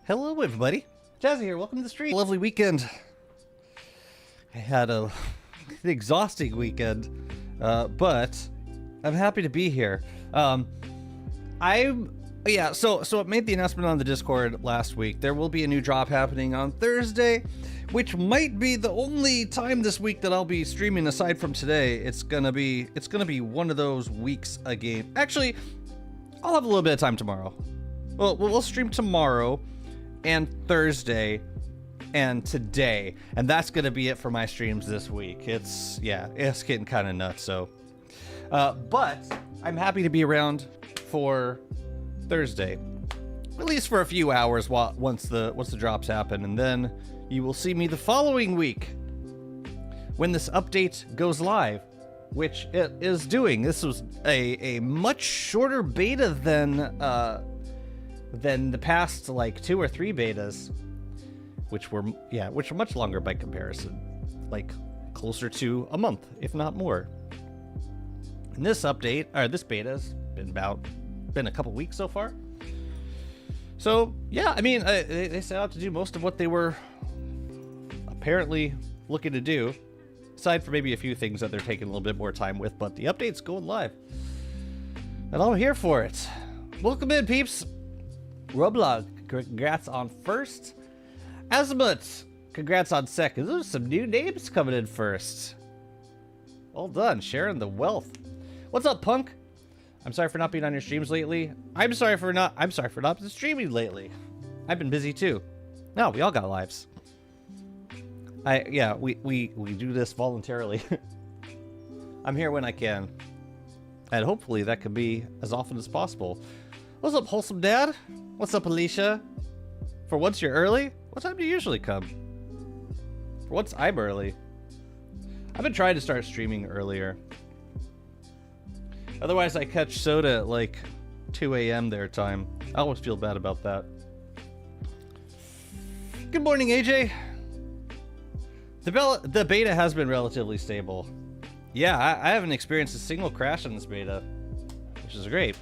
Hello, everybody. Jazzy here. Welcome to the stream. Lovely weekend. I had an exhausting weekend, but I'm happy to be here. So it made the announcement on the Discord last week. There will be a new drop happening on Thursday, which might be the only time this week that I'll be streaming aside from today. It's gonna be one of those weeks a game. Actually, I'll have a little bit of time tomorrow. Well, we'll stream tomorrow and Thursday and today, and that's gonna be it for my streams this week. It's getting kind of nuts. So, but I'm happy to be around for Thursday, at least for a few hours once the drops happen, and then you will see me the following week when this update goes live, which it is doing. This was a much shorter beta than the past like 2 or 3 betas, which were much longer by comparison, like closer to a month, if not more. And this beta's been a couple weeks so far. So yeah, I mean, they set out to do most of what they were apparently looking to do, aside from maybe a few things that they're taking a little bit more time with. But the update's going live, and I'm here for it. Welcome in, peeps. Roblox, congrats on first. Azimuth, congrats on second. There's some new names coming in first. Well done, sharing the wealth. What's up, Punk? I'm sorry for not being on your streams lately. I'm sorry for not streaming lately. I've been busy too. No, we all got lives. We do this voluntarily. I'm here when I can, and hopefully that can be as often as possible. What's up, Wholesome Dad? What's up, Alicia? For once you're early? What time do you usually come? For once I'm early. I've been trying to start streaming earlier. Otherwise I catch soda at like 2 a.m. their time. I always feel bad about that. Good morning, AJ. The beta has been relatively stable. Yeah, I haven't experienced a single crash in this beta, which is great.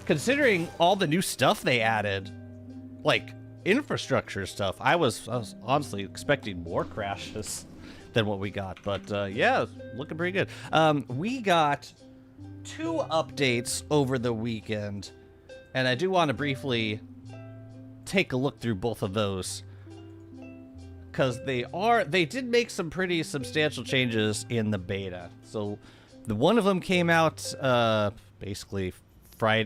Considering all the new stuff they added, like infrastructure stuff, I was honestly expecting more crashes than what we got. But yeah, looking pretty good. We got 2 updates over the weekend, and I do want to briefly take a look through both of those, because they did make some pretty substantial changes in the beta. So the one of them came out basically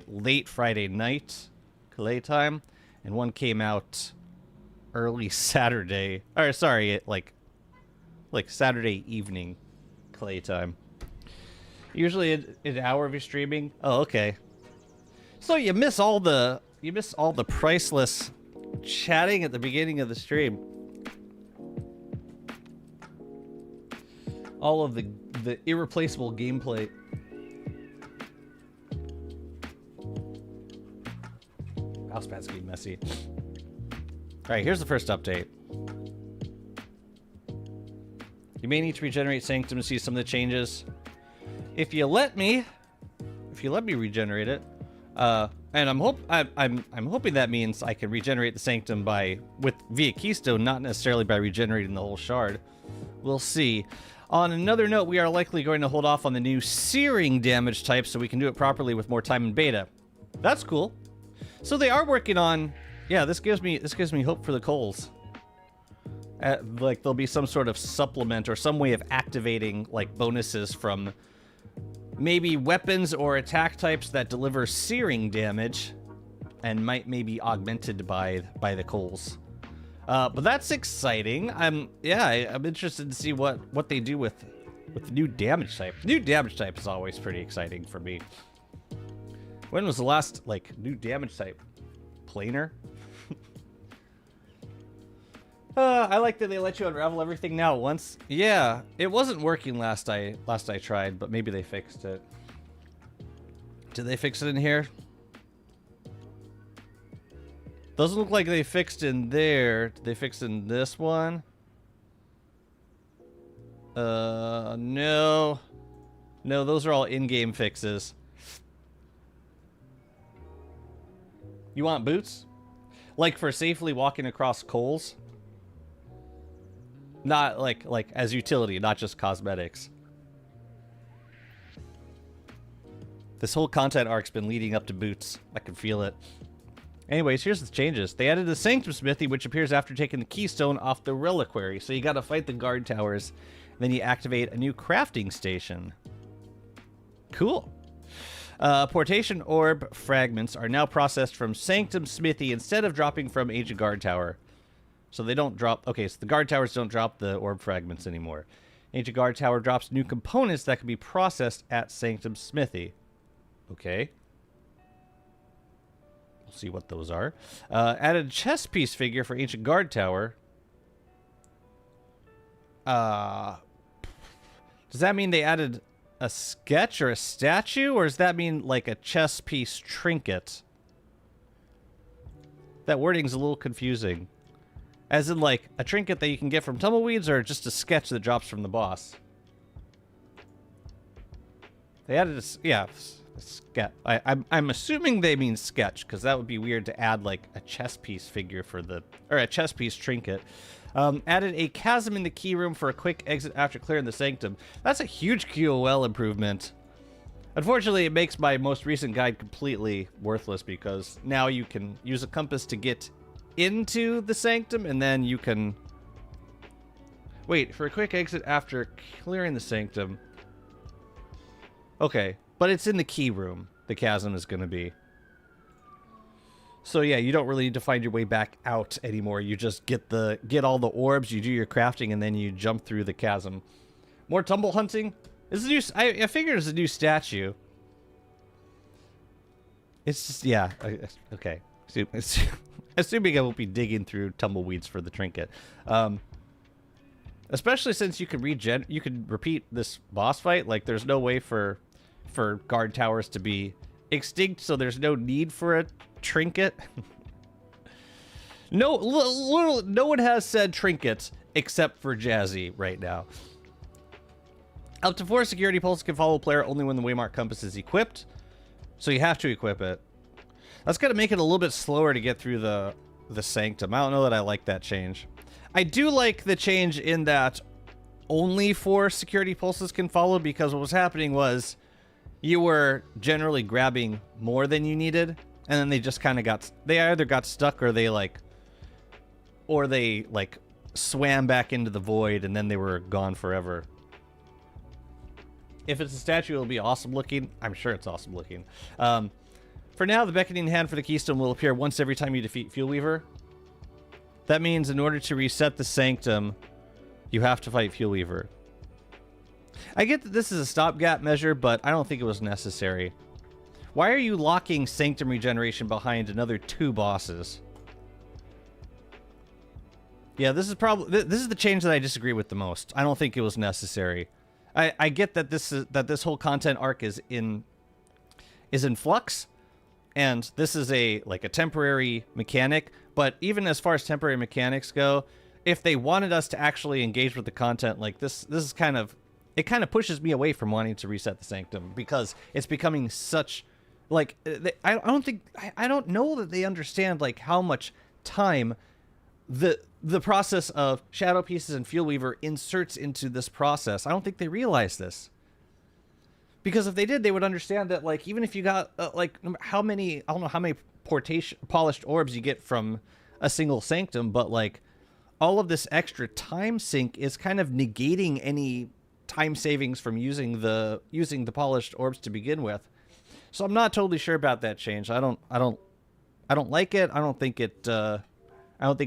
late Friday night, Calais time, and one came out early Saturday, or sorry, like Saturday evening, Calais time. Usually an hour of your streaming. Oh, okay. So you miss all the priceless chatting at the beginning of the stream. All of the irreplaceable gameplay. Mousepad's getting messy. Alright, here's the first update. You may need to regenerate Sanctum to see some of the changes. If you let me regenerate it, and I'm hoping that means I can regenerate the Sanctum via Keystone, not necessarily by regenerating the whole shard. We'll see. On another note, we are likely going to hold off on the new searing damage type so we can do it properly with more time in beta. That's cool. So they are working on, yeah, this gives me hope for the Coles. Like there'll be some sort of supplement or some way of activating like bonuses from maybe weapons or attack types that deliver searing damage, and might maybe augmented by the Coles. But that's exciting. I'm interested to see what they do with the new damage type. New damage type is always pretty exciting for me. When was the last like new damage type? Planar? I like that they let you unravel everything now at once. Yeah, it wasn't working last I tried, but maybe they fixed it. Did they fix it in here? Doesn't look like they fixed in there. Did they fix in this one? No. No, those are all in-game fixes. You want boots? Like for safely walking across coals? Not like as utility, not just cosmetics. This whole content arc's been leading up to boots. I can feel it. Anyways, here's the changes. They added the Sanctum Smithy, which appears after taking the keystone off the reliquary. So you gotta fight the guard towers, then you activate a new crafting station. Cool. Portation orb fragments are now processed from Sanctum Smithy instead of dropping from Ancient Guard Tower. So they don't drop... Okay, so the guard towers don't drop the orb fragments anymore. Ancient Guard Tower drops new components that can be processed at Sanctum Smithy. Okay. We'll see what those are. Added chess piece figure for Ancient Guard Tower. Does that mean they added a sketch or a statue? Or does that mean like a chess piece trinket? That wording's a little confusing. As in like a trinket that you can get from tumbleweeds or just a sketch that drops from the boss? They added a... Yeah... I'm assuming they mean sketch, because that would be weird to add like a chess piece figure for the, or a chess piece trinket. Added a chasm in the key room for a quick exit after clearing the sanctum. That's a huge QOL improvement. Unfortunately, it makes my most recent guide completely worthless, because now you can use a compass to get into the sanctum, and then you can... Wait, for a quick exit after clearing the sanctum... Okay. But it's in the key room, the chasm is going to be. So yeah, you don't really need to find your way back out anymore. You just get all the orbs, you do your crafting, and then you jump through the chasm. More tumble hunting? This is a new, I figured it's a new statue. It's just, yeah, okay. Assuming I won't be digging through tumbleweeds for the trinket. Especially since you can repeat this boss fight. Like, there's no way for guard towers to be extinct, so there's no need for a trinket. No one has said trinkets except for Jazzy right now. Up to 4 security pulses can follow a player only when the waymark compass is equipped, so you have to equip it. That's gonna make it a little bit slower to get through the sanctum. I don't know that I like that change. I do like the change in that only 4 security pulses can follow, because what was happening was you were generally grabbing more than you needed, and then they just kind of they either got stuck or they swam back into the void, and then they were gone forever. If it's a statue, it'll be awesome looking. I'm sure it's awesome looking. For now, the beckoning hand for the keystone will appear once every time you defeat Fuel Weaver. That means in order to reset the sanctum, you have to fight Fuel Weaver. I get that this is a stopgap measure, but I don't think it was necessary. Why are you locking sanctum regeneration behind another 2 bosses? Yeah, this is the change that I disagree with the most. I don't think it was necessary. I get that this whole content arc is in flux, and this is a temporary mechanic. But even as far as temporary mechanics go, if they wanted us to actually engage with the content, like this is kind of... It kind of pushes me away from wanting to reset the sanctum, because it's becoming such, like, I don't know that they understand like how much time the process of Shadow Pieces and Fuel Weaver inserts into this process. I don't think they realize this, because if they did, they would understand that, like, even if you got like how many, I don't know how many polished orbs you get from a single sanctum, but like all of this extra time sink is kind of negating any time savings from using the polished orbs to begin with. So I'm not totally sure about that change. I don't like it. I don't think it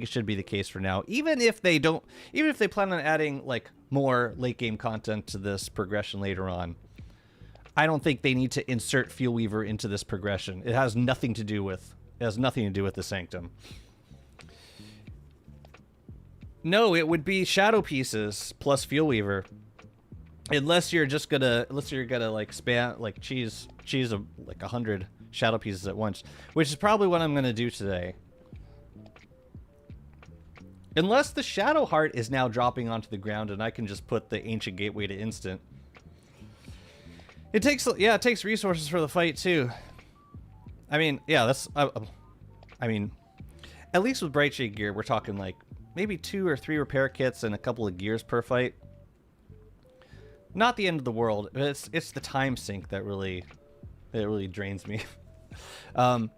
should be the case for now. Even if they plan on adding like more late game content to this progression later on, I don't think they need to insert Fuel Weaver into this progression. It has nothing to do with the sanctum. No, it would be Shadow Pieces plus Fuel Weaver. Unless you're gonna like spam, like cheese like 100 Shadow Pieces at once, which is probably what I'm gonna do today. Unless the Shadow Heart is now dropping onto the ground and I can just put the Ancient Gateway to instant. It takes resources for the fight too. I mean, yeah, that's I mean, at least with Bright Shade gear, we're talking like maybe 2 or 3 repair kits and a couple of gears per fight. Not the end of the world. It's the time sink that really drains me. But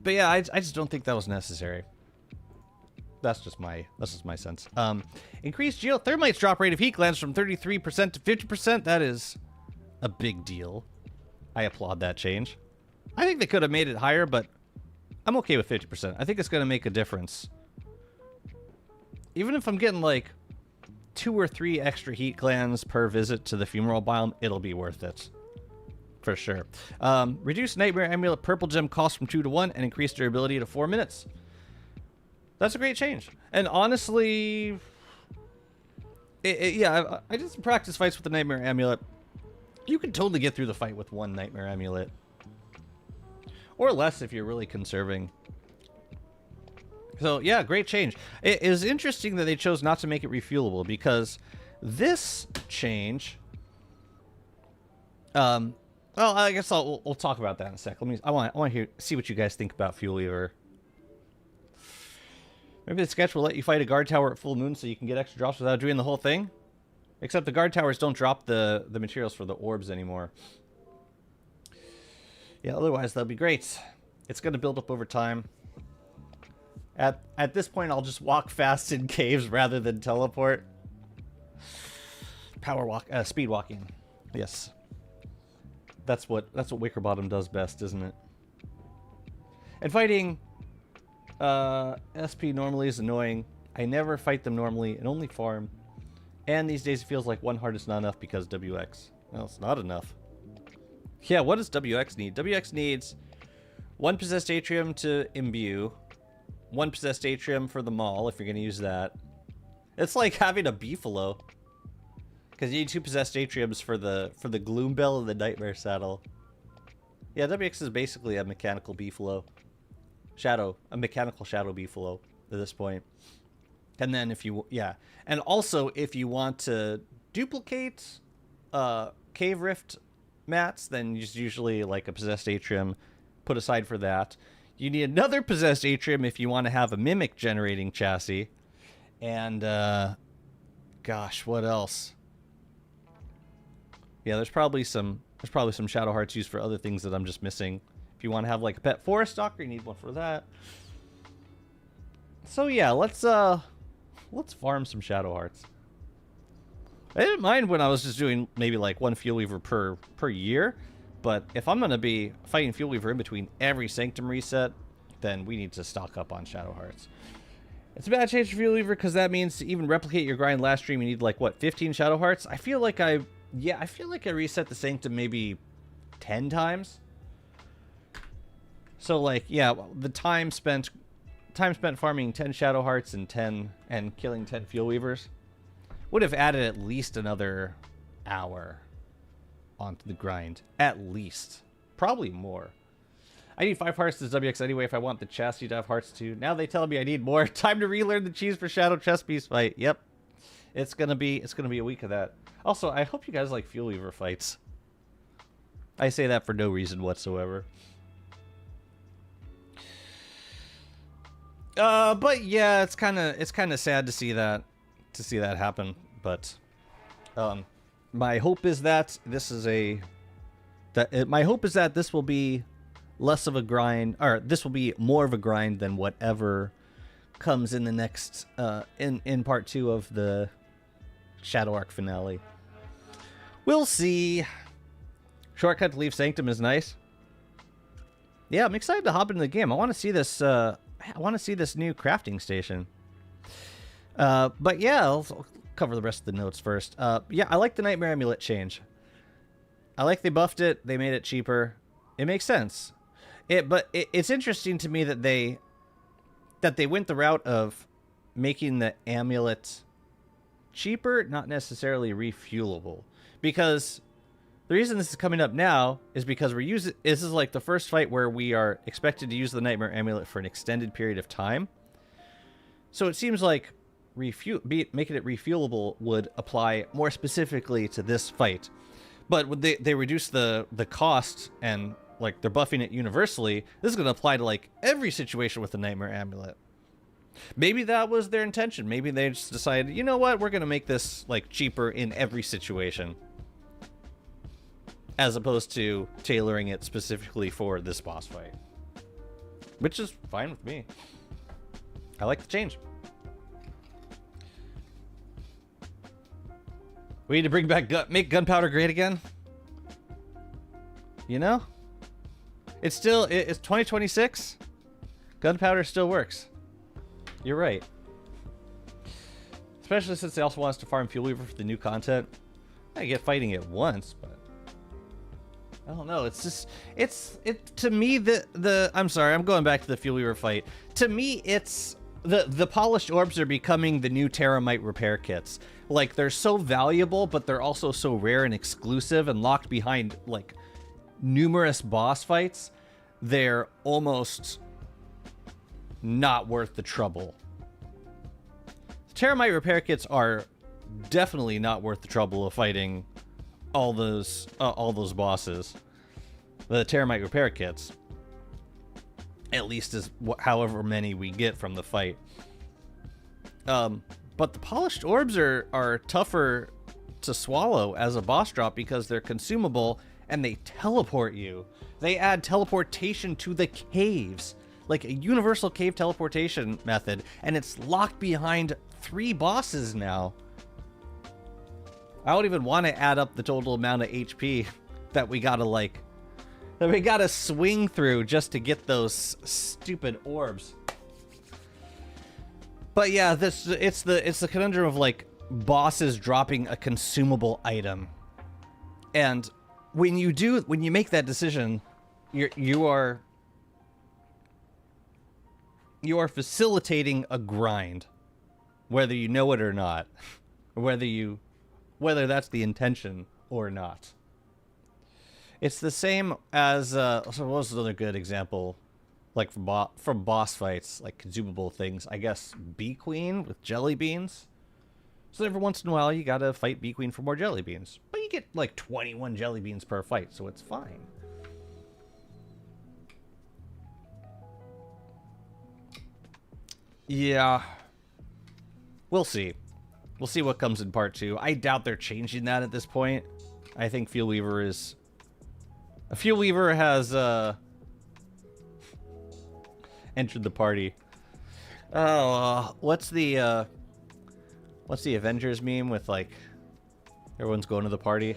yeah, I just don't think that was necessary. That's just my sense. Increased geothermite's drop rate of heat glands from 33% to 50%. That is a big deal. I applaud that change. I think they could have made it higher, but I'm okay with 50%. I think it's going to make a difference. Even if I'm getting like 2 or 3 extra heat glands per visit to the fumarole biome, it'll be worth it. For sure. Reduce Nightmare Amulet Purple Gem cost from 2 to 1 and increase durability to 4 minutes. That's a great change. And honestly, yeah, I did some practice fights with the Nightmare Amulet. You can totally get through the fight with 1 Nightmare Amulet. Or less if you're really conserving. So, yeah, great change. It is interesting that they chose not to make it refuelable, because this change... well, I guess we'll talk about that in a sec. I want to see what you guys think about Fuel Weaver. Maybe the sketch will let you fight a guard tower at full moon so you can get extra drops without doing the whole thing. Except the guard towers don't drop the materials for the orbs anymore. Yeah, otherwise that'd be great. It's going to build up over time. At this point, I'll just walk fast in caves rather than teleport. Speed walking. Yes. That's what Wickerbottom does best, isn't it? And fighting SP normally is annoying. I never fight them normally and only farm. And these days it feels like 1 heart is not enough because WX. Well, it's not enough. Yeah, what does WX need? WX needs 1 possessed atrium to imbue, 1 possessed atrium for the maul if you're going to use that. It's like having a beefalo. Because you need 2 possessed atriums for the gloom bell and the nightmare saddle. Yeah, WX is basically a mechanical beefalo. A mechanical shadow beefalo at this point. And then if you, and also if you want to duplicate cave rift mats, then just usually like a possessed atrium put aside for that. You need another possessed atrium if you want to have a mimic generating chassis. And gosh, what else? Yeah, there's probably some shadow hearts used for other things that I'm just missing. If you want to have like a pet forest stalker, you need one for that. So yeah, let's farm some shadow hearts. I didn't mind when I was just doing maybe like 1 Fuel Weaver per year, but if I'm gonna be fighting Fuel Weaver in between every Sanctum reset, then we need to stock up on shadow hearts. It's a bad change for Fuel Weaver because that means to even replicate your grind last stream, you need like what, 15 shadow hearts? I feel like I reset the Sanctum maybe 10 times. So like, yeah, the time spent farming 10 shadow hearts and killing 10 Fuel Weavers would have added at least another hour onto the grind. At least. Probably more. I need 5 hearts to WX anyway if I want the chassis to have hearts too. Now they tell me I need more. Time to relearn the cheese for Shadow Chest Piece fight. Yep. It's gonna be a week of that. Also, I hope you guys like Fuel Weaver fights. I say that for no reason whatsoever. But yeah, it's kind of sad to see that happen. But my hope is that this will be less of a grind, or this will be more of a grind than whatever comes in the next in part 2 of the Shadow Arc finale. We'll see. Shortcut to leave Sanctum is nice. Yeah, I'm excited to hop into the game. I want to see this. I want to see this new crafting station. But yeah, I'll cover the rest of the notes first. Yeah, I like the Nightmare Amulet change. I like they buffed it. They made it cheaper. It makes sense. But it's interesting to me that they went the route of making the amulet cheaper, not necessarily refuelable. Because the reason this is coming up now is because this is like the first fight where we are expected to use the Nightmare Amulet for an extended period of time. So it seems like making it refuelable would apply more specifically to this fight. But they reduce the cost and like they're buffing it universally. This is going to apply to like every situation with the Nightmare Amulet. Maybe that was their intention. Maybe they just decided, you know what, we're going to make this like cheaper in every situation, as opposed to tailoring it specifically for this boss fight, which is fine with me. I like the change. We need to bring back make gunpowder great again. You know, it's 2026. Gunpowder still works. You're right. Especially since they also want us to farm Fuel Weaver for the new content. I get fighting it once, but I don't know. It's just to me I'm sorry, I'm going back to the Fuel Weaver fight. To me, it's the polished orbs are becoming the new Terramite repair kits. Like, they're so valuable, but they're also so rare and exclusive and locked behind like numerous boss fights. They're almost not worth the trouble. Terramite repair kits are definitely not worth the trouble of fighting all those bosses. The Terramite repair kits, at least, is however many we get from the fight. But the polished orbs are tougher to swallow as a boss drop because they're consumable and they teleport you. They add teleportation to the caves, like a universal cave teleportation method, and it's locked behind 3 bosses now. I don't even want to add up the total amount of HP that we gotta swing through just to get those stupid orbs. But yeah, it's the conundrum of like bosses dropping a consumable item, and when you make that decision, you are facilitating a grind, whether you know it or not, or whether that's the intention or not. It's the same as so what was another good example, like from boss fights, like consumable things, I guess. Bee Queen with jelly beans. So every once in a while you gotta fight Bee Queen for more jelly beans, but you get like 21 jelly beans per fight, so it's fine. Yeah, we'll see. We'll see what comes in part 2. I doubt they're changing that at this point. I think Fuel Weaver has entered the party. Oh, what's the Avengers meme with like everyone's going to the party?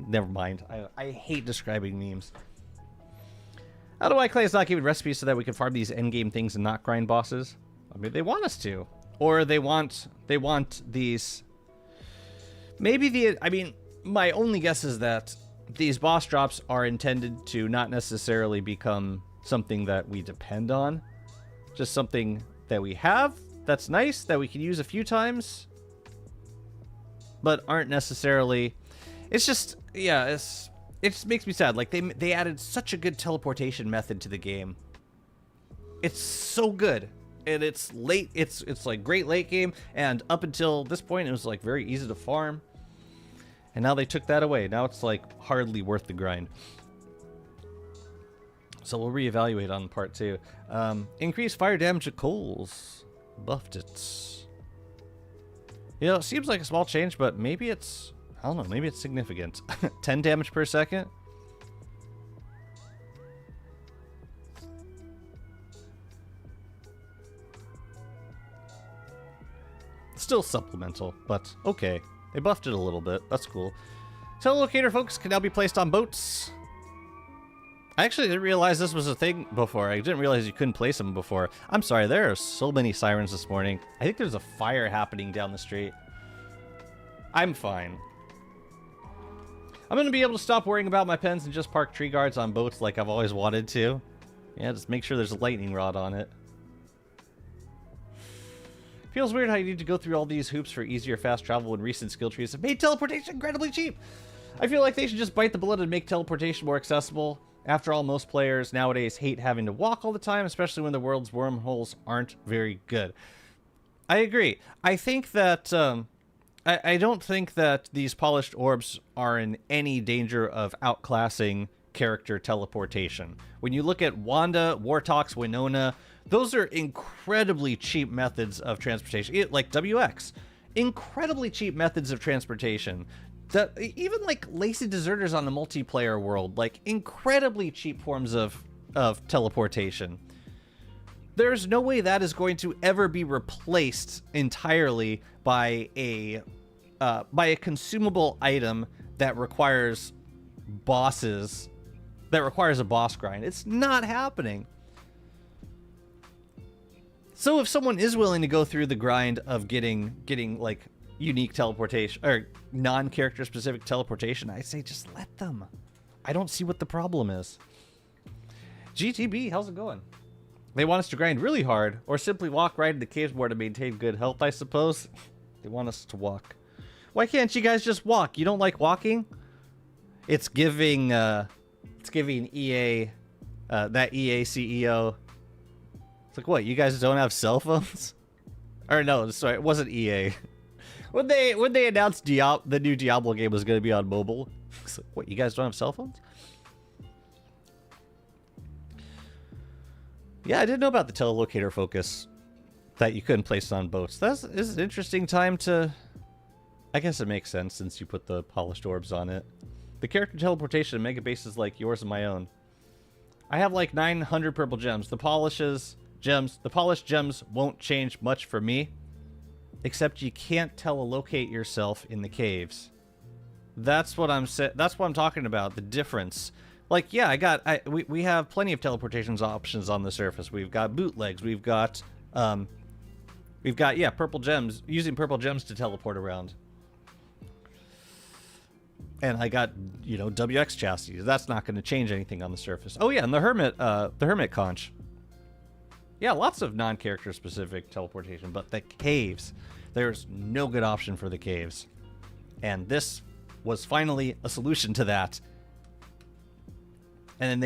Never mind. I hate describing memes. How do I claim it's not giving recipes so that we can farm these endgame things and not grind bosses? I mean, they want us to, or they want these. I mean, my only guess is that these boss drops are intended to not necessarily become something that we depend on, just something that we have that's nice, that we can use a few times, but aren't necessarily. It's just, yeah, it just makes me sad. Like, they added such a good teleportation method to the game. It's so good, and it's late. It's like great late game, and up until this point, it was like very easy to farm. And now they took that away. Now it's like hardly worth the grind. So we'll reevaluate on part 2. Increase fire damage to coals. Buffed it. You know, it seems like a small change, but maybe it's, I don't know, maybe it's significant. 10 damage per second. Still supplemental, but okay. They buffed it a little bit. That's cool. Telelocator focus can now be placed on boats. I actually didn't realize this was a thing before. I didn't realize you couldn't place them before. I'm sorry, there are so many sirens this morning. I think there's a fire happening down the street. I'm fine. I'm going to be able to stop worrying about my pens and just park tree guards on boats like I've always wanted to. Yeah, just make sure there's a lightning rod on it. Feels weird how you need to go through all these hoops for easier fast travel when recent skill trees have made teleportation incredibly cheap. I feel like they should just bite the bullet and make teleportation more accessible. After all, most players nowadays hate having to walk all the time, especially when the world's wormholes aren't very good. I agree. I think that I don't think that these polished orbs are in any danger of outclassing character teleportation. When you look at Wanda, Wartox, Winona, those are incredibly cheap methods of transportation. Like WX, incredibly cheap methods of transportation. That even like Lazy Deserters on the multiplayer world, like incredibly cheap forms of teleportation. There's no way that is going to ever be replaced entirely by a consumable item that requires bosses, that requires a boss grind. It's not happening. So if someone is willing to go through the grind of getting like unique teleportation or non-character specific teleportation, I say just let them. I don't see what the problem is. GTB, how's it going? They want us to grind really hard, or simply walk right into caves more to maintain good health, I suppose. They want us to walk. Why can't you guys just walk? You don't like walking? It's giving EA, that EA CEO. It's like, what, you guys don't have cell phones? Or no, sorry, it wasn't EA. When they announced the new Diablo game was going to be on mobile, it's like, what, you guys don't have cell phones? Yeah, I didn't know about the telelocator focus that you couldn't place on boats. This is an interesting time to... I guess it makes sense since you put the polished orbs on it. The character teleportation in Megabase is like yours and my own. I have like 900 purple gems. The polished gems won't change much for me, except you can't telelocate yourself in the caves. That's what I'm talking about. The difference. Like, yeah, we have plenty of teleportation options on the surface. We've got bootlegs. We've got purple gems, using purple gems to teleport around. And I got, WX chassis. That's not going to change anything on the surface. Oh yeah, and the hermit conch. Yeah, lots of non-character specific teleportation, but the caves, there's no good option for the caves. And this was finally a solution to that. And then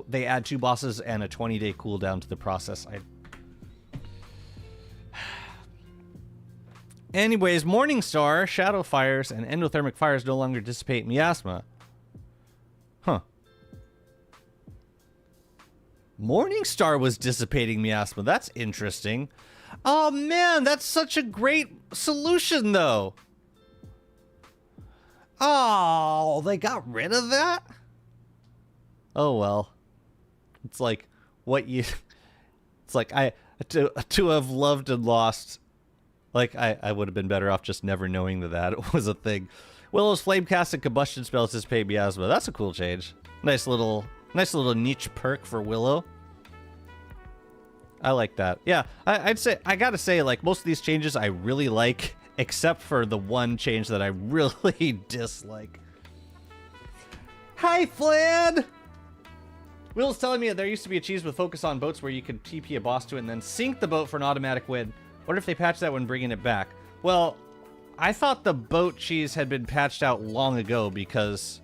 they add 2 bosses and a 20-day cooldown to the process. Anyways, Morningstar, Shadow Fires, and Endothermic Fires no longer dissipate miasma. Huh. Morningstar was dissipating miasma. That's interesting. Oh man, that's such a great solution though. Oh, they got rid of that? Oh well. It's like it's like to have loved and lost. Like I would have been better off just never knowing that was a thing. Willow's flamecast and combustion spells dissipate miasma. That's a cool change. Nice little niche perk for Willow. I like that. Yeah, I gotta say, like, most of these changes I really like, except for the one change that I really dislike. Hi, Flan! Will's telling me that there used to be a cheese with focus on boats where you could TP a boss to it and then sink the boat for an automatic win. Wonder if they patched that when bringing it back. Well, I thought the boat cheese had been patched out long ago because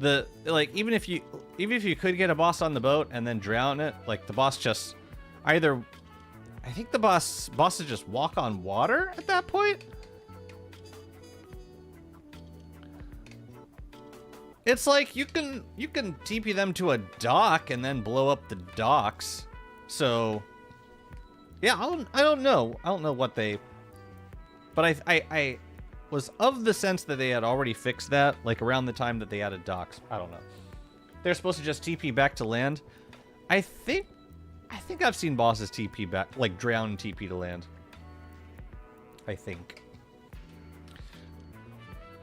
even if you could get a boss on the boat and then drown it, like the boss just either, I think the bosses just walk on water at that point. It's like you can TP them to a dock and then blow up the docks. So yeah, I don't know what they, but I was of the sense that they had already fixed that, like around the time that they added docks. I don't know. They're supposed to just TP back to land. I think I've seen bosses TP back, like drown and TP to land. I think.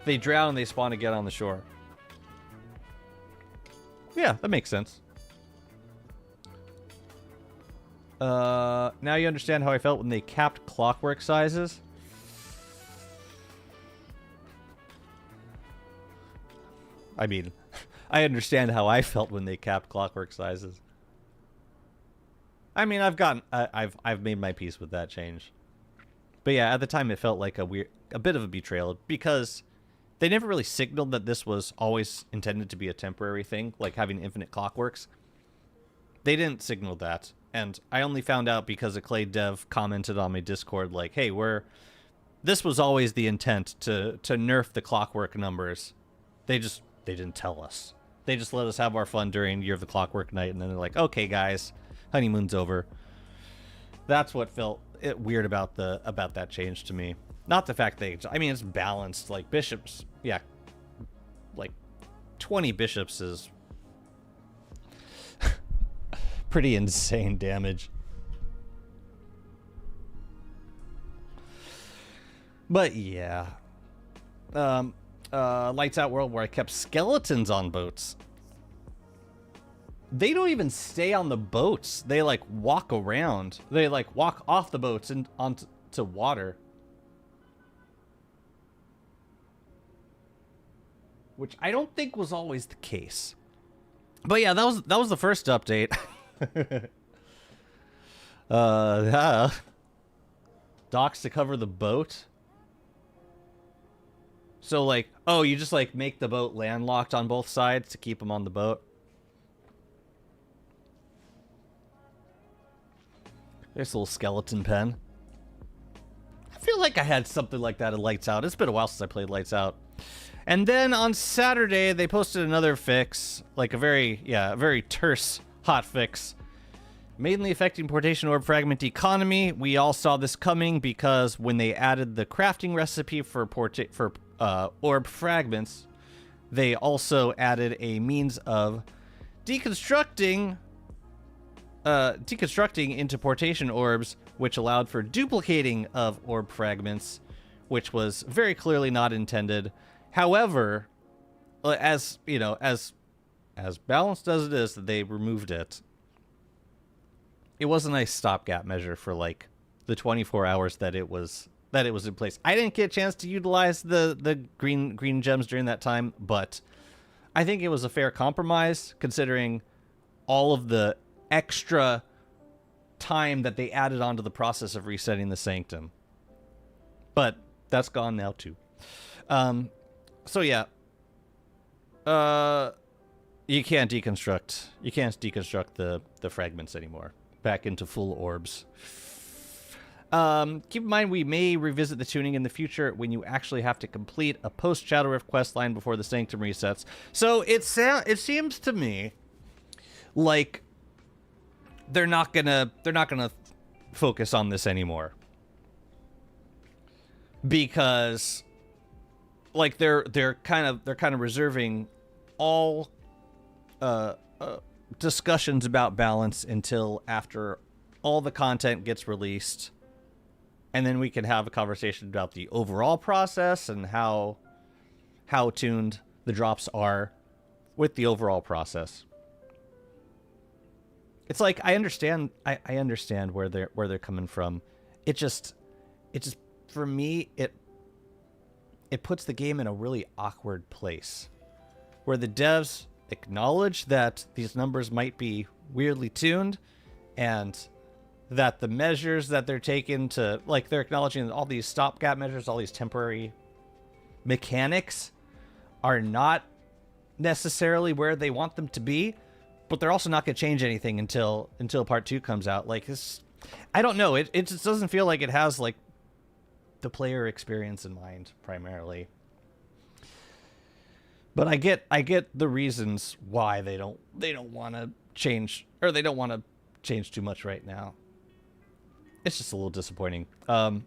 They drown and they spawn again on the shore. Yeah, that makes sense. Now you understand how I felt when they capped clockwork sizes? I mean, I understand how I felt when they capped clockwork sizes. I mean, I've made my peace with that change. But yeah, at the time it felt like a bit of a betrayal because they never really signaled that this was always intended to be a temporary thing, like having infinite clockworks. They didn't signal that. And I only found out because a Clay dev commented on my Discord like, hey, this was always the intent to nerf the clockwork numbers. They didn't tell us. They just let us have our fun during Year of the Clockwork Night, and then they're like, okay, guys, honeymoon's over. That's what felt weird about that change to me. Not the fact I mean, it's balanced. Like, bishops, yeah, like 20 bishops is pretty insane damage. But yeah. Lights Out World, where I kept skeletons on boats. They don't even stay on the boats. They like walk around. They like walk off the boats and onto water. Which I don't think was always the case. But yeah, that was the first update. Yeah. Docks to cover the boat. So like, oh, you just like make the boat landlocked on both sides to keep them on the boat. There's a little skeleton pen. I feel like I had something like that in Lights Out. It's been a while since I played Lights Out. And then on Saturday, they posted another fix, like a very terse hot fix, mainly affecting portation orb fragment economy. We all saw this coming because when they added the crafting recipe for orb fragments, they also added a means of deconstructing into portation orbs, which allowed for duplicating of orb fragments, which was very clearly not intended. However, as you know, as balanced as it is that they removed it, it was a nice stopgap measure for like the 24 hours that it was in place. I didn't get a chance to utilize the green gems during that time, but I think it was a fair compromise considering all of the extra time that they added onto the process of resetting the Sanctum. But that's gone now too. So yeah. You can't deconstruct the fragments anymore back into full orbs. Keep in mind we may revisit the tuning in the future when you actually have to complete a post Shadow Rift quest line before the Sanctum resets. So it seems to me like they're not gonna focus on this anymore, because like they're kind of reserving all discussions about balance until after all the content gets released, and then we can have a conversation about the overall process and how tuned the drops are with the overall process. It's like I understand where they're coming from. It just for me it puts the game in a really awkward place where the devs acknowledge that these numbers might be weirdly tuned and that the measures that they're taking to, like, they're acknowledging that all these stopgap measures, all these temporary mechanics are not necessarily where they want them to be, but they're also not going to change anything until part 2 comes out. Like, this, I don't know. It just doesn't feel like it has, like, the player experience in mind primarily. But I get the reasons why they don't want to change, or they don't want to change too much right now. It's just a little disappointing. I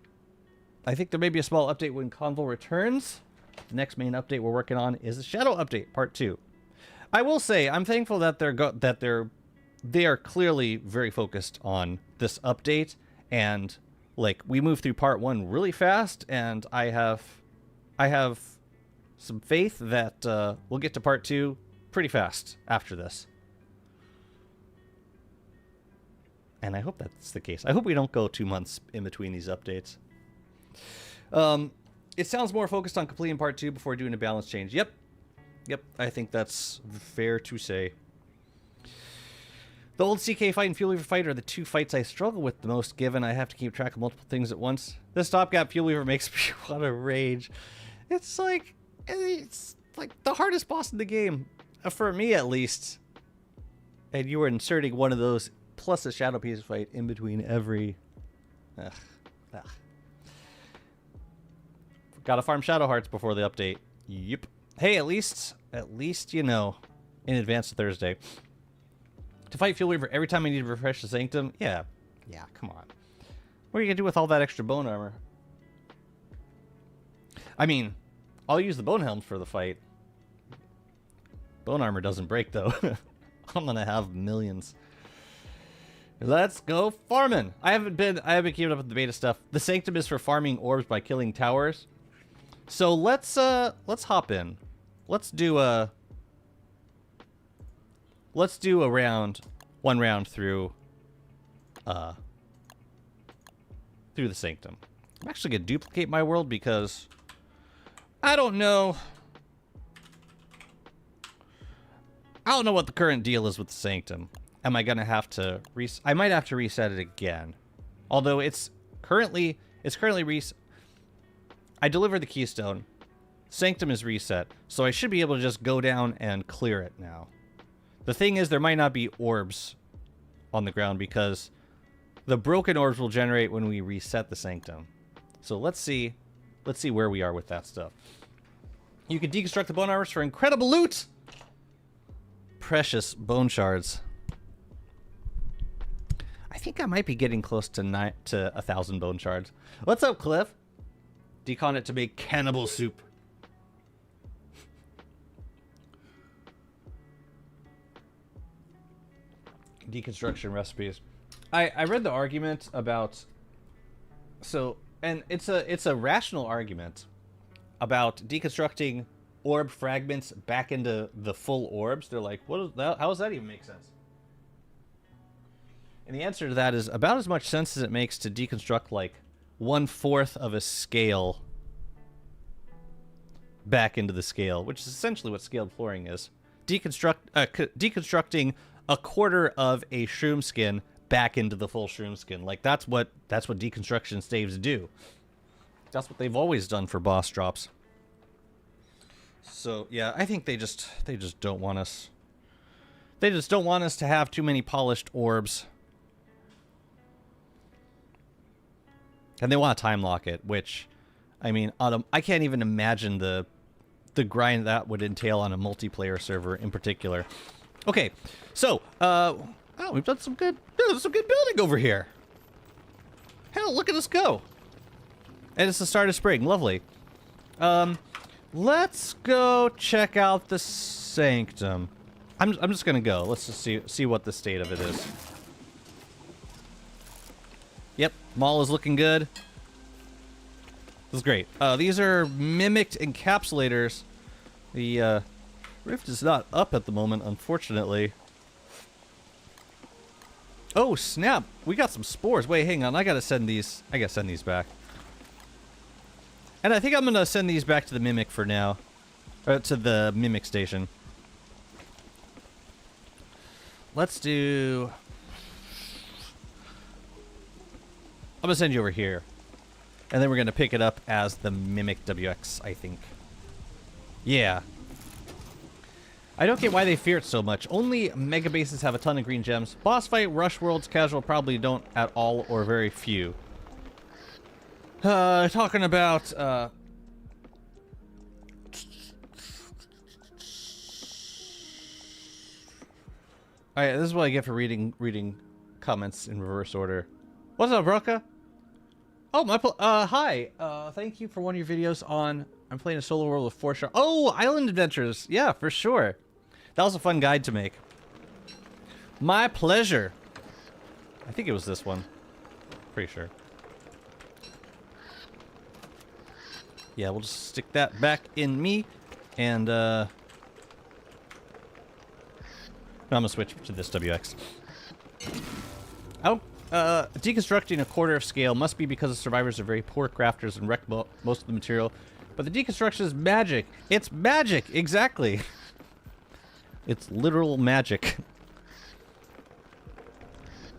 think there may be a small update when Convol returns. The next main update we're working on is the Shadow update, part 2. I will say I'm thankful that they are clearly very focused on this update, and like we moved through part 1 really fast, and I have some faith that we'll get to part 2 pretty fast after this. And I hope that's the case. I hope we don't go 2 months in between these updates. It sounds more focused on completing part 2 before doing a balance change. Yep, I think that's fair to say. The old CK fight and Fuel Weaver fight are the 2 fights I struggle with the most, given I have to keep track of multiple things at once. The stopgap Fuel Weaver makes me want to rage. It's like the hardest boss in the game, for me at least. And you were inserting one of those plus a Shadow Piece fight in between every... Gotta farm Shadow Hearts before the update. Yep. Hey, at least you know, in advance of Thursday. To fight Fuel Weaver every time I need to refresh the Sanctum? Yeah. Yeah, come on. What are you gonna do with all that extra bone armor? I mean, I'll use the bone helms for the fight. Bone armor doesn't break, though. I'm gonna have millions. Let's go farming. I haven't been keeping up with the beta stuff. The Sanctum is for farming orbs by killing towers. So let's hop in. Let's do a one round through the Sanctum. I'm actually gonna duplicate my world because I don't know what the current deal is with the Sanctum. Am I gonna have to I might have to reset it again. Although it's currently I delivered the keystone. Sanctum is reset, so I should be able to just go down and clear it now. The thing is, there might not be orbs on the ground because the broken orbs will generate when we reset the Sanctum. So let's see where we are with that stuff. You can deconstruct the bone armors for incredible loot. Precious bone shards. I think I might be getting close to 1,000 bone shards. What's up, Cliff? Decon it to make cannibal soup. Deconstruction recipes. I read the argument about and it's a rational argument about deconstructing orb fragments back into the full orbs. They're like, how does that even make sense? And the answer to that is about as much sense as it makes to deconstruct like 1/4 of a scale back into the scale, which is essentially what scaled flooring is. Deconstructing 1/4 of a shroom skin back into the full shroom skin. Like that's what deconstruction staves do. That's what they've always done for boss drops. So yeah, I think they just don't want us. They just don't want us to have too many polished orbs. And they want to time lock it, which, I mean, I can't even imagine the grind that would entail on a multiplayer server in particular. Okay, so we've done some good building over here. Hell, look at us go! And it's the start of spring, lovely. Let's go check out the Sanctum. I'm just gonna go. Let's just see what the state of it is. Yep, mall is looking good. This is great. These are mimicked encapsulators. The rift is not up at the moment, unfortunately. Oh snap! We got some spores. Wait, hang on. I gotta send these back. And I think I'm gonna send these back to the mimic for now, to the mimic station. Let's do. I'm gonna send you over here. And then we're gonna pick it up as the Mimic WX, I think. Yeah. I don't get why they fear it so much. Only Megabases have a ton of green gems. Boss fight, rush worlds, casual probably don't at all or very few. Talking about, Alright, this is what I get for reading comments in reverse order. What's up, Broca? Oh, hi. Thank you for one of your videos on I'm playing a solo world with 4 shark. Oh, Island Adventures. Yeah, for sure. That was a fun guide to make. My pleasure. I think it was this one. Pretty sure. Yeah, we'll just stick that back in me. And, I'm gonna switch to this WX. Oh. Deconstructing 1/4 of scale must be because the survivors are very poor crafters and wreck most of the material. But the deconstruction is magic. It's magic! Exactly! It's literal magic.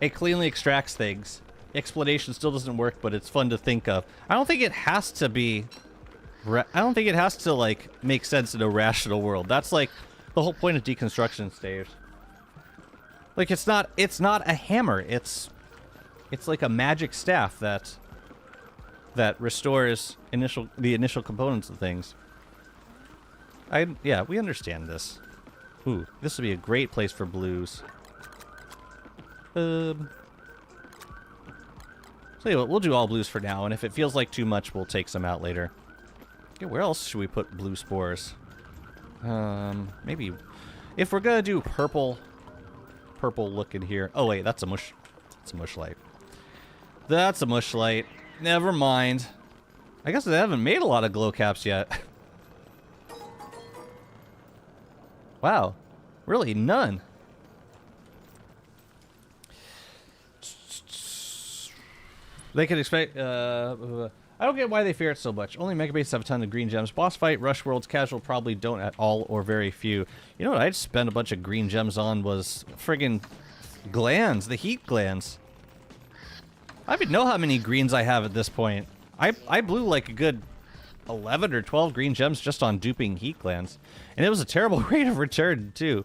It cleanly extracts things. Explanation still doesn't work, but it's fun to think of. I don't think it has to be... I don't think it has to, like, make sense in a rational world. That's, like, the whole point of deconstruction stage. Like, it's not a hammer. It's like a magic staff that that restores the initial components of things. Yeah, we understand this. Ooh, this would be a great place for blues. So yeah, we'll do all blues for now, and if it feels like too much, we'll take some out later. Okay, where else should we put blue spores? Maybe if we're gonna do purple look in here. Oh wait, that's a mush. That's a mush light. That's a mush light. Never mind. I guess they haven't made a lot of glow caps yet. Wow, really none. They could expect. I don't get why they fear it so much. Only Megabase have a ton of green gems. Boss fight, rush worlds, casual probably don't at all or very few. You know what I'd spend a bunch of green gems on was friggin' glands, the heat glands. I don't even know how many greens I have at this point. I blew like a good 11 or 12 green gems just on duping heat glands. And it was a terrible rate of return, too.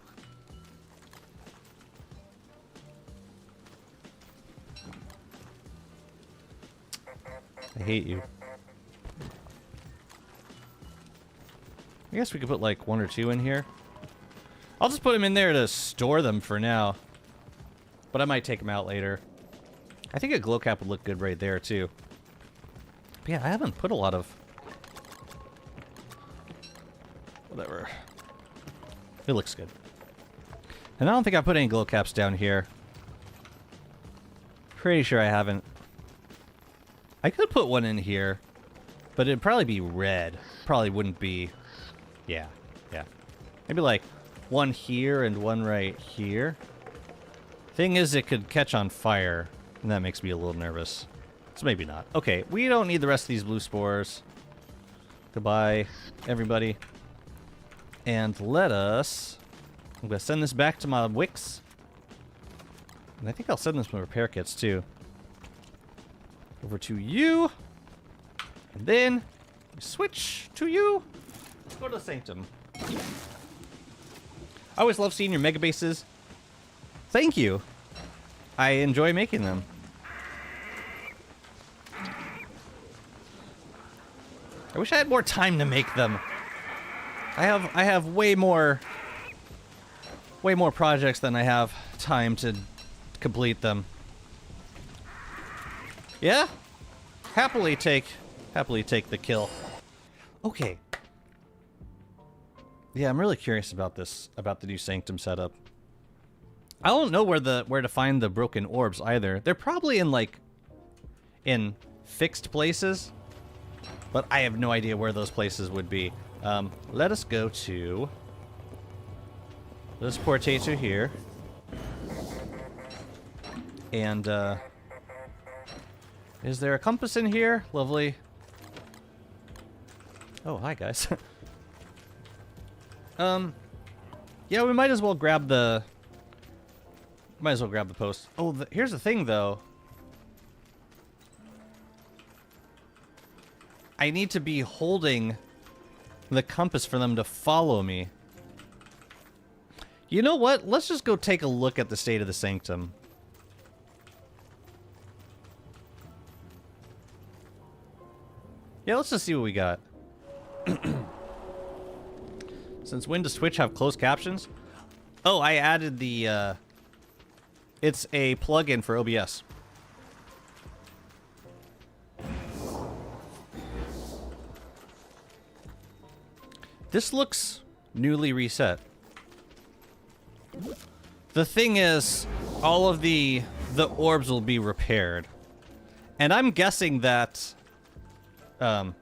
I hate you. I guess we could put like 1 or 2 in here. I'll just put them in there to store them for now. But I might take them out later. I think a glow cap would look good right there, too. But yeah, I haven't put a lot of... Whatever. It looks good. And I don't think I put any glow caps down here. Pretty sure I haven't. I could put one in here, but it'd probably be red. Probably wouldn't be... Yeah. Maybe like one here and one right here. Thing is, it could catch on fire, and that makes me a little nervous. So maybe not. Okay, we don't need the rest of these blue spores. Goodbye, everybody. And let us... I'm going to send this back to my Wix. And I think I'll send this with repair kits, too. Over to you. And then switch to you. Go to the Sanctum. I always love seeing your Megabases. Thank you. I enjoy making them. I wish I had more time to make them. I have way more projects than I have time to complete them. Yeah? Happily take the kill. Okay. Yeah, I'm really curious about this, about the new Sanctum setup. I don't know where to find the broken orbs either. They're probably in fixed places, but I have no idea where those places would be. Let us go to this portator here. And, is there a compass in here? Lovely. Oh, hi, guys. Yeah, we might as well grab the... post. Oh, here's the thing, though. I need to be holding the compass for them to follow me. You know what? Let's just go take a look at the state of the Sanctum. Yeah, let's just see what we got. Since when does Twitch have closed captions? Oh, I added the, it's a plugin for OBS. This looks newly reset. The thing is, all of the orbs will be repaired. And I'm guessing that... oh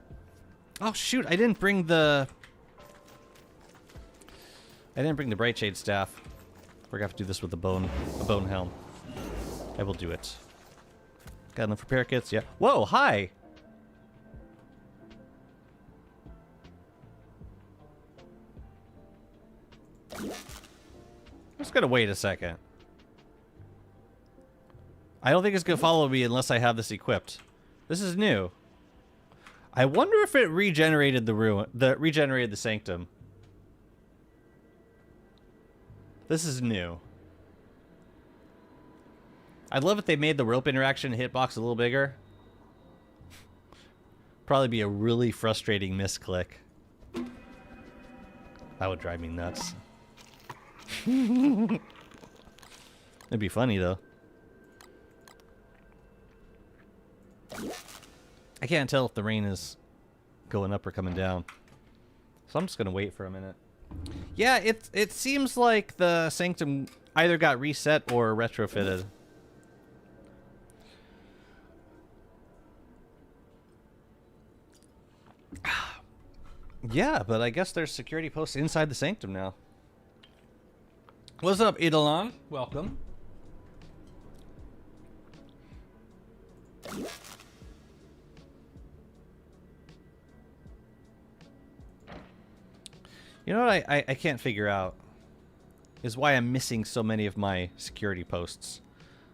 shoot, I didn't bring the Bright Shade staff. We're gonna have to do this with a bone helm. I will do it. Got enough repair kits? Yeah. Whoa, hi! I'm just gonna wait a second. I don't think it's gonna follow me unless I have this equipped. This is new. I wonder if it regenerated regenerated the Sanctum. This is new. I'd love if they made the rope interaction hitbox a little bigger. Probably be a really frustrating misclick. That would drive me nuts. It'd be funny though. I can't tell if the rain is going up or coming down. So I'm just gonna wait for a minute. Yeah, it seems like the Sanctum either got reset or retrofitted. Yeah, but I guess there's security posts inside the Sanctum now. What's up, Idolon? Welcome. You know what I can't figure out is why I'm missing so many of my security posts.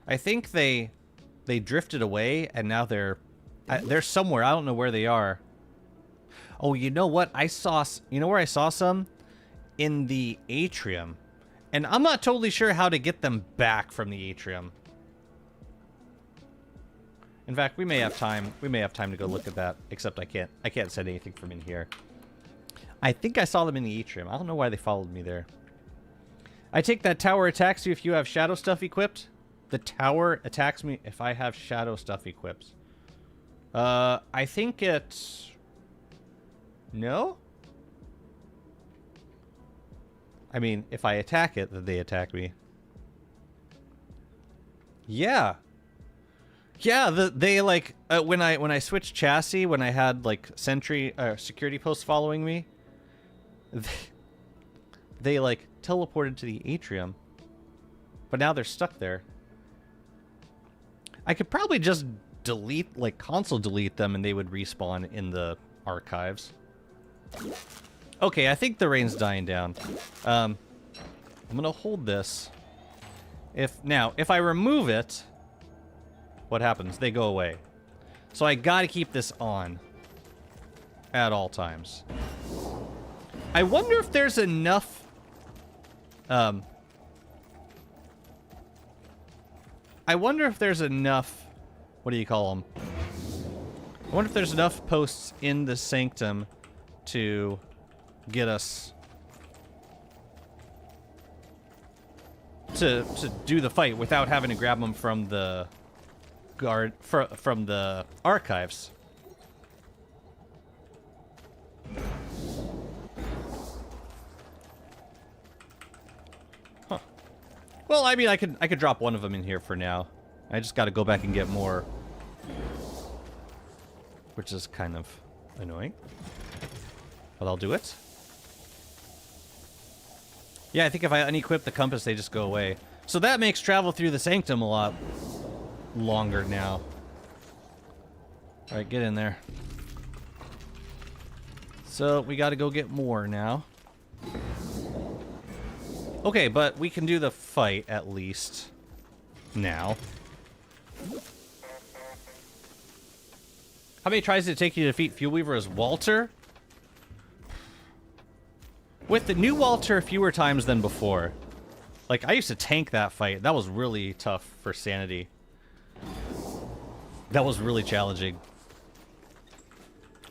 I think they drifted away and now they're somewhere. I don't know where they are. Oh, you know what? You know where I saw some? In the atrium. And I'm not totally sure how to get them back from the atrium. In fact, we may have time. We may have time to go look at that. Except I can't send anything from in here. I think I saw them in the atrium. I don't know why they followed me there. I take that tower attacks you if you have shadow stuff equipped. The tower attacks me if I have shadow stuff equipped. I think it's... No? I mean, if I attack it, then they attack me. Yeah. Yeah, they like when I switched chassis, when I had like sentry security posts following me, they like teleported to the atrium. But now they're stuck there. I could probably just delete, like console delete them and they would respawn in the archives. Okay, I think the rain's dying down. I'm gonna hold this. If I remove it, what happens? They go away. So I gotta keep this on at all times. I wonder if there's enough... I wonder if there's enough... What do you call them? I wonder if there's enough posts in the Sanctum to get us... to do the fight without having to grab them from the... from the archives. Huh. Well, I mean, I could drop one of them in here for now. I just got to go back and get more, which is kind of annoying. But I'll do it. Yeah, I think if I unequip the compass, they just go away. So that makes travel through the Sanctum a lot longer now. Alright, get in there. So, we gotta go get more now. Okay, but we can do the fight, at least. Now. How many tries did it take you to defeat Fuel Weaver as Walter? With the new Walter, fewer times than before. Like, I used to tank that fight. That was really tough for sanity. That was really challenging.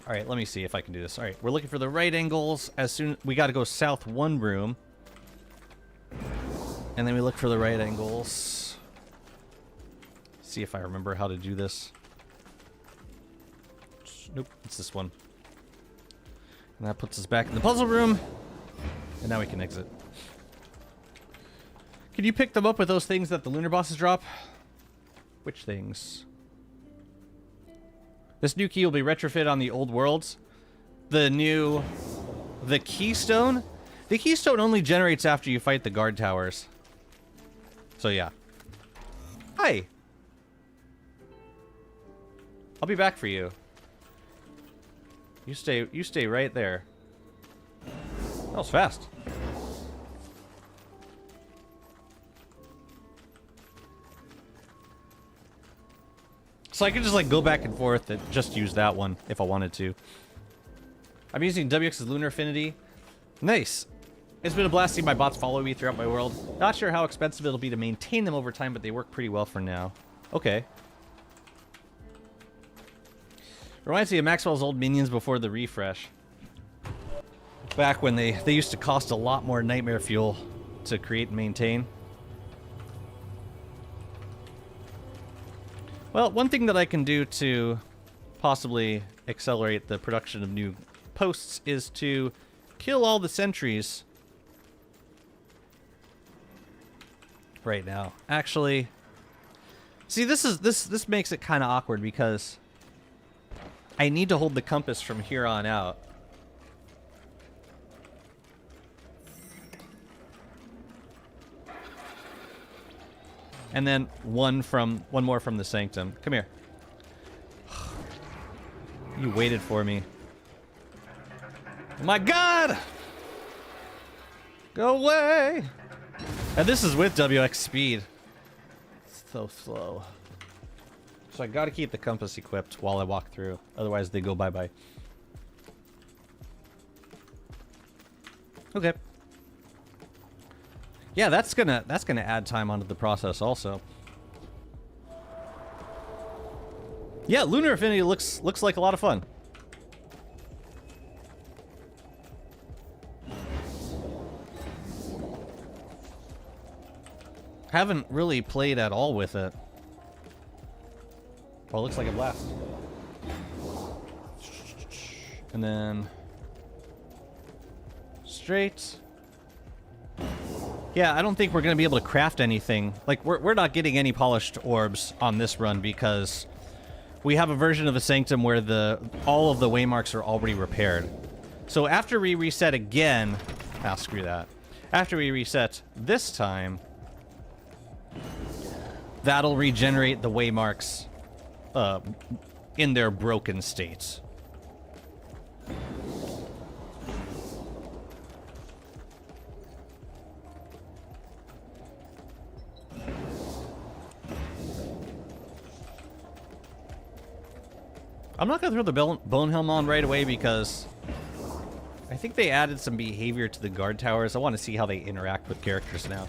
Alright, let me see if I can do this. Alright, we're looking for the right angles. As soon... We gotta go south one room. And then we look for the right angles. See if I remember how to do this. Nope, it's this one. And that puts us back in the puzzle room. And now we can exit. Can you pick them up with those things that the lunar bosses drop? Which things? This new key will be retrofitted on the old worlds. The keystone? The keystone only generates after you fight the guard towers. So yeah. Hi. I'll be back for you. You stay right there. That was fast. So I could just like go back and forth and just use that one if I wanted to. I'm using WX's Lunar Affinity. Nice. It's been a blast seeing my bots follow me throughout my world. Not sure how expensive it'll be to maintain them over time, but they work pretty well for now. Okay. Reminds me of Maxwell's old minions before the refresh. Back when they used to cost a lot more nightmare fuel to create and maintain. Well, one thing that I can do to possibly accelerate the production of new posts is to kill all the sentries right now. Actually, see, this makes it kind of awkward because I need to hold the compass from here on out. And then one more from the sanctum. Come here. You waited for me. Oh my god! Go away! And this is with WX speed. So slow. So I gotta keep the compass equipped while I walk through. Otherwise they go bye-bye. Okay. Yeah, that's gonna add time onto the process also. Yeah, Lunar Affinity looks like a lot of fun. Haven't really played at all with it. Well, it looks like a blast. And then straight. Yeah, I don't think we're going to be able to craft anything. Like, we're not getting any polished orbs on this run because we have a version of the Sanctum where all of the waymarks are already repaired. So after we reset again... Ah, screw that. After we reset this time, that'll regenerate the waymarks in their broken states. I'm not going to throw the bone helm on right away because I think they added some behavior to the guard towers. I want to see how they interact with characters now.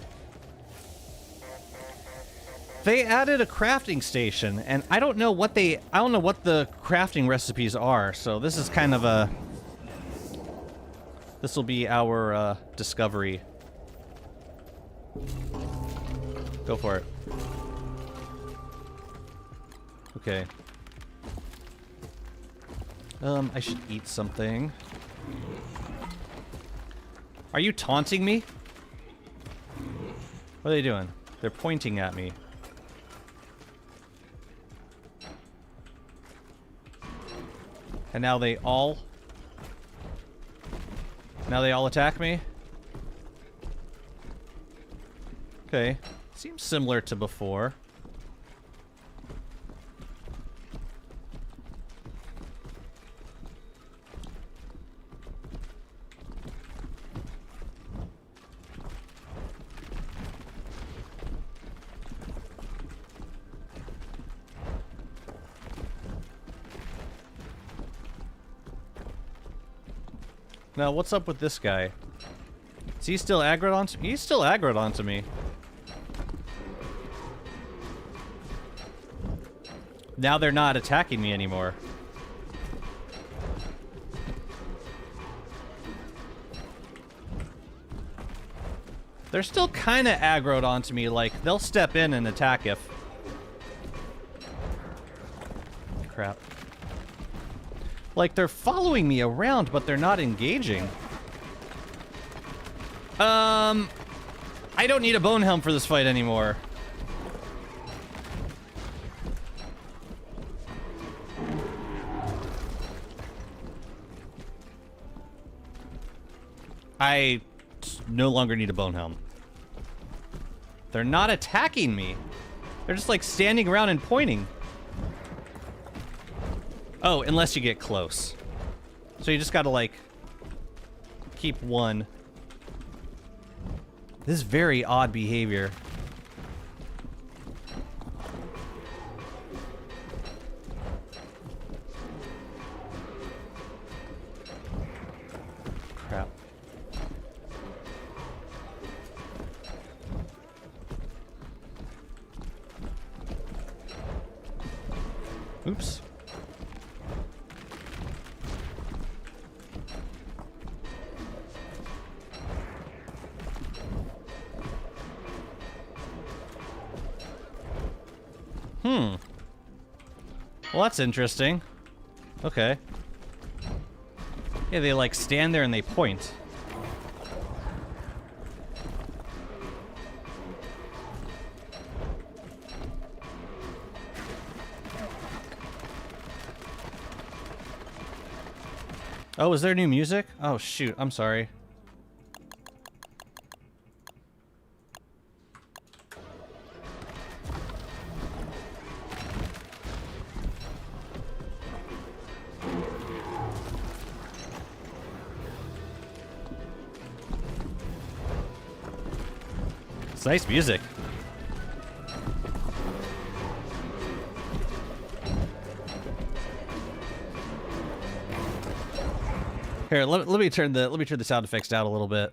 They added a crafting station, and I don't know what the crafting recipes are. So this is kind of a this will be our discovery. Go for it. Okay. I should eat something. Are you taunting me? What are they doing? They're pointing at me. And now they all attack me? Okay. Seems similar to before. Now, what's up with this guy? Is he still aggroed onto me? He's still aggroed onto me. Now they're not attacking me anymore. They're still kind of aggroed onto me, like, they'll step in and attack if... Crap. Like, they're following me around, but they're not engaging. I don't need a bone helm for this fight anymore. I no longer need a bone helm. They're not attacking me. They're just, like, standing around and pointing. Oh, unless you get close. So you just gotta, like, keep one. This is very odd behavior. Crap. Oops. Well, that's interesting. Okay. Yeah, they like stand there and they point. Oh, is there new music? Oh, shoot. I'm sorry. It's nice music. Here, let me turn the sound effects down a little bit.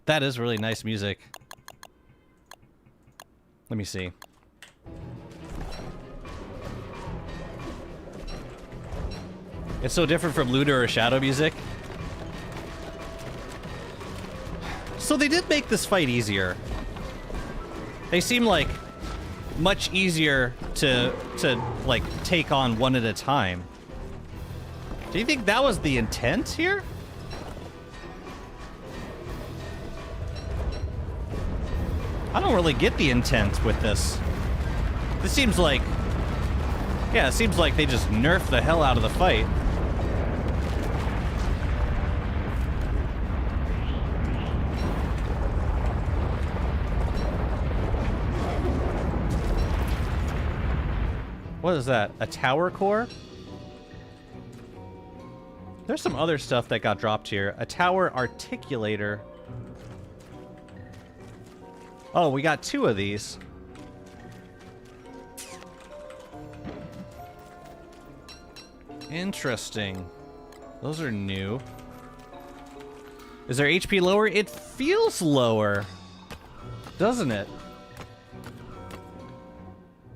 That is really nice music. Let me see. It's so different from Looter or Shadow music. So they did make this fight easier. They seem like much easier to like take on one at a time. Do you think that was the intent here? I don't really get the intent with this. This seems like, yeah, it seems like they just nerfed the hell out of the fight. What is that? A tower core? There's some other stuff that got dropped here. A tower articulator. Oh, we got 2 of these. Interesting. Those are new. Is their HP lower? It feels lower, doesn't it?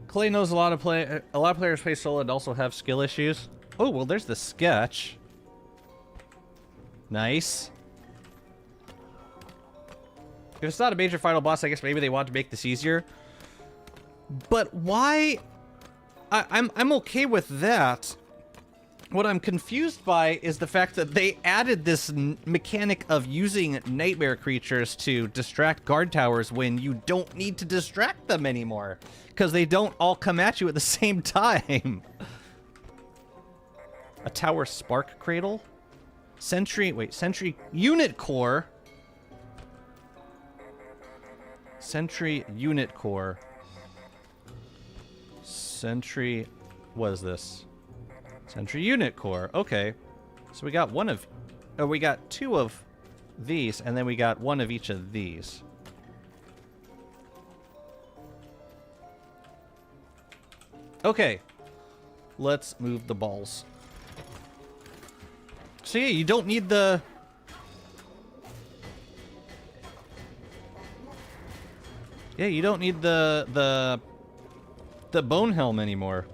Clay knows a lot of players play solo and also have skill issues. Oh, well, there's the sketch. Nice. If it's not a major final boss, I guess maybe they want to make this easier. But why? I'm okay with that. What I'm confused by is the fact that they added this mechanic of using nightmare creatures to distract guard towers when you don't need to distract them anymore. Because they don't all come at you at the same time. A tower spark cradle? Sentry unit core. Sentry unit core. Sentry, what is this? Sentry unit core. Okay. So we got we got 2 of these, and then we got 1 of each of these. Okay. Let's move the balls. So yeah, you don't need the... Yeah, you don't need the bone helm anymore.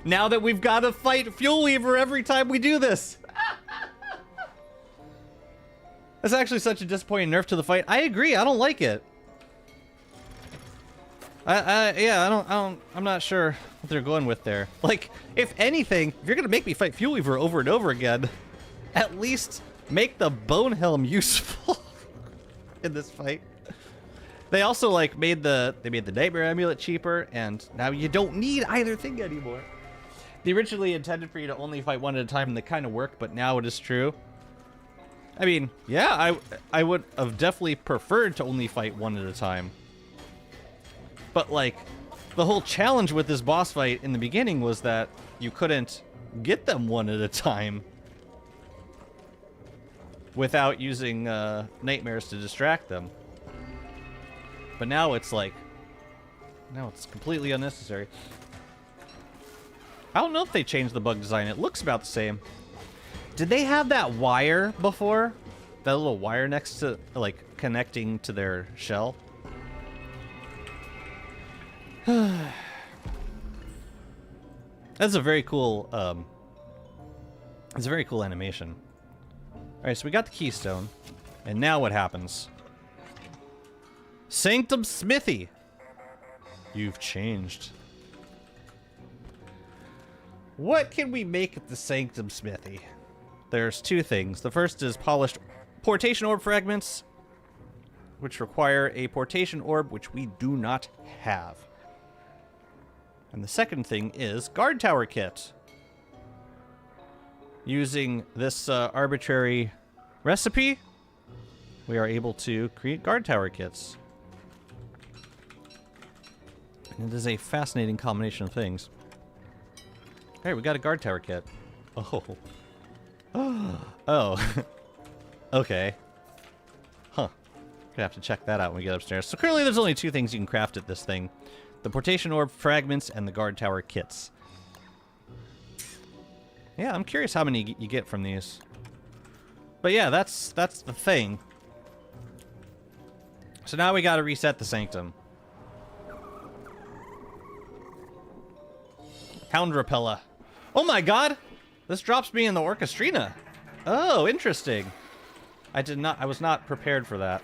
Now that we've got to fight Fuel Weaver every time we do this. That's actually such a disappointing nerf to the fight. I agree, I don't like it. I'm not sure what they're going with there. Like, if anything, if you're gonna make me fight Fuel Weaver over and over again, at least make the bone helm useful in this fight. They also like made the nightmare amulet cheaper, and now you don't need either thing anymore. They originally intended for you to only fight one at a time, and they kind of worked, but now it is true. I mean, yeah, I would have definitely preferred to only fight one at a time. But like, the whole challenge with this boss fight in the beginning was that you couldn't get them one at a time without using nightmares to distract them. But now it's like, now it's completely unnecessary. I don't know if they changed the bug design. It looks about the same. Did they have that wire before? That little wire next to, like, connecting to their shell? That's a very cool, it's a very cool animation. Alright, so we got the keystone. And now what happens? Sanctum Smithy! You've changed. What can we make at the Sanctum Smithy? There's two things. The first is polished portation orb fragments, which require a portation orb, which we do not have. And the second thing is guard tower kit. Using this arbitrary recipe, we are able to create guard tower kits. And it is a fascinating combination of things. Hey, we got a guard tower kit. Oh. Oh. Okay. Huh. Gonna have to check that out when we get upstairs. So currently there's only two things you can craft at this thing. The portation orb fragments and the guard tower kits. Yeah, I'm curious how many you get from these. But yeah, that's the thing. So now we gotta reset the Sanctum. Hound Repella. Oh my god! This drops me in the Orchestrina. Oh, interesting. I was not prepared for that.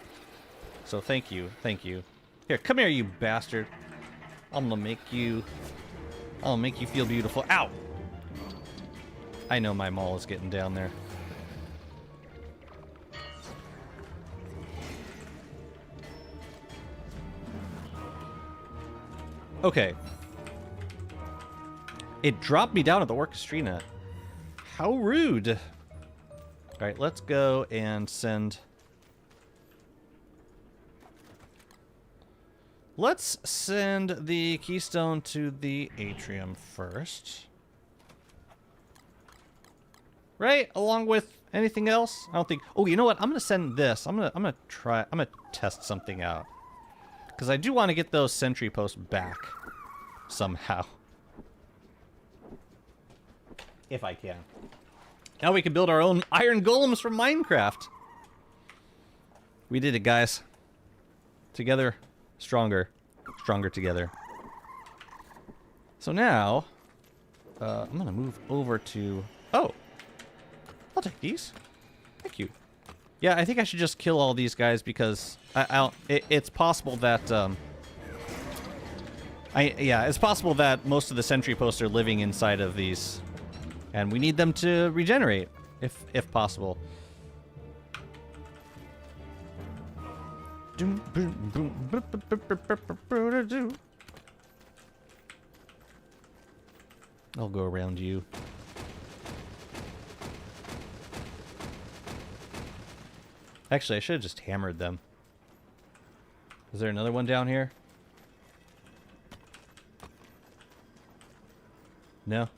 So thank you, thank you. Here, come here, you bastard. I'm gonna make you feel beautiful. Ow! I know my maul is getting down there. Okay. It dropped me down at the Orchestrina. How rude. Alright, let's go and send... Let's send the keystone to the atrium first. Right? Along with anything else? I don't think... Oh, you know what? I'm gonna send this. I'm gonna test something out. Because I do want to get those sentry posts back. Somehow. If I can. Now we can build our own iron golems from Minecraft. We did it, guys. Together, stronger. Stronger together. So now, I'm going to move over to... Oh. I'll take these. Thank you. Yeah, I think I should just kill all these guys because it's possible that... it's possible that most of the sentry posts are living inside of these... And we need them to regenerate, if possible. I'll go around you. Actually, I should have just hammered them. Is there another one down here? No.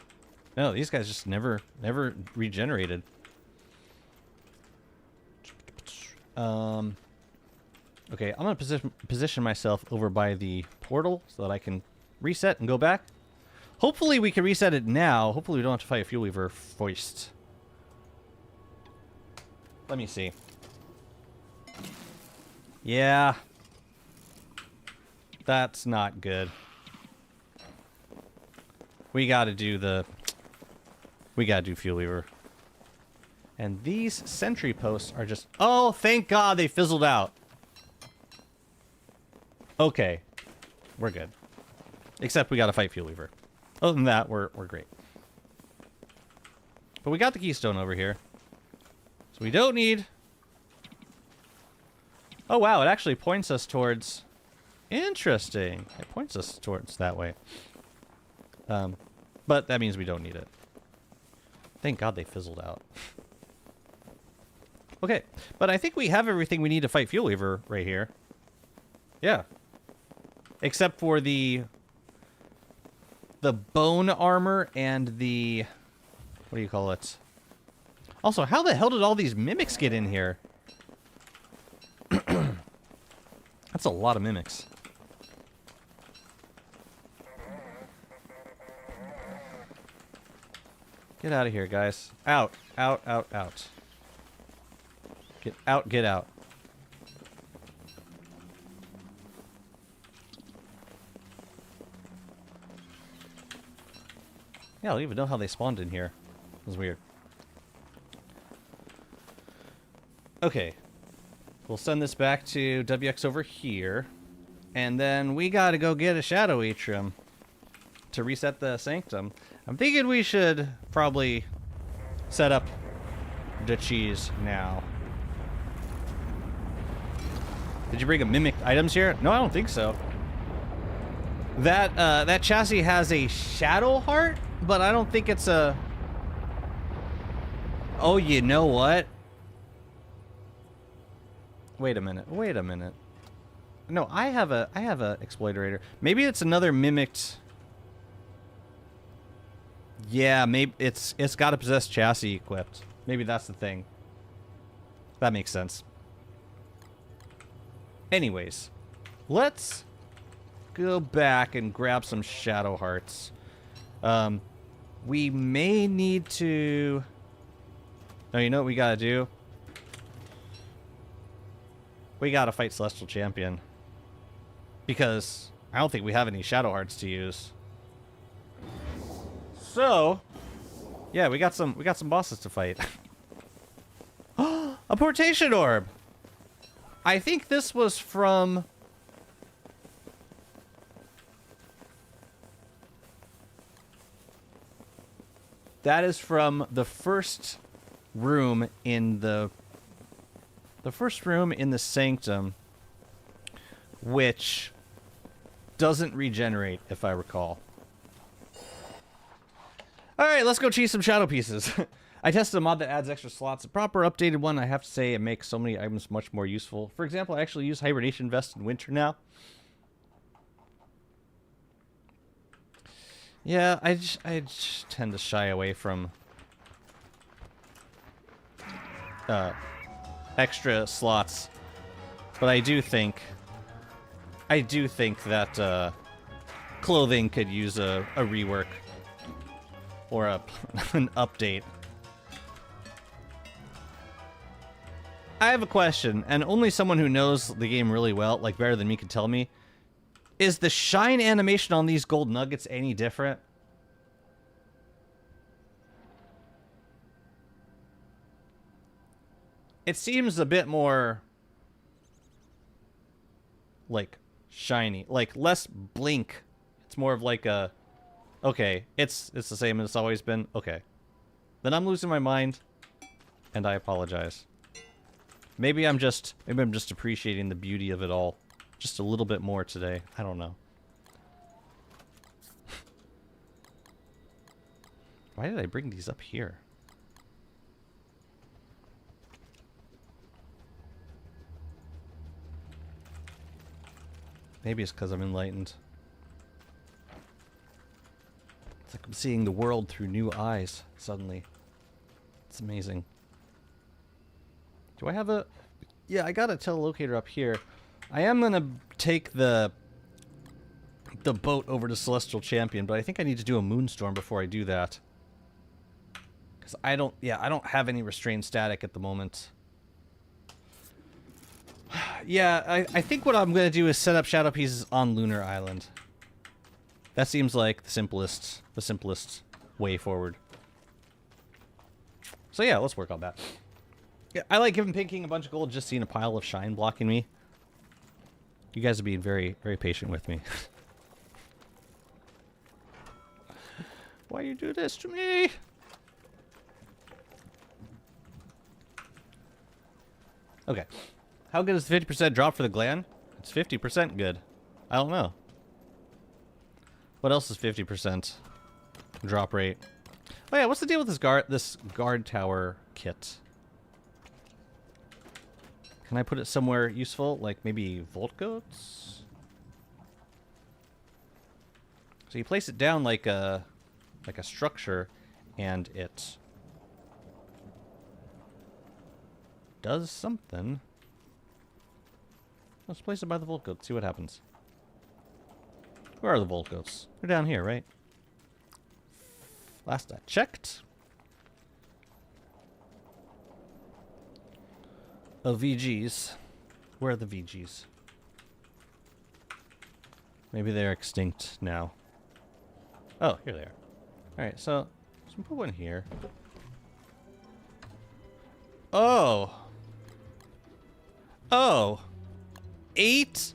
No, these guys just never regenerated. Okay, I'm gonna position myself over by the portal so that I can reset and go back. Hopefully we can reset it now. Hopefully we don't have to fight a Fuel Weaver first. Let me see. Yeah. That's not good. We gotta do Fuel Weaver. And these sentry posts are just... Oh, thank God they fizzled out. Okay. We're good. Except we gotta fight Fuel Weaver. Other than that, we're great. But we got the keystone over here. So we don't need... Oh, wow. It actually points us towards... Interesting. It points us towards that way. But that means we don't need it. Thank God they fizzled out. Okay, but I think we have everything we need to fight Fuel Weaver right here. Yeah. Except for the bone armor and the... What do you call it? Also, how the hell did all these mimics get in here? That's a lot of mimics. Get out of here, guys. Out. Out, out, out. Get out, get out. Yeah, I don't even know how they spawned in here. It was weird. Okay. We'll send this back to WX over here. And then we gotta go get a Shadow Atrium. to reset the sanctum, I'm thinking we should probably set up the cheese now. Did you bring a mimicked items here? No, I don't think so. That chassis has a shadow heart, but I don't think it's a... Oh, you know what? Wait a minute. Wait a minute. No, I have a exploiterator. Maybe it's another mimicked... Yeah, maybe it's got a possessed chassis equipped. Maybe that's the thing. That makes sense. Anyways, let's go back and grab some shadow hearts. We may need to... No, you know what we gotta do? We gotta fight Celestial Champion. Because I don't think we have any shadow hearts to use. So, yeah, we got some bosses to fight. A portation orb. I think this was from... That is from the first room in the first room in the sanctum, which doesn't regenerate, if I recall. All right, let's go cheese some shadow pieces. I tested a mod that adds extra slots. A proper updated one, I have to say, it makes so many items much more useful. For example, I actually use Hibernation Vest in winter now. Yeah, I just tend to shy away from extra slots, but I do think that clothing could use a rework or an update. I have a question, and only someone who knows the game really well, like better than me, could tell me. Is the shine animation on these gold nuggets any different? It seems a bit more like shiny, like less blink. It's more of like a, okay, it's the same as it's always been. Okay, then I'm losing my mind, and I apologize. Maybe I'm just appreciating the beauty of it all just a little bit more today. I don't know. Why did I bring these up here? Maybe it's because I'm enlightened. It's like I'm seeing the world through new eyes suddenly. It's amazing. Do I have a... Yeah, I got a telelocator up here. I am going to take the boat over to Celestial Champion, but I think I need to do a moonstorm before I do that. Because I don't have any restrained static at the moment. Yeah, I think what I'm going to do is set up shadow pieces on Lunar Island. That seems like the simplest way forward. So yeah, let's work on that. Yeah, I like giving Pink King a bunch of gold, just seeing a pile of shine blocking me. You guys are being very, very patient with me. Why you do this to me? Okay. How good is the 50% drop for the gland? It's 50% good. I don't know. What else is 50% drop rate? Oh yeah, what's the deal with this guard tower kit? Can I put it somewhere useful, like maybe Volt Goats? So you place it down like a structure, and it does something. Let's place it by the Volt Goats, see what happens. Where are the Volt Goats? They're down here, right? Last I checked. Oh, VGs. Where are the VGs? Maybe they're extinct now. Oh, here they are. Alright, so let's put one here. Oh! Oh! 8?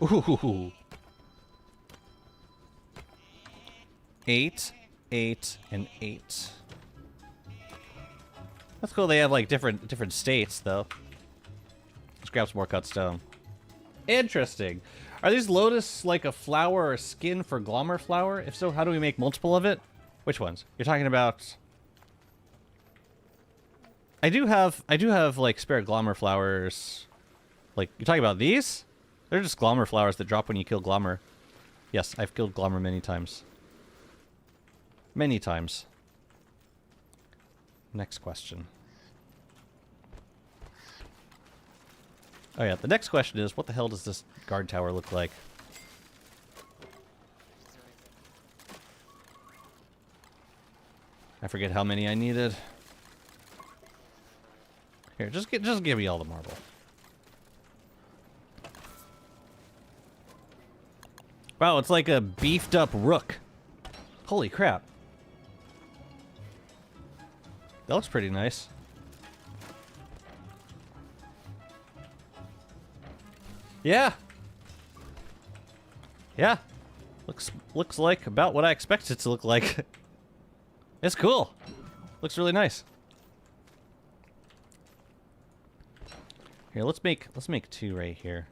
Ooh. 8, 8, and 8. That's cool. They have like different states though. Let's grab some more cut stone. Interesting. Are these lotus like a flower or skin for glommer flower? If so, how do we make multiple of it? Which ones? You're talking about... I do have like spare glommer flowers. Like, you're talking about these? They're just glommer flowers that drop when you kill glommer. Yes, I've killed glommer many times. Many times. Next question. Oh yeah, the next question is, what the hell does this guard tower look like? I forget how many I needed. Here, just give me all the marble. Wow, it's like a beefed up rook. Holy crap. That looks pretty nice. Yeah. Yeah. Looks like about what I expected it to look like. It's cool. Looks really nice. Here, let's make 2 right here.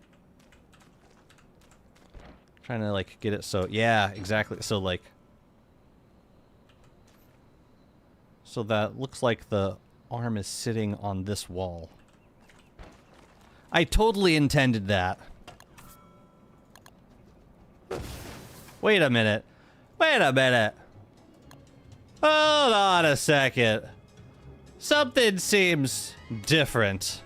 Trying to like get it so yeah, exactly. So like so that looks like the arm is sitting on this wall. I totally intended that. Wait a minute. Wait a minute. Hold on a second. Something seems different.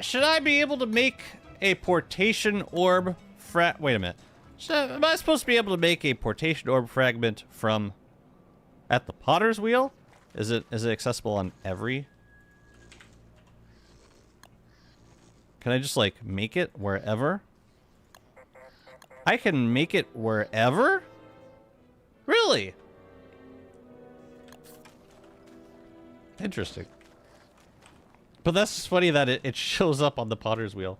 Should I be able to make a portation orb wait a minute. Am I supposed to be able to make a portation orb fragment from at the potter's wheel? Is it accessible on every? Can I just like make it wherever? I can make it wherever? Really? Interesting. But that's just funny that it shows up on the potter's wheel.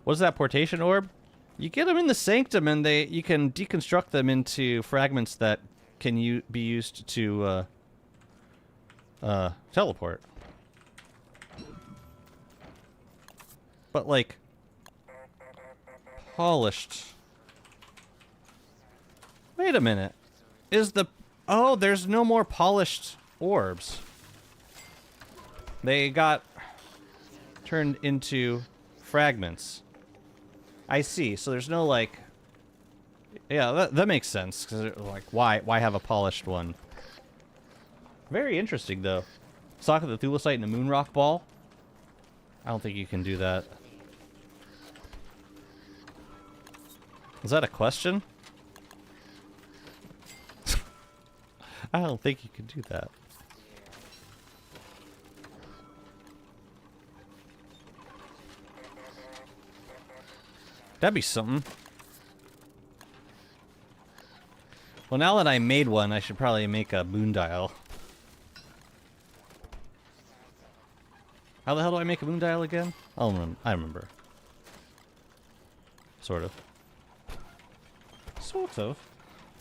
What is that portation orb? You get them in the sanctum and you can deconstruct them into fragments that can be used to teleport. But like polished. Wait a minute. Oh, there's no more polished orbs. They got turned into fragments. I see. So there's no like yeah, that makes sense cuz like why have a polished one? Very interesting though. Socket the thulecite and a moonrock ball? I don't think you can do that. Is that a question? I don't think you can do that. That'd be something. Well, now that I made one, I should probably make a moon dial. How the hell do I make a moon dial again? I remember. Sort of. Sort of.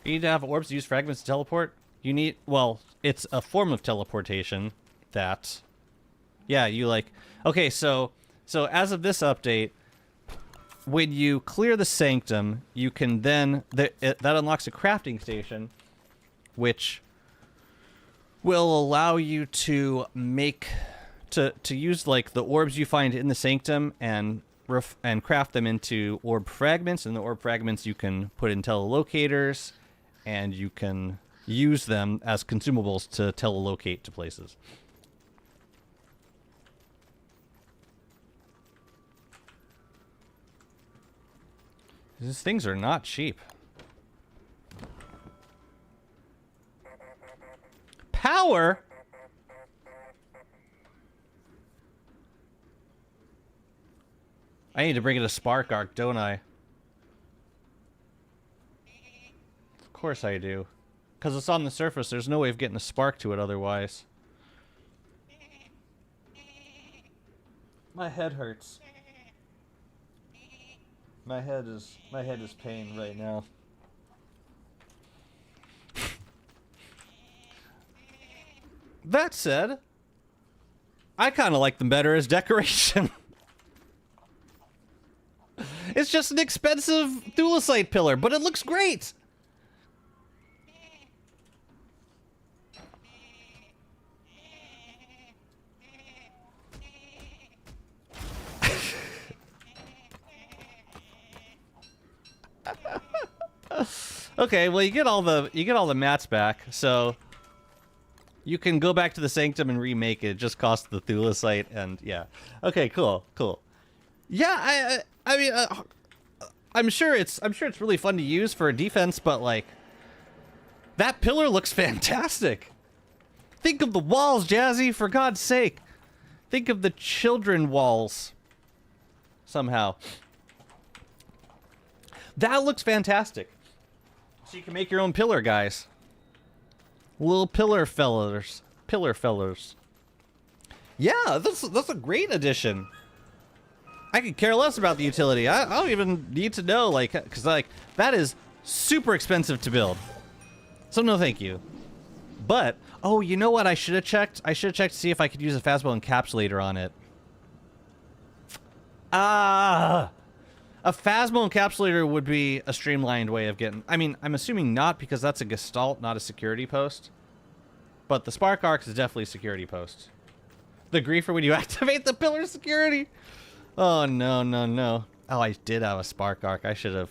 You need to have orbs to use fragments to teleport? You need... Well, it's a form of teleportation that... Yeah, you like... Okay, so as of this update, when you clear the sanctum, you can then... That unlocks a crafting station, which will allow you to make... To use, like, the orbs you find in the sanctum and craft them into orb fragments, and the orb fragments you can put in telelocators, and you can use them as consumables to telelocate to places. These things are not cheap. Power? I need to bring it a spark arc, don't I? Of course I do. Because it's on the surface, there's no way of getting a spark to it otherwise. My head hurts. My head is pain right now. That said, I kind of like them better as decoration. It's just an expensive thulecite pillar, but it looks great. Okay, well you get all the mats back, so you can go back to the sanctum and remake it. It just costs the thulecite, and yeah. Okay, cool. Yeah, I mean, I'm sure it's really fun to use for a defense, but like, that pillar looks fantastic. Think of the walls, Jazzy, for God's sake. Think of the children walls. Somehow. That looks fantastic. So you can make your own pillar, guys. Little pillar fellers. Yeah, that's a great addition. I could care less about the utility. I don't even need to know, like, because like that is super expensive to build. So no, thank you. But oh, you know what? I should have checked. I should have checked to see if I could use a Phasmo encapsulator on it. A Phasmo encapsulator would be a streamlined way of getting... I mean, I'm assuming not, because that's a gestalt, not a security post. But the spark arc is definitely a security post. The griefer when you activate the pillar security. Oh, no. Oh, I did have a spark arc. I should have...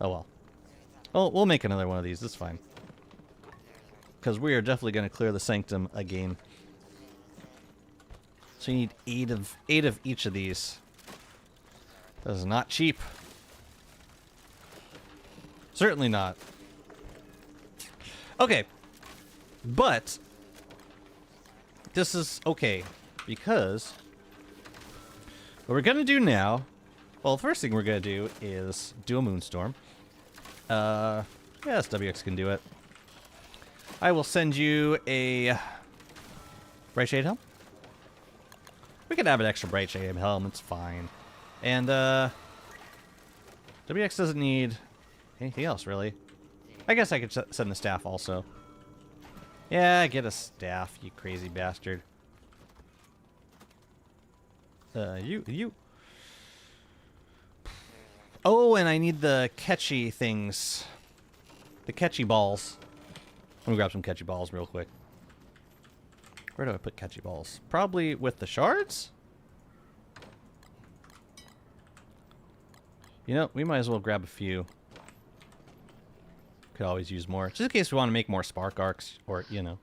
Oh, well. Oh, we'll make another one of these. It's fine. Because we are definitely going to clear the sanctum again. So you need eight of each of these. That is not cheap. Certainly not. Okay. But this is okay, because what we're going to do now, well, the first thing we're going to do is do a moonstorm. Yes, WX can do it. I will send you a bright shade helm. We can have an extra bright shade helm, it's fine. And, WX doesn't need anything else, really. I guess I could send the staff also. Yeah, get a staff, you crazy bastard. You. Oh, and I need the catchy things. The catchy balls. Let me grab some catchy balls real quick. Where do I put catchy balls? Probably with the shards? You know, we might as well grab a few. Could always use more. Just in case we want to make more spark arcs, or, you know.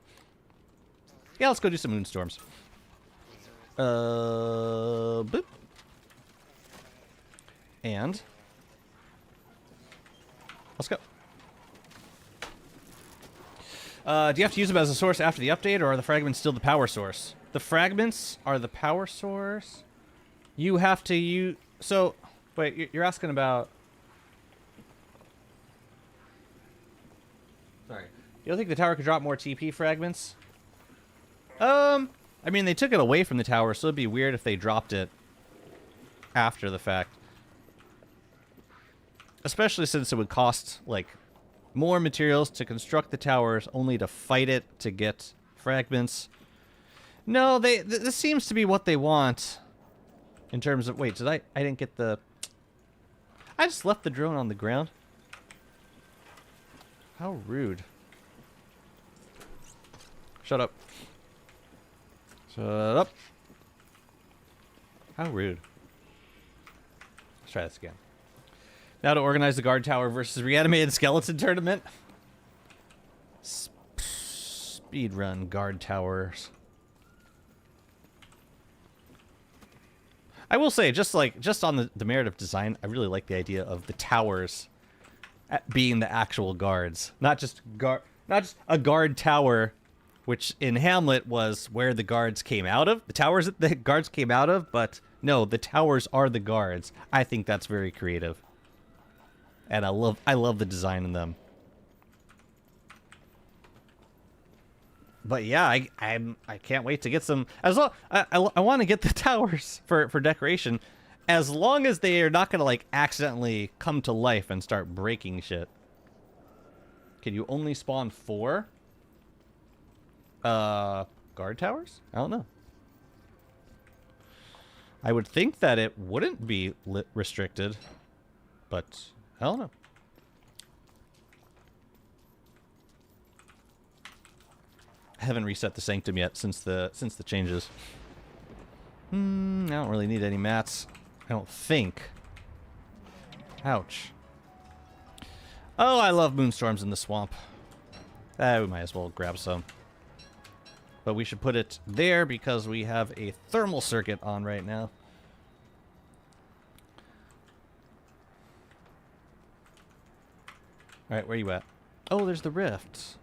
Yeah, let's go do some moonstorms. Boop. And let's go. Do you have to use them as a source after the update, or are the fragments still the power source? The fragments are the power source. You have to use... So... Wait, you're asking about... Sorry. You don't think the tower could drop more TP fragments? I mean, they took it away from the tower, so it'd be weird if they dropped it after the fact. Especially since it would cost, like, more materials to construct the towers, only to fight it to get fragments. No, this seems to be what they want. In terms of... Wait, I didn't get the... I just left the drone on the ground. How rude. Shut up. Shut up. How rude. Let's try this again. Now to organize the guard tower versus reanimated skeleton tournament. Speedrun guard towers. I will say, just on the merit of design, I really like the idea of the towers being the actual guards, not just a guard tower, which in Hamlet was where the guards came out of. The towers that the guards came out of, but no, the towers are the guards. I think that's very creative, and I love the design in them. But yeah, I can't wait to get some. As well, I want to get the towers for decoration, as long as they are not gonna like accidentally come to life and start breaking shit. Can you only spawn 4? Guard towers? I don't know. I would think that it wouldn't be restricted, but I don't know. I haven't reset the sanctum yet since the changes. I don't really need any mats. I don't think. Ouch. Oh, I love moonstorms in the swamp. We might as well grab some. But we should put it there because we have a thermal circuit on right now. Alright, where are you at? Oh, there's the rift.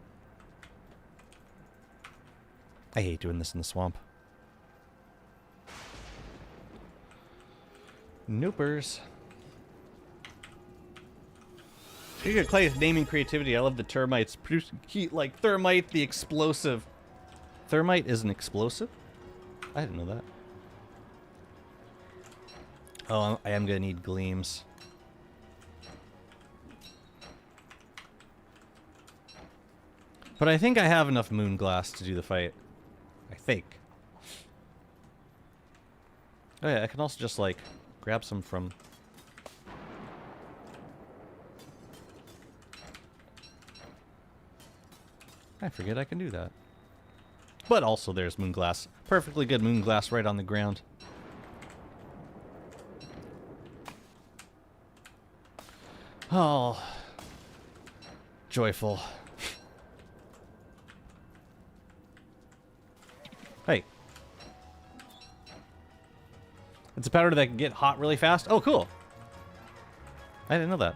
I hate doing this in the swamp. Noopers. You could play with naming creativity. I love the termites. Produce heat like thermite, the explosive. Thermite is an explosive? I didn't know that. Oh, I am gonna need gleams. But I think I have enough moon glass to do the fight. I think. Oh yeah, I can also just like grab some from... I forget I can do that. But also there's moon glass. Perfectly good moon glass right on the ground. Oh. Joyful. Hey. It's a powder that can get hot really fast. Oh, cool. I didn't know that.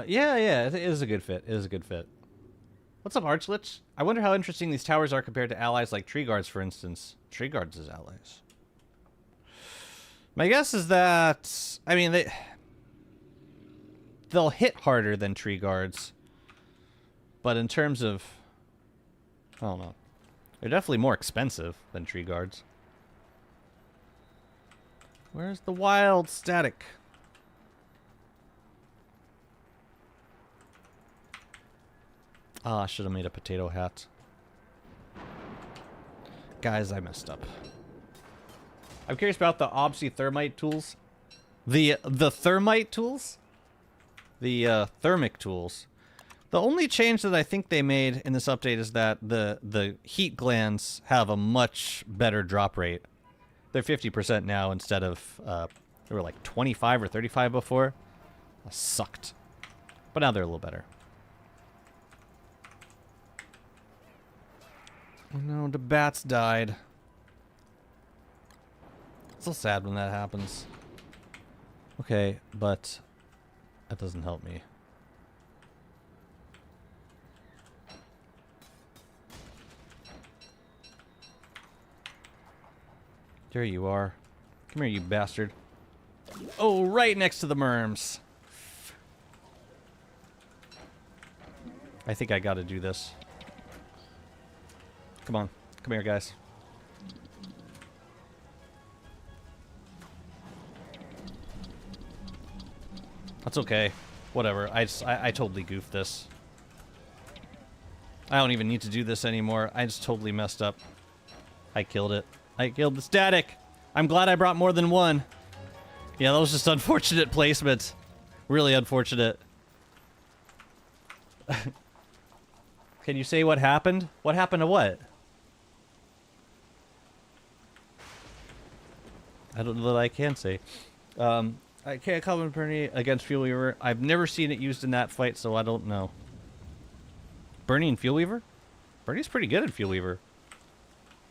Yeah, it is a good fit. It is a good fit. What's up, Archlich? I wonder how interesting these towers are compared to allies like tree guards, for instance. Tree guards as allies. My guess is that, I mean, they'll hit harder than tree guards. But in terms of, I don't know. They're definitely more expensive than tree guards. Where's the wild static? Ah, I should have made a potato hat. Guys, I messed up. I'm curious about the Obsi thermite tools. The thermite tools? The thermic tools. The only change that I think they made in this update is that the heat glands have a much better drop rate. They're 50% now instead of, they were like 25 or 35 before. That sucked. But now they're a little better. Oh no, the bats died. It's so sad when that happens. Okay, but that doesn't help me. There you are. Come here, you bastard. Oh, right next to the merms. I think I gotta do this. Come on. Come here, guys. That's okay. Whatever. I totally goofed this. I don't even need to do this anymore. I just totally messed up. I killed it. I killed the static. I'm glad I brought more than one. Yeah, that was just unfortunate placement. Really unfortunate. Can you say what happened? What happened to what? I don't know that I can say. I can't comment Bernie against Fuel Weaver. I've never seen it used in that fight, so I don't know. Bernie and Fuel Weaver? Bernie's pretty good at Fuel Weaver.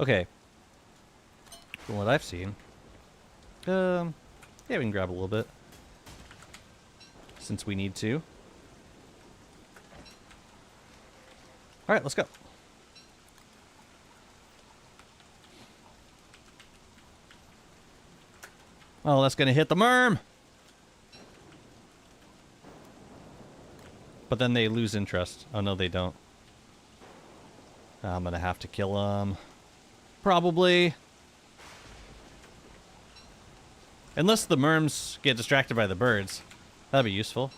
Okay. From what I've seen. Yeah, we can grab a little bit. Since we need to. Alright, let's go. Oh, that's gonna hit the merm! But then they lose interest. Oh, no, they don't. I'm gonna have to kill them. Probably. Unless the merms get distracted by the birds. That'd be useful.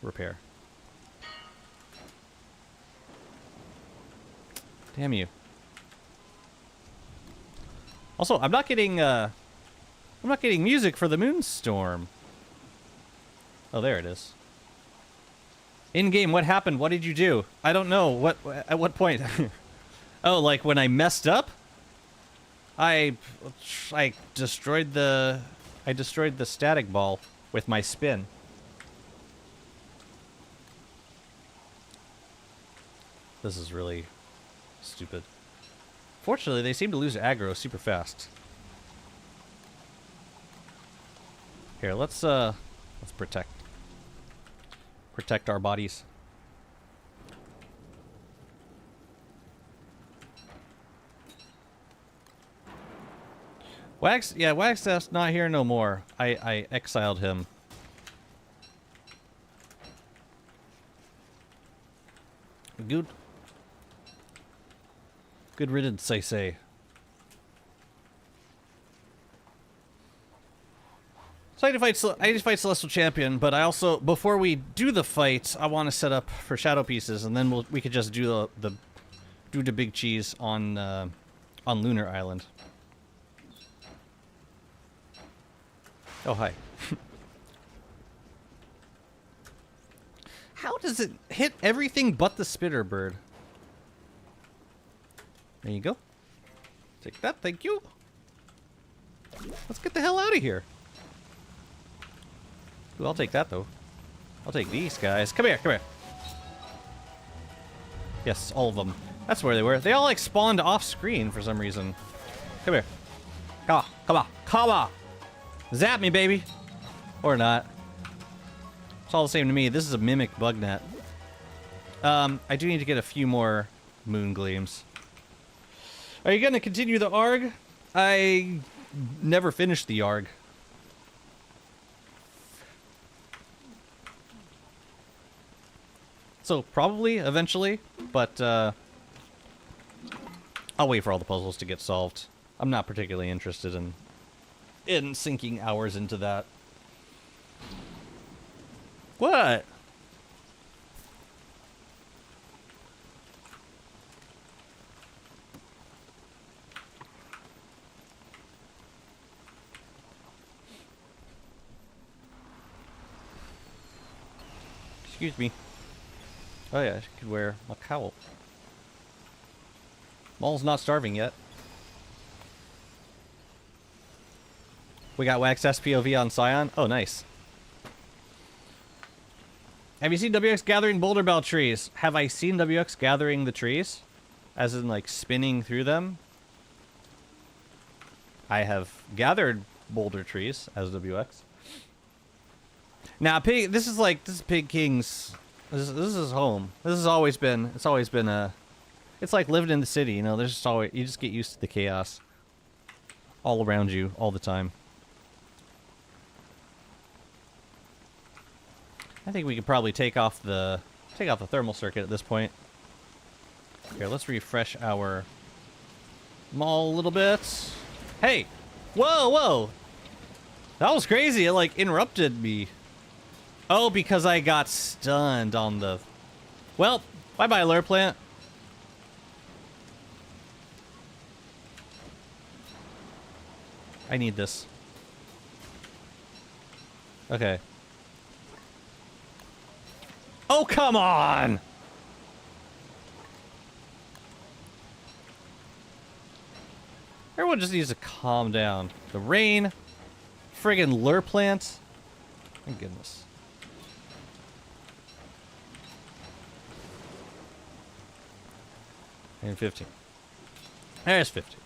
repair. Damn you. Also, I'm not getting music for the Moonstorm. Oh, there it is. In-game, what happened? What did you do? I don't know. What? At what point? Oh, like when I messed up? I destroyed the static ball with my spin. This is really stupid. Fortunately, they seem to lose aggro super fast. Here, let's protect our bodies. Wagstaff's not here no more. I exiled him. Good riddance, I say. So I need to fight Celestial Champion, but I also, before we do the fight, I want to set up for Shadow Pieces, and then we could just do the big cheese on Lunar Island. Oh, hi. How does it hit everything but the spitter bird? There you go. Take that, thank you. Let's get the hell out of here. Ooh, I'll take that, though. I'll take these guys. Come here, come here. Yes, all of them. That's where they were. They all, like, spawned off-screen for some reason. Come here. Come on, come on, come on! Zap me, baby! Or not. It's all the same to me. This is a mimic bug net. I do need to get a few more moon gleams. Are you gonna continue the ARG? I never finished the ARG. So, probably, eventually, but, I'll wait for all the puzzles to get solved. I'm not particularly interested in sinking hours into that. What? Excuse me. Oh yeah, I could wear a cowl. Maul's not starving yet. We got Wax SPOV on Scion. Oh, nice. Have you seen WX gathering boulder belt trees? Have I seen WX gathering the trees? As in, like, spinning through them? I have gathered boulder trees as WX. Now, Pig, this is Pig King's. This is his home. This has always been. It's always been a. It's like living in the city, you know. There's just always, you just get used to the chaos all around you all the time. I think we could probably take off the thermal circuit at this point. Here, let's refresh our Maul a little bit. Hey! Whoa, whoa! That was crazy. It, like, interrupted me. Oh, because I got stunned on the... Well, bye-bye, lure plant. I need this. Okay. Oh, come on! Everyone just needs to calm down. The rain. Friggin' lure plant. My goodness. And 15. There's 15.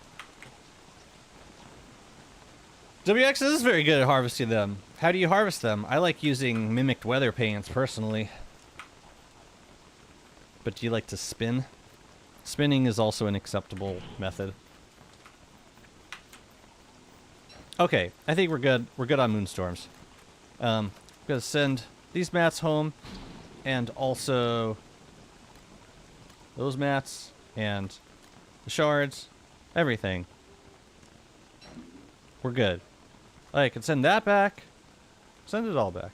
WX is very good at harvesting them. How do you harvest them? I like using mimicked weather paints, personally. But do you like to spin? Spinning is also an acceptable method. Okay, I think we're good. We're good on moonstorms. I'm gonna send these mats home, and also those mats and the shards, everything. We're good. I can send that back. Send it all back.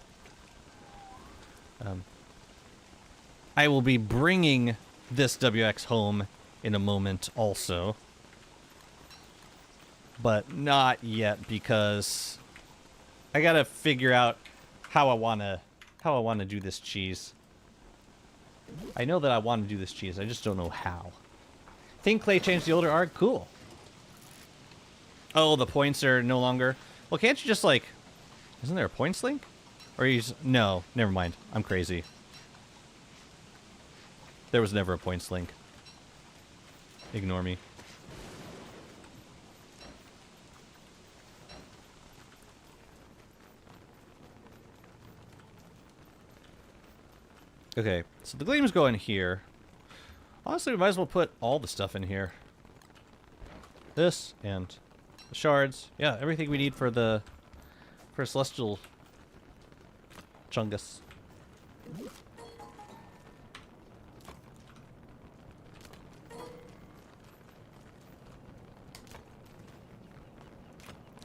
I will be bringing this WX home in a moment also. But not yet, because I gotta figure out how I wanna do this cheese. I know that I want to do this cheese, I just don't know how. Think Clay changed the older art? Cool. Oh, the points are no longer... Well, can't you just, like... Isn't there a points link? Or he's... No, never mind. I'm crazy. There was never a points link. Ignore me. Okay, so the gleams go in here. Honestly, we might as well put all the stuff in here. This and the shards. Yeah, everything we need for the Celestial Chungus.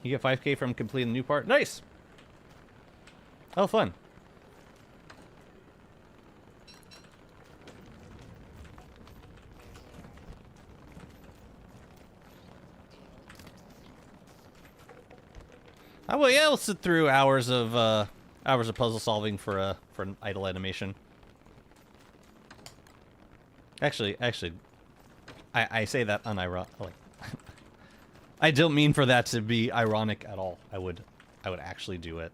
You get 5K from completing the new part. Nice! Oh, fun. Oh, well, yeah, we'll sit through hours of puzzle solving for an idle animation. Actually, I say that unironic. Like, I don't mean for that to be ironic at all. I would actually do it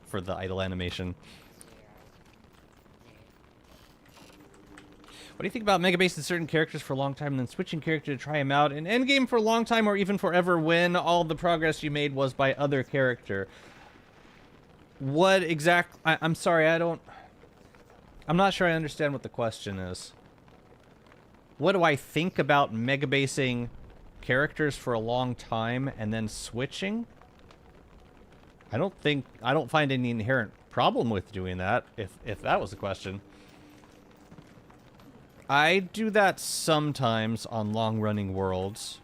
for the idle animation. What do you think about Megabase and certain characters for a long time and then switching character to try him out in endgame for a long time or even forever when all the progress you made was by other character? What exact... I'm sorry, I'm not sure I understand what the question is. What do I think about Megabasing characters for a long time and then switching? I don't find any inherent problem with doing that, if that was the question. I do that sometimes on long-running worlds,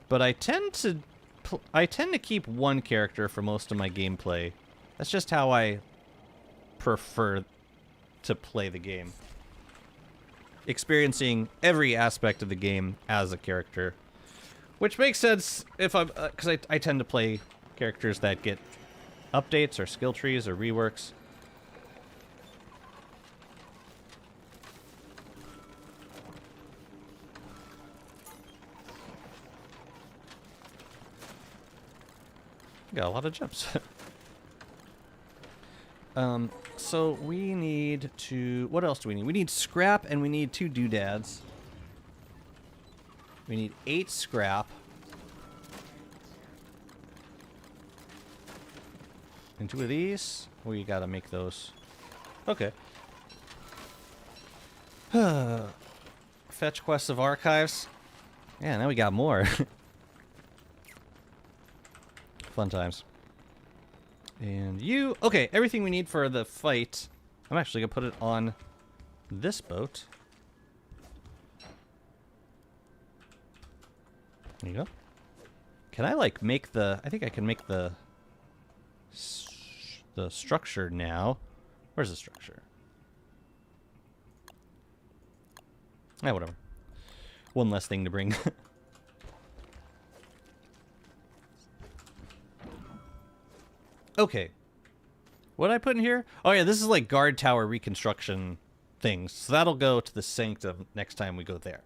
but I tend to keep one character for most of my gameplay. That's just how I prefer to play the game. Experiencing every aspect of the game as a character, which makes sense if I'm because I tend to play characters that get updates or skill trees or reworks. Got a lot of jumps. So we need to... What else do we need? We need scrap and we need 2 doodads. We need 8 scrap. And 2 of these. We gotta make those. Okay. Fetch quests of archives. Yeah, now we got more. Fun times. And you... Okay, everything we need for the fight. I'm actually going to put it on this boat. There you go. Can I, like, make the... I think I can make the structure now. Where's the structure? Eh, whatever. One less thing to bring. Okay. What did I put in here? Oh yeah, this is like guard tower reconstruction things. So that'll go to the sanctum next time we go there.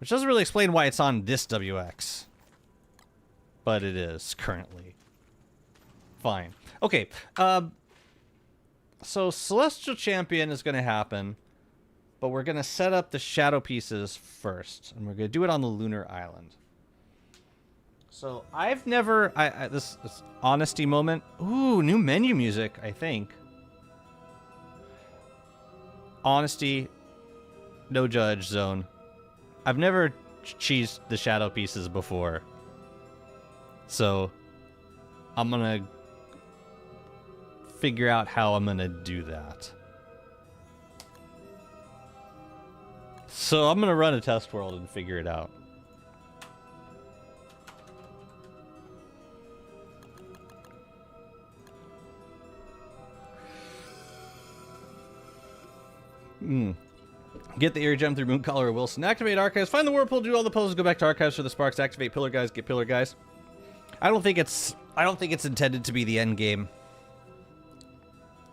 Which doesn't really explain why it's on this WX. But it is currently. Fine. Okay. So Celestial Champion is going to happen. But we're going to set up the shadow pieces first. And we're going to do it on the Lunar Island. So I've never... this honesty moment. Ooh, new menu music, I think. Honesty. No judge zone. I've never cheesed the shadow pieces before. So I'm going to figure out how I'm going to do that. So I'm going to run a test world and figure it out. Get the Eerie Gem through Mooncaller or Wilson. Activate Archives. Find the Whirlpool. Do all the poses. Go back to Archives for the Sparks. Activate Pillar Guys. Get Pillar Guys. I don't think it's intended to be the end game.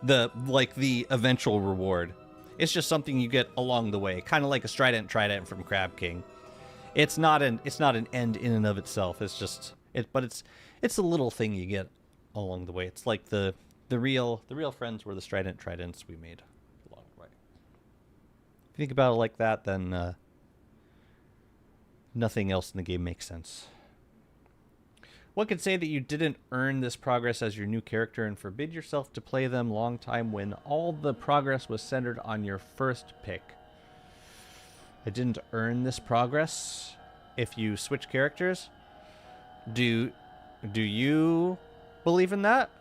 The eventual reward. It's just something you get along the way, kind of like a Trident from Crab King. It's not an end in and of itself. It's just but it's a little thing you get along the way. It's like the real friends were the Tridents we made along the way. If you think about it like that, then nothing else in the game makes sense. One could say that you didn't earn this progress as your new character and forbid yourself to play them long time when all the progress was centered on your first pick. I didn't earn this progress if you switch characters. Do you believe in that?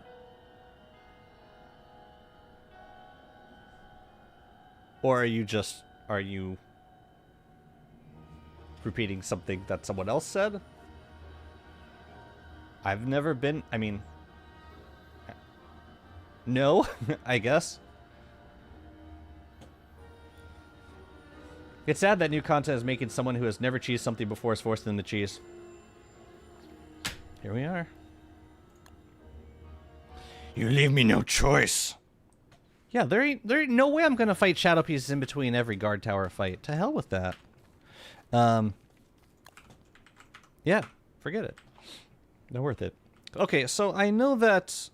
Or are you repeating something that someone else said? I've never been, no, I guess. It's sad that new content is making someone who has never cheesed something before is forced into cheese. Here we are. You leave me no choice. Yeah, there ain't no way I'm gonna fight shadow pieces in between every guard tower fight. To hell with that. Yeah, forget it. Not worth it. Okay, so I know that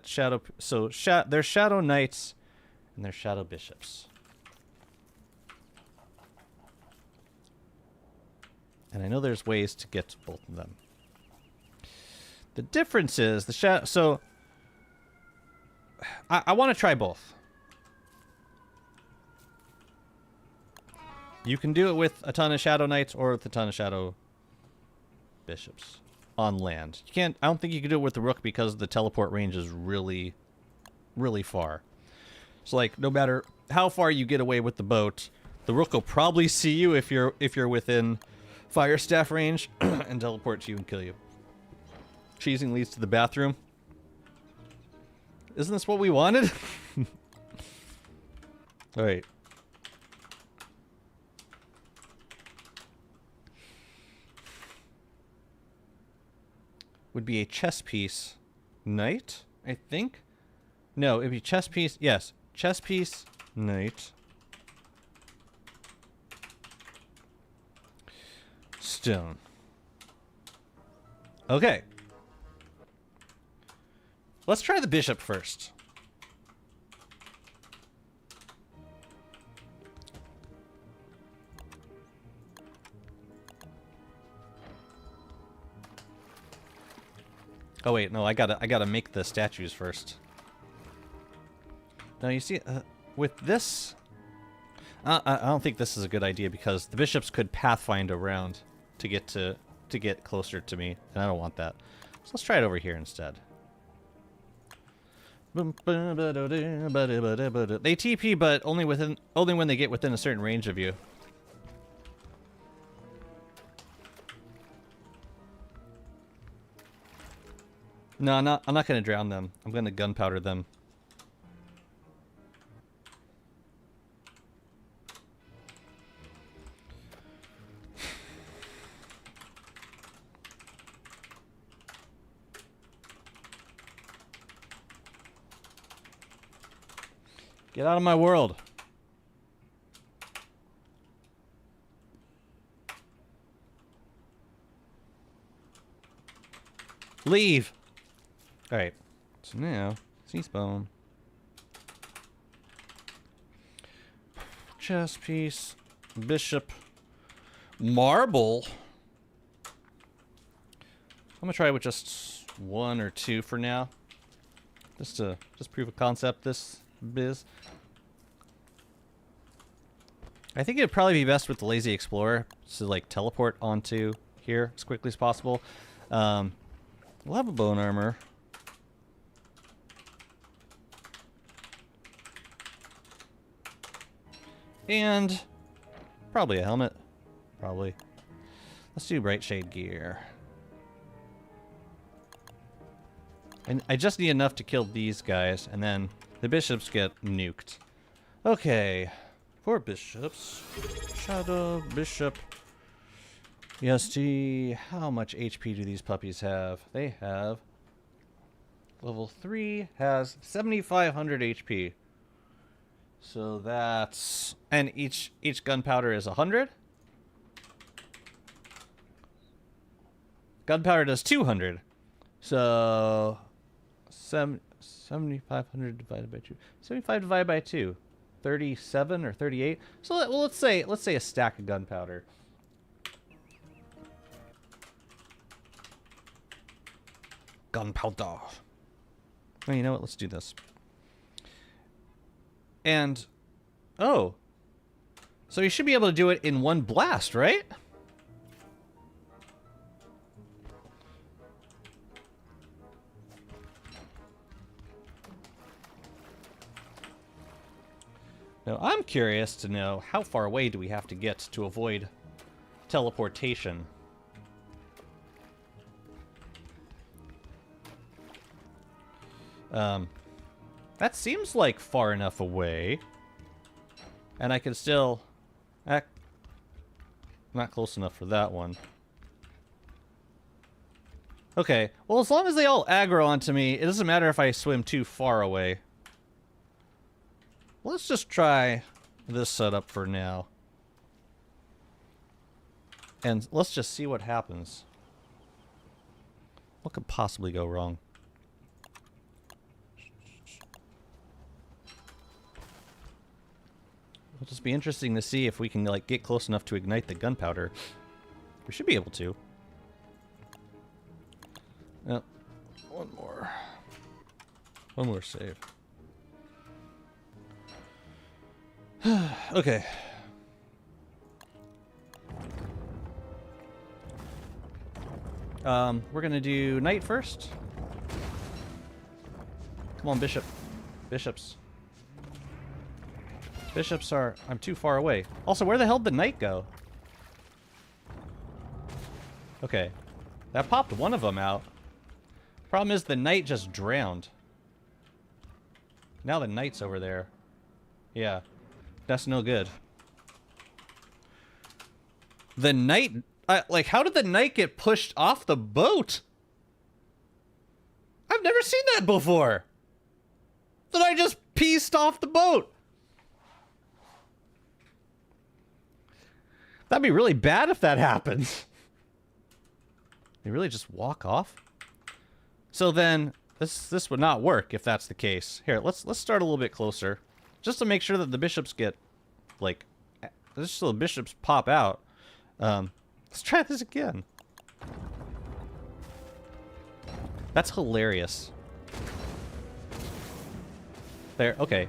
shadow. So there's shadow knights, and there's shadow bishops, and I know there's ways to get to both of them. The difference is the shadow. So I want to try both. You can do it with a ton of shadow knights or with a ton of shadow bishops. On land. You can't. I don't think you can do it with the rook because the teleport range is really, really far. So like, no matter how far you get away with the boat, the rook will probably see you if you're within fire staff range and teleport to you and kill you. Cheesing leads to the bathroom. Isn't this what we wanted? All right. Would be a chess piece knight, I think. No, it'd be chess piece. Yes, chess piece knight. Stone. Okay. Let's try the bishop first. Oh wait, no, I gotta make the statues first. Now you see, with this, I don't think this is a good idea because the bishops could pathfind around to get closer to me, and I don't want that. So let's try it over here instead. They TP, but only when they get within a certain range of you. No, I'm not going to drown them. I'm going to gunpowder them. Get out of my world. Leave. All right. So now, cease bone. Chess piece. Bishop. Marble. I'm gonna try with just one or two for now. Just to prove a concept this biz. I think it'd probably be best with the Lazy Explorer to like teleport onto here as quickly as possible. We'll have a bone armor. And probably a helmet. Probably. Let's do bright shade gear. And I just need enough to kill these guys, and then the bishops get nuked. Okay. 4 bishops. Shadow, bishop. EST. How much HP do these puppies have? They have... Level 3 has 7,500 HP. So that's... And each gunpowder is 100? Gunpowder does 200. So... 7,500 divided by 2. 75 divided by 2. 37 or 38. So well, let's say a stack of gunpowder. Gunpowder. Well, you know what? Let's do this. And oh, so you should be able to do it in one blast, right? Now, I'm curious to know how far away do we have to get to avoid teleportation. That seems like far enough away. And I can still... not close enough for that one. Okay, well, as long as they all aggro onto me, it doesn't matter if I swim too far away. Let's just try this setup for now. And let's just see what happens. What could possibly go wrong? It'll just be interesting to see if we can, like, get close enough to ignite the gunpowder. We should be able to. Yep. One more. One more save. Okay. We're gonna do knight first. Come on, bishop. Bishops. Bishops are... I'm too far away. Also, where the hell did the knight go? Okay. That popped one of them out. Problem is the knight just drowned. Now the knight's over there. Yeah. That's no good. The knight... like, how did the knight get pushed off the boat? I've never seen that before. The knight just pieced off the boat. That'd be really bad if that happens. They really just walk off? So then, this would not work if that's the case. Here, let's start a little bit closer. Just to make sure that the bishops get, like, just so the bishops pop out. Let's try this again. That's hilarious. There, okay.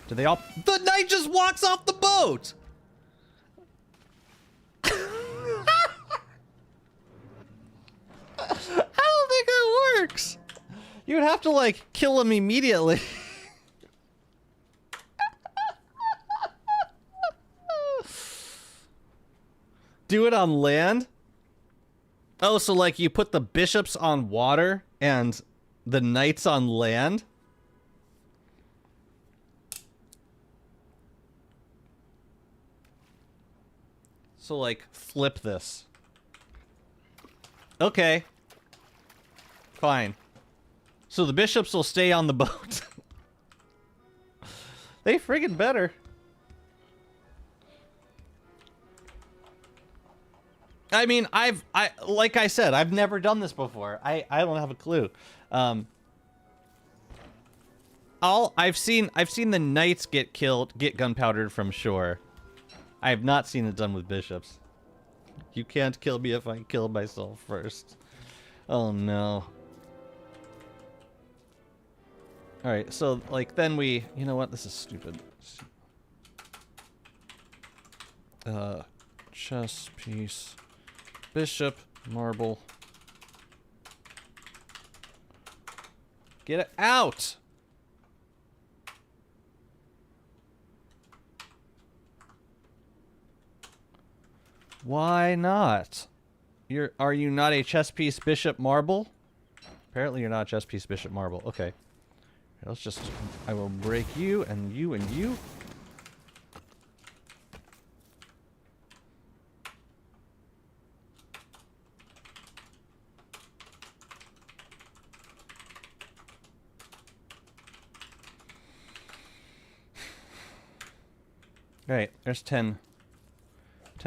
Did they all... The knight just walks off the boat! I don't think that works. You would have to, like, kill him immediately. Do it on land? Oh, so, like, you put the bishops on water and the knights on land? So, like, flip this. Okay. Fine. So the bishops will stay on the boat. They friggin' better. I mean, like I said, I've never done this before. I don't have a clue. I've seen the knights get gunpowdered from shore. I have not seen it done with bishops. You can't kill me if I kill myself first. Oh no. Alright, so, like, then we... You know what? This is stupid. Chess piece. Bishop. Marble. Get it out! Why not? Are you not a chess piece bishop marble? Apparently you're not a chess piece bishop marble. Okay. Let's just... I will break you and you and you. Alright, there's 10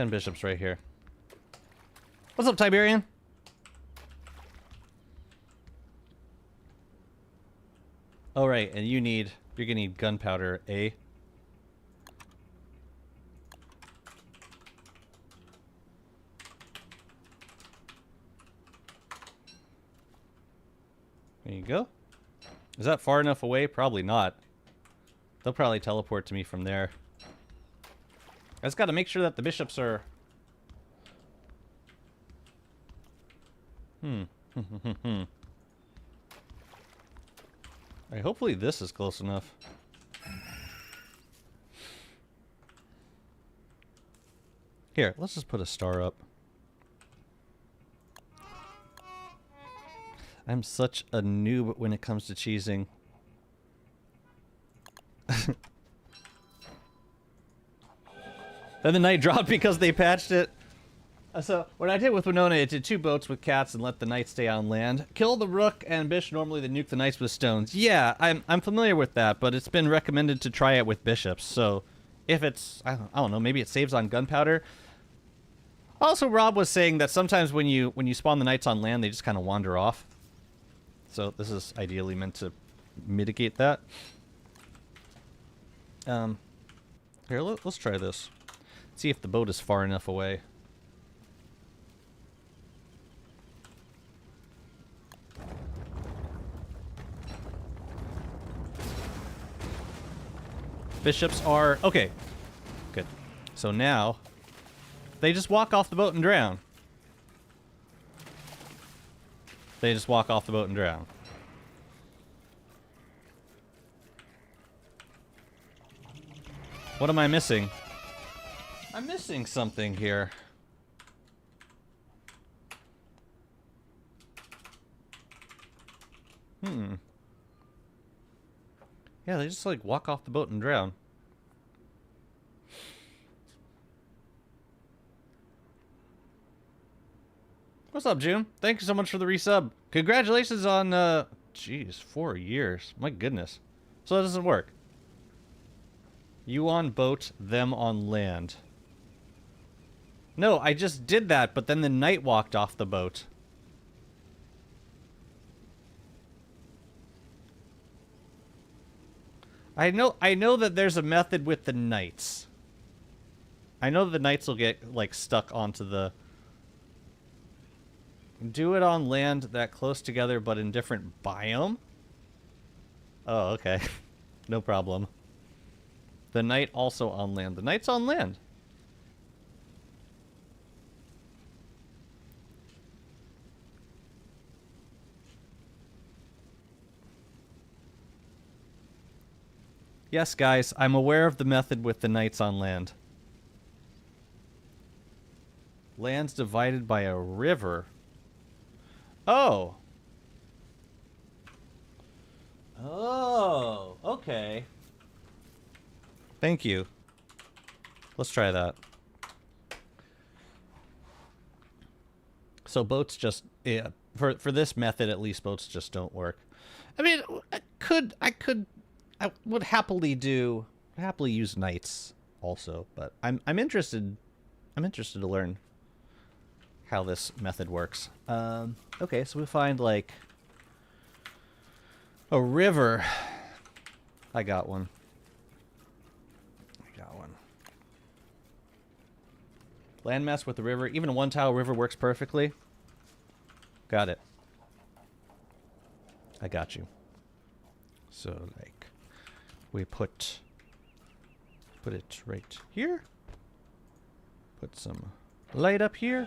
bishops right here. What's up, Tiberian? Oh, right, and you're gonna need gunpowder, eh? There you go. Is that far enough away? Probably not. They'll probably teleport to me from there. I just gotta make sure that the bishops are... Alright, hopefully this is close enough. Here, let's just put a star up. I'm such a noob when it comes to cheesing. Then the knight dropped because they patched it. So, what I did with Winona, it did 2 boats with cats and let the knight stay on land. Kill the rook and bish, normally they nuke the knights with stones. Yeah, I'm familiar with that, but it's been recommended to try it with bishops. So, if it's, I don't know, maybe it saves on gunpowder. Also, Rob was saying that sometimes when you spawn the knights on land, they just kind of wander off. So, this is ideally meant to mitigate that. Here, let's try this. See if the boat is far enough away. Bishops are... Okay. Good. So now, they just walk off the boat and drown. They just walk off the boat and drown. What am I missing? I'm missing something here. Yeah, they just like walk off the boat and drown. What's up, June? Thank you so much for the resub. Congratulations on, jeez, 4 years. My goodness. So that doesn't work. You on boat, them on land. No, I just did that, but then the knight walked off the boat. I know that there's a method with the knights. I know the knights will get, like, stuck onto the... Do it on land that close together, but in different biome? Oh, okay. No problem. The knight also on land. The knight's on land. Yes, guys, I'm aware of the method with the knights on land. Land's divided by a river. Oh. Oh, okay. Thank you. Let's try that. So boats just, yeah, for this method at least, boats just don't work. I mean, I would happily use knights also, but I'm interested to learn how this method works. Okay, so we find like a river. I got one. Landmass with the river. Even a one-tile river works perfectly. Got it. I got you. So, like, we put it right here. Put some light up here.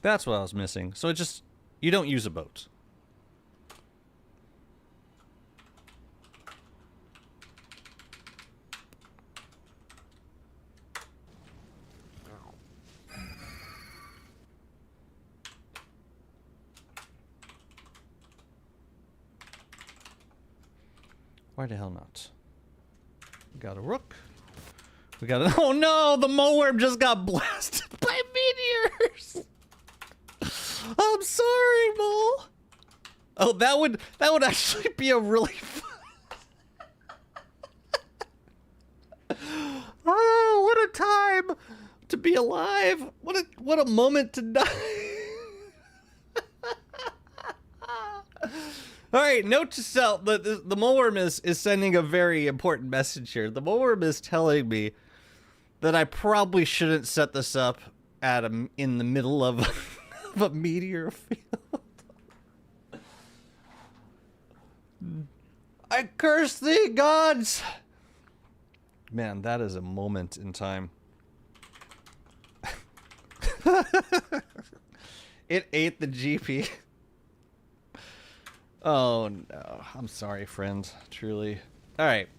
That's what I was missing. So it just, you don't use a boat. Why the hell not? We got a rook. We got a... Oh no! The mole-worm just got blasted by meteors! I'm sorry, mole! Oh, that would actually be a really fun... Oh, what a time to be alive! What a moment to die! All right, note to self: the moleworm is sending a very important message here. The moleworm is telling me that I probably shouldn't set this up in the middle of of a meteor field. I curse thee, gods! Man, that is a moment in time. It ate the GP. Oh no, I'm sorry, friend. Truly. Alright.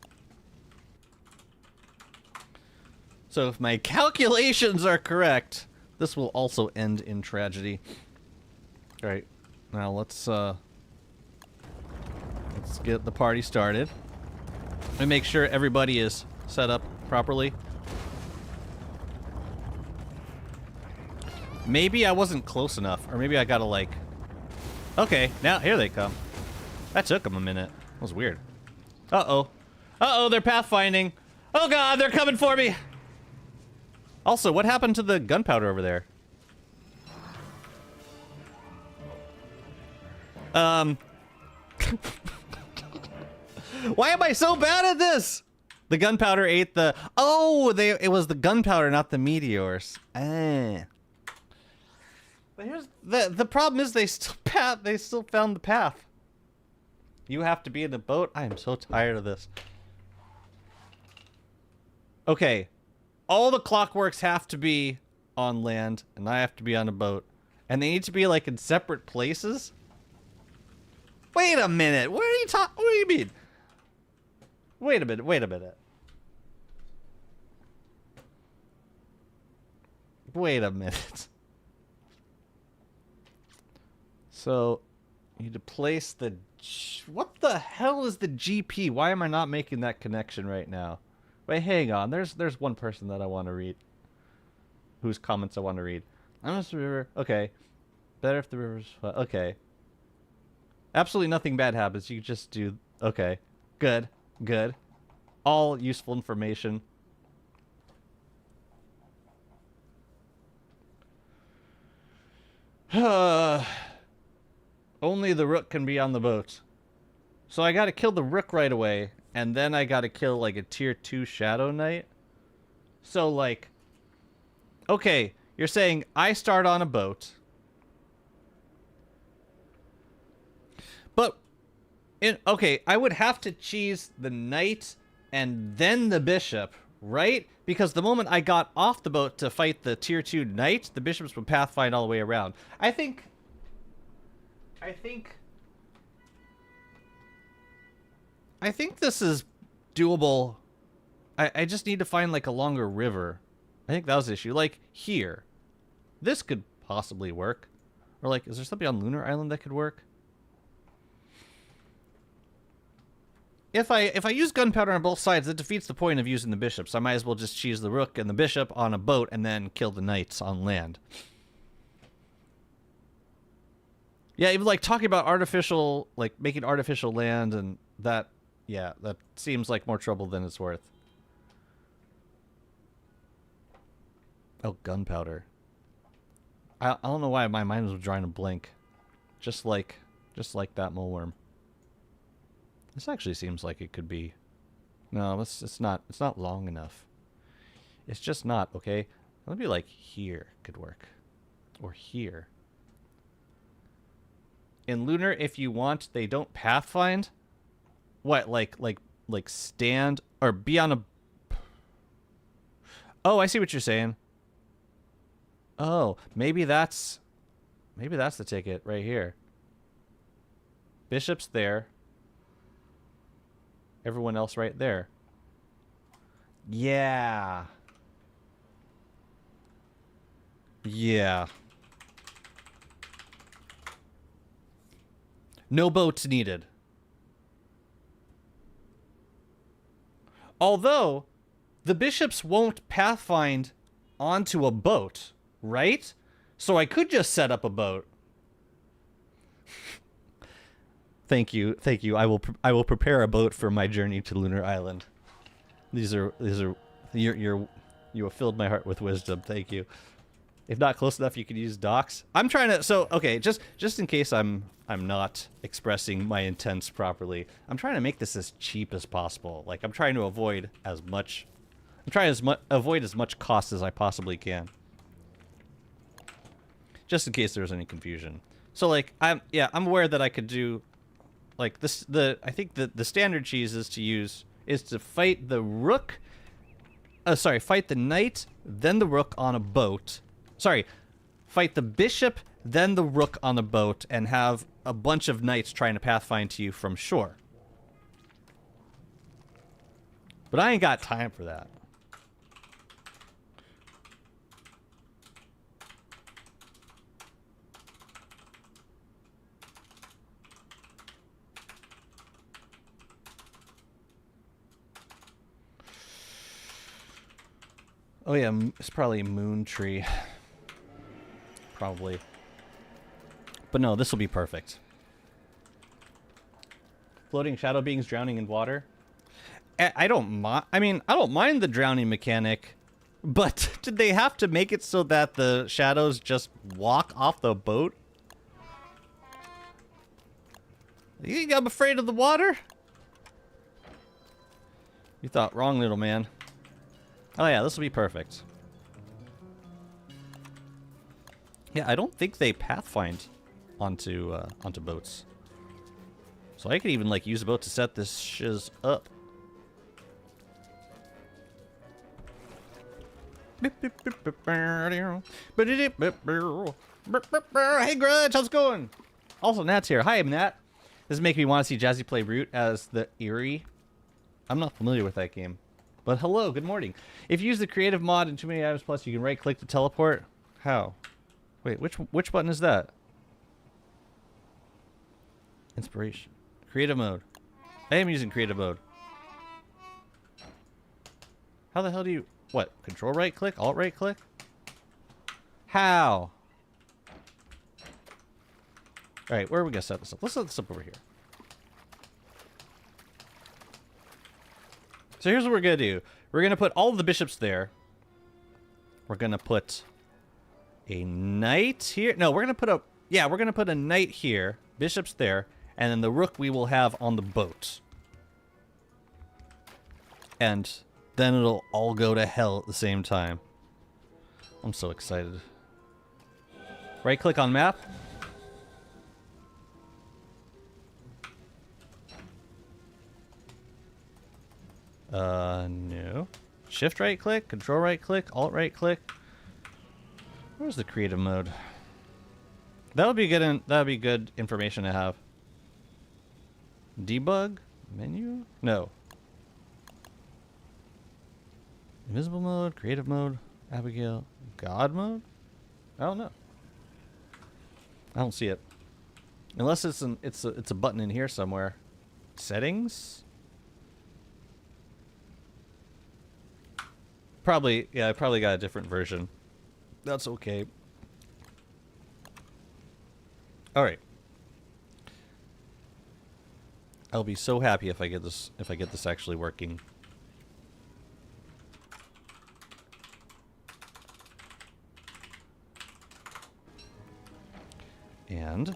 So if my calculations are correct, this will also end in tragedy. Alright. Now let's get the party started. And make sure everybody is set up properly. Maybe I wasn't close enough, or maybe I gotta like... Okay, now here they come. That took them a minute. That was weird. Uh-oh. Uh-oh, they're pathfinding. Oh god, they're coming for me! Also, what happened to the gunpowder over there? Why am I so bad at this? The gunpowder ate the... Oh, it was the gunpowder, not the meteors. Ah. But here's the problem is they still found the path. You have to be in a boat. I am so tired of this. Okay. All the clockworks have to be on land, and I have to be on a boat. And they need to be like in separate places? Wait a minute. What are you talking? What do you mean? Wait a minute. Wait a minute. Wait a minute. So, you need to place the... What the hell is the GP? Why am I not making that connection right now? Wait, hang on. There's one person that I want to read. Whose comments I want to read. Unless the river... Okay. Better if the river's... Okay. Absolutely nothing bad happens. You just do... Okay. Good. Good. All useful information. Only the rook can be on the boat. So I gotta kill the rook right away, and then I gotta kill, like, a tier 2 Shadow Knight. So, like... Okay, you're saying I start on a boat. But... Okay, I would have to cheese the knight and then the bishop, right? Because the moment I got off the boat to fight the tier 2 knight, the bishops would pathfind all the way around. I think this is doable. I just need to find like a longer river. I think that was the issue. Like here. This could possibly work. Or like, is there something on Lunar Island that could work? If I use gunpowder on both sides, that defeats the point of using the bishops. I might as well just cheese the rook and the bishop on a boat and then kill the knights on land. Yeah, even like talking about artificial, like making artificial land and that, yeah, that seems like more trouble than it's worth. Oh, gunpowder. I don't know why my mind was drawing a blank. Just like that moleworm. This actually seems like it could be. No, it's not long enough. It's just not, okay? Let me like here could work. Or here. In Lunar, if you want, they don't pathfind. What, like stand or be on a... Oh, I see what you're saying. Oh, maybe that's the ticket right here. Bishop's there. Everyone else right there. Yeah. Yeah. No boats needed. Although, the bishops won't pathfind onto a boat, right? So I could just set up a boat. Thank you, thank you. I will prepare a boat for my journey to Lunar Island. These are you have filled my heart with wisdom. Thank you. If not close enough, you could use docks. I'm trying to, so okay, just in case I'm not expressing my intents properly. I'm trying to make this as cheap as possible. Like I'm trying to avoid as much. I'm trying to avoid as much cost as I possibly can. Just in case there's any confusion. So like I'm aware that I could do like this. I think the standard cheese is to fight the rook. Fight the knight, then the rook on a boat. Sorry, fight the bishop, then the rook on a boat, and have a bunch of knights trying to pathfind to you from shore. But I ain't got time for that. Oh yeah, it's probably a moon tree. Probably. But no, this will be perfect. Floating shadow beings drowning in water. I don't mind the drowning mechanic, but did they have to make it so that the shadows just walk off the boat? You think I'm afraid of the water? You thought wrong, little man. Oh yeah, this will be perfect. Yeah, I don't think they pathfind onto boats. So I could even like use a boat to set this shiz up. Hey Grudge, how's it going? Also, Nat's here. Hi, Nat. This is making me want to see Jazzy play Root as the Eerie. I'm not familiar with that game. But hello, good morning. If you use the creative mod in Too Many Items Plus, you can right-click to teleport. How? Wait, which button is that? Inspiration. Creative mode. I am using creative mode. How the hell do you... What? Control right-click? Alt right-click? How? Alright, where are we going to set this up? Let's set this up over here. So here's what we're going to do. We're going to put all of the bishops there. We're going to put a knight here. No, we're going to put a... Yeah, we're going to put a knight here. Bishops there. And then the rook we will have on the boat. And then it'll all go to hell at the same time. I'm so excited. Right-click on map. No. Shift right click, control right click, alt right click. Where's the creative mode? That would be good. That would be good information to have. Debug menu? No. Invisible mode, creative mode, Abigail, God mode? I don't know. I don't see it. Unless it's a button in here somewhere. Settings? Probably, yeah, I probably got a different version. That's okay. Alright. I'll be so happy if I get this actually working. And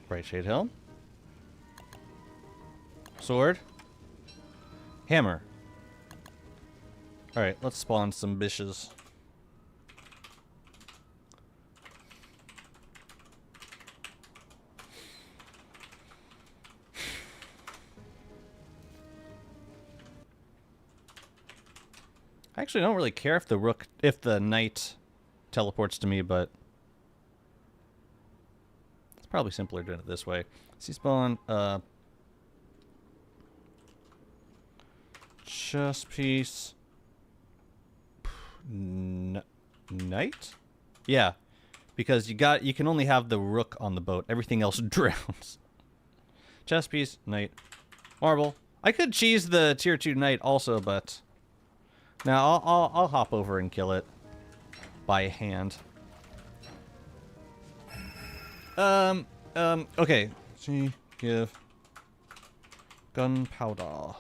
Bright Shade Helm. Sword. Hammer. Alright, let's spawn some bishes. I actually don't really care if the knight teleports to me, but it's probably simpler doing it this way. C-spawn, chess piece. Knight? Yeah, because you can only have the rook on the boat. Everything else drowns. Chess piece, knight, marble, I could cheese the tier 2 knight also, but now I'll hop over and kill it by hand. Okay. See, give gunpowder.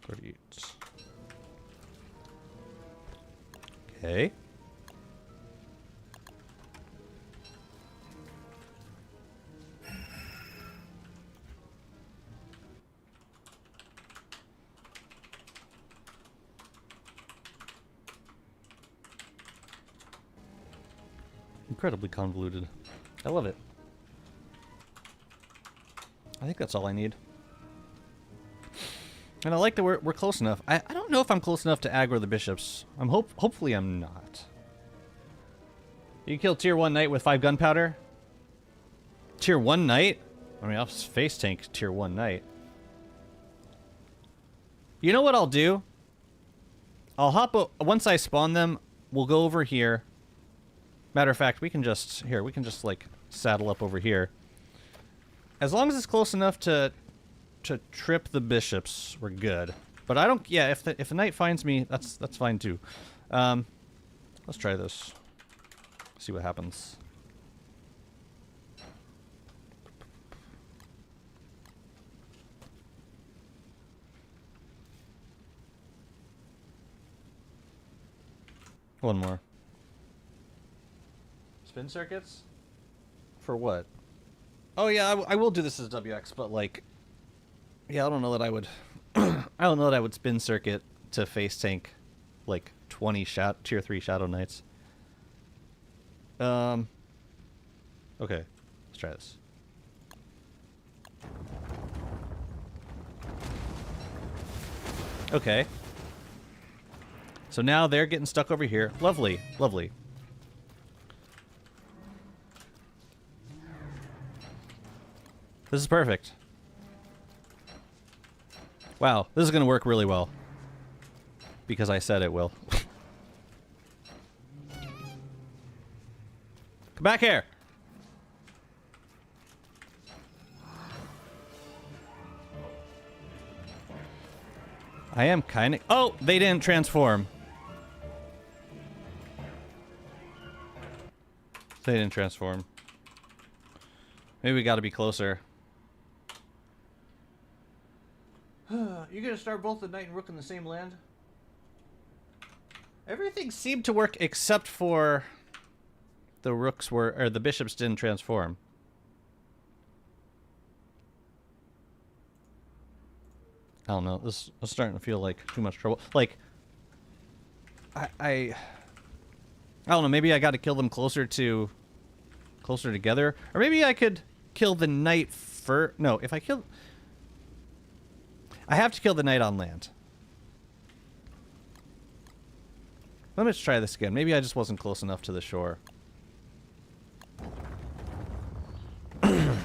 38. Okay. Incredibly convoluted. I love it. I think that's all I need. And I like that we're close enough. I don't know if I'm close enough to aggro the bishops. Hopefully I'm not. You kill tier 1 knight with 5 gunpowder? Tier 1 knight? I mean, I'll face tank tier 1 knight. You know what I'll do? I'll hop once I spawn them, we'll go over here. Matter of fact, we can just like saddle up over here. As long as it's close enough to trip the bishops, we're good. But I don't. Yeah, if the knight finds me, that's fine too. Let's try this. See what happens. One more. Spin circuits? For what? Oh yeah, I will do this as WX, but like, yeah, I don't know that I would. I don't know that I would spin circuit to face tank like 20 tier 3 Shadow Knights. Okay, let's try this. Okay. So now they're getting stuck over here. Lovely, lovely. This is perfect. Wow, this is going to work really well. Because I said it will. Come back here! I am kind of... Oh! They didn't transform. They didn't transform. Maybe we got to be closer. You gonna start both the knight and rook in the same land? Everything seemed to work except for the rooks or the bishops didn't transform. I don't know. This is starting to feel like too much trouble. Like, I don't know. Maybe I got to kill them closer together, or maybe I could kill the knight first. No, if I kill. I have to kill the knight on land. Let me just try this again. Maybe I just wasn't close enough to the shore. We'll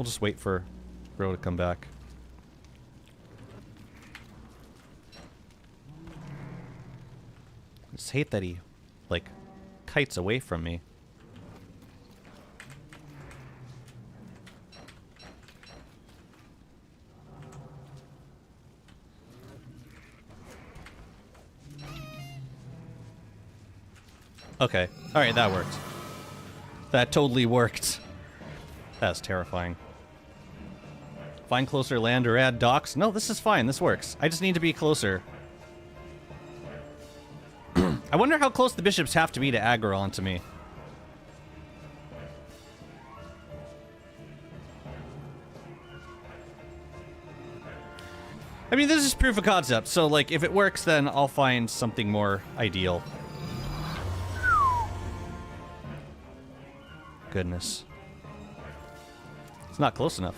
just wait for Bro to come back. I just hate that he, like, kites away from me. Okay. Alright, that worked. That totally worked. That's terrifying. Find closer land or add docks? No, this is fine. This works. I just need to be closer. I wonder how close the bishops have to be to aggro onto me. I mean, this is proof of concept, so, like, if it works, then I'll find something more ideal. Goodness. It's not close enough.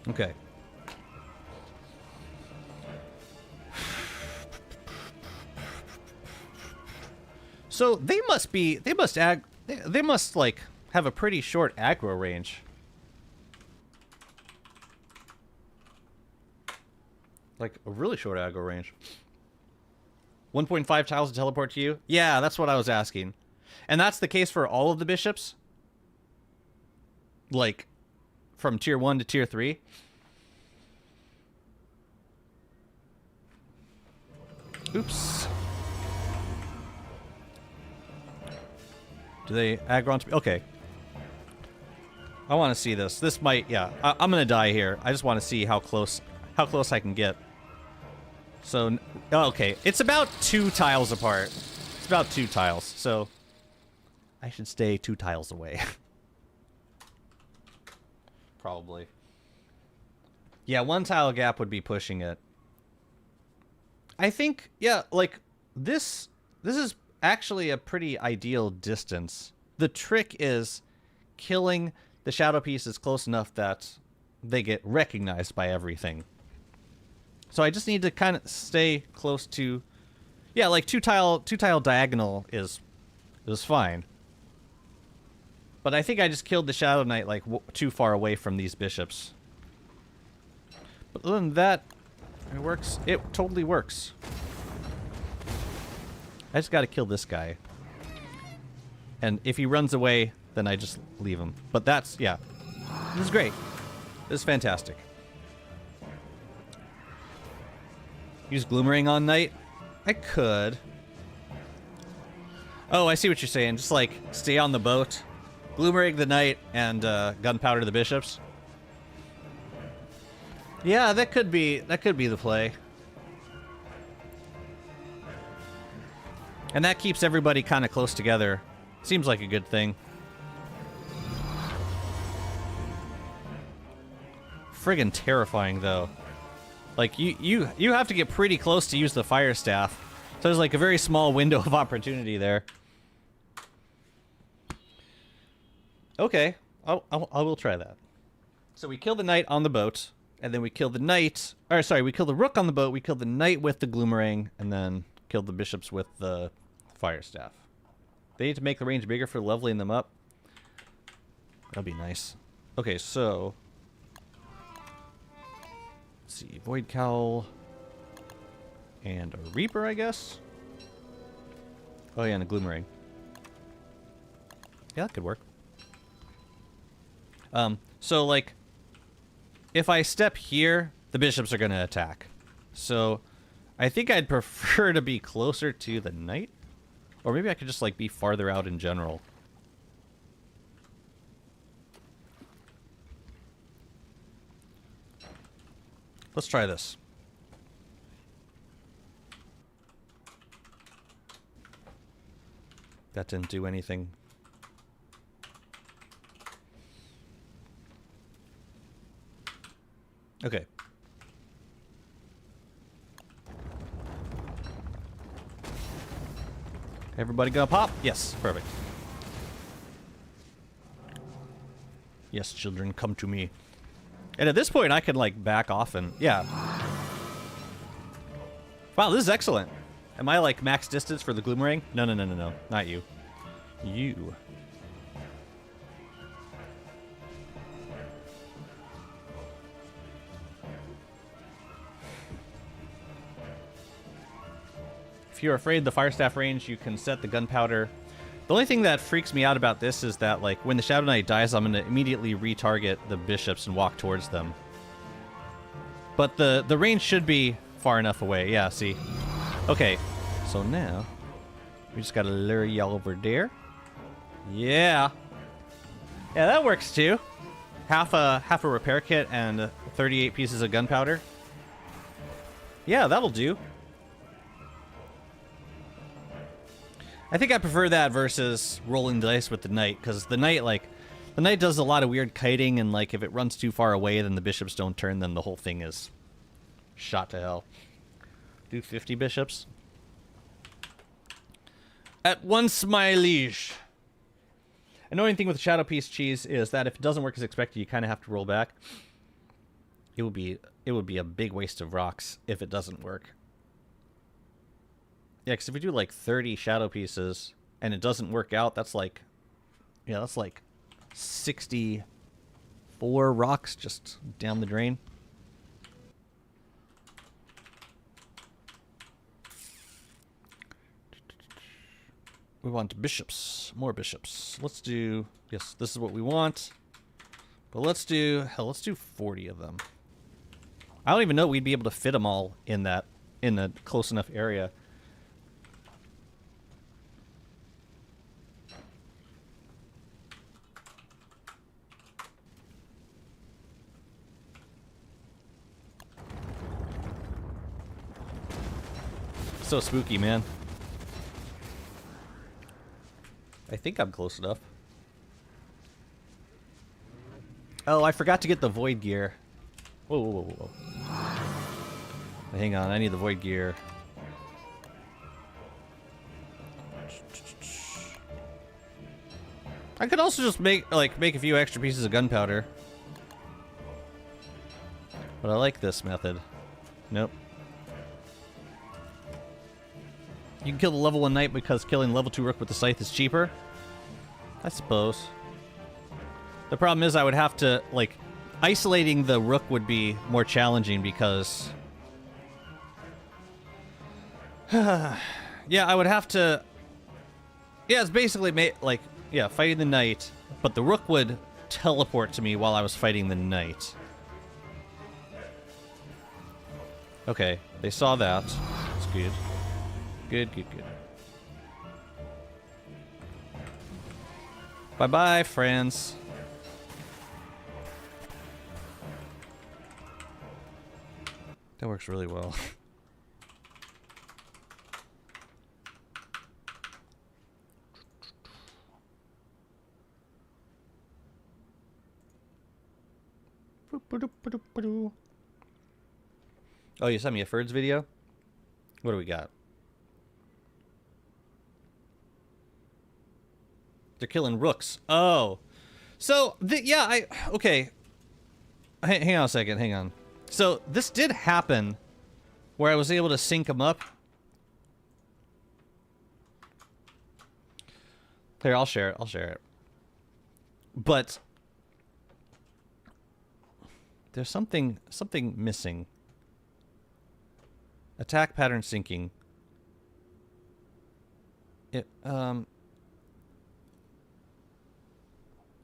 Okay. So they must like have a pretty short aggro range. Like, a really short aggro range. 1.5 tiles to teleport to you? Yeah, that's what I was asking. And that's the case for all of the bishops? Like, from tier 1 to tier 3? Oops. Do they aggro onto me? Okay. I want to see this. This might, yeah. I'm going to die here. I just want to see how close I can get. So, okay. It's about 2 tiles apart. It's about 2 tiles. So, I should stay 2 tiles away. Probably. Yeah, 1 tile gap would be pushing it. I think, yeah, like, this is actually a pretty ideal distance. The trick is killing the shadow pieces close enough that they get recognized by everything. So I just need to kind of stay close to, yeah, like 2 tile diagonal is fine. But I think I just killed the Shadow Knight like too far away from these bishops. But other than that, it works. It totally works. I just got to kill this guy. And if he runs away, then I just leave him. But that's, yeah. This is great. This is fantastic. Use Gloomerang on Knight? I could. Oh, I see what you're saying. Just like stay on the boat, Gloomerang the Knight, and gunpowder the bishops. Yeah, that could be the play. And that keeps everybody kind of close together. Seems like a good thing. Friggin' terrifying though. Like you have to get pretty close to use the fire staff. So there's like a very small window of opportunity there. Okay, I will try that. So we kill the knight on the boat, and then we kill the knight. Or sorry, we kill the rook on the boat. We kill the knight with the Gloomerang, and then kill the bishops with the fire staff. They need to make the range bigger for leveling them up. That'd be nice. Okay, so let's see, Void Cowl and a Reaper, I guess. Oh yeah, and a Gloomerang. Yeah, that could work. So like, if I step here, the bishops are going to attack. So I think I'd prefer to be closer to the knight. Or maybe I could just like be farther out in general. Let's try this. That didn't do anything. Okay. Everybody gonna pop? Yes, perfect. Yes, children, come to me. And at this point, I can, like, back off and... Yeah. Wow, this is excellent. Am I, like, max distance for the Gloomerang? No, no, no, no, no. Not you. You. If you're afraid of the fire staff range, you can set the gunpowder. The only thing that freaks me out about this is that, like, when the Shadow Knight dies, I'm going to immediately retarget the bishops and walk towards them. But the range should be far enough away. Yeah, see? Okay, so now we just got to lure y'all over there. Yeah. Yeah, that works too. Half a repair kit and 38 pieces of gunpowder. Yeah, that'll do. I think I prefer that versus rolling the dice with the knight, because the knight, like, the knight does a lot of weird kiting, and, like, if it runs too far away, then the bishops don't turn, then the whole thing is shot to hell. Do 50 bishops. At once, my liege. Annoying thing with the Shadow Piece cheese is that if it doesn't work as expected, you kind of have to roll back. It would be a big waste of rocks if it doesn't work. Yeah, because if we do like 30 shadow pieces and it doesn't work out, that's like, yeah, that's like 64 rocks just down the drain. We want bishops. More bishops. Let's do... Yes, this is what we want. But let's do... Hell, let's do 40 of them. I don't even know we'd be able to fit them all in that... in a close enough area. So spooky, man. I think I'm close enough. Oh, I forgot to get the void gear. Whoa, whoa, whoa, whoa. Hang on, I need the void gear. I could also just make a few extra pieces of gunpowder. But I like this method. Nope. You can kill the level 1 knight because killing level 2 rook with the scythe is cheaper? I suppose. The problem is I would have to, like, isolating the rook would be more challenging because... yeah, I would have to... Yeah, it's basically, fighting the knight, but the rook would teleport to me while I was fighting the knight. Okay, they saw that. That's good. Good, good, good. Bye-bye, friends. That works really well. Oh, you sent me a Ferds video? What do we got? They're killing rooks. Oh. So, yeah, okay. Hang on a second, hang on. So, this did happen where I was able to sync them up. Here, I'll share it. But there's something missing. Attack pattern syncing.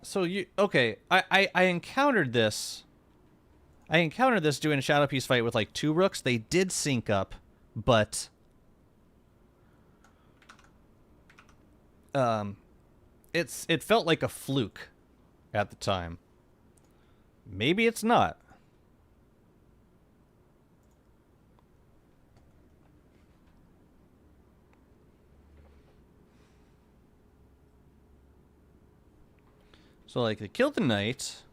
So okay, I encountered this. I encountered this doing a Shadow Piece fight with like 2 rooks. They did sync up, but it felt like a fluke at the time. Maybe it's not. So, like, they killed the knight.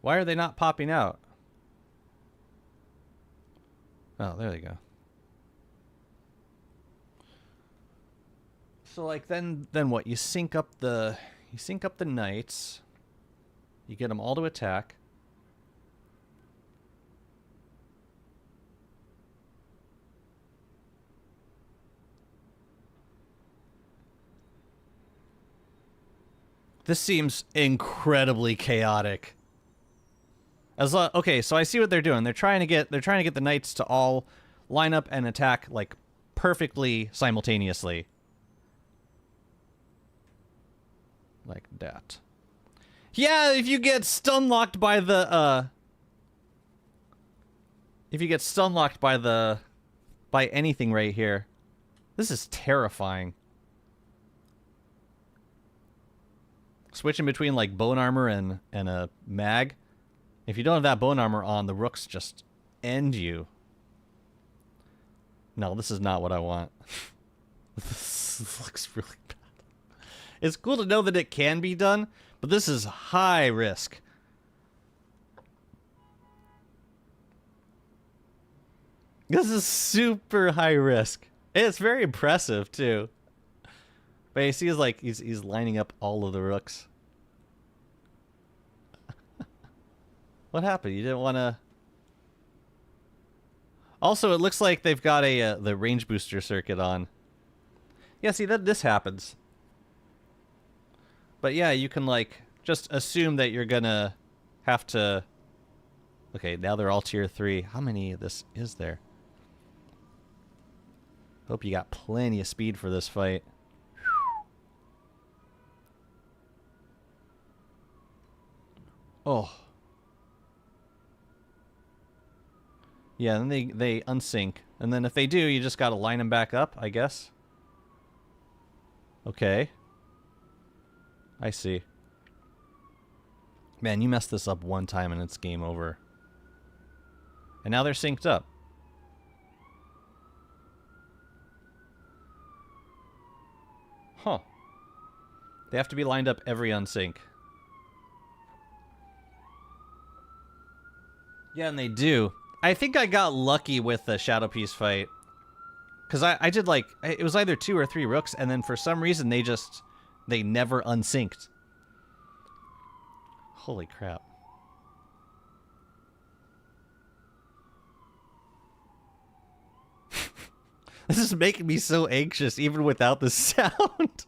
Why are they not popping out? Oh, there they go. So, like, then what? You sync up the knights. You get them all to attack. This seems incredibly chaotic. Okay, so I see what they're doing. They're trying to get the knights to all line up and attack like perfectly simultaneously. Like that. Yeah, if you get stun locked by the by anything right here. This is terrifying. Switching between like bone armor and a mag. If you don't have that bone armor on, the rooks just end you. No, this is not what I want. This looks really bad. It's cool to know that it can be done, but this is high risk. This is super high risk. It's very impressive too. But you see, he's lining up all of the rooks. What happened? You didn't want to... Also, it looks like they've got the range booster circuit on. Yeah, see, this happens. But yeah, you can, like, just assume that you're gonna have to... Okay, now they're all tier 3. How many of this is there? Hope you got plenty of speed for this fight. Oh. Yeah, then they unsync. And then if they do, you just gotta line them back up, I guess. Okay. I see. Man, you messed this up one time and it's game over. And now they're synced up. Huh. They have to be lined up every unsync. Yeah, and they do. I think I got lucky with the Shadow Piece fight. Because I did like, it was either 2 or 3 rooks, and then for some reason they never unsynced. Holy crap. This is making me so anxious, even without the sound.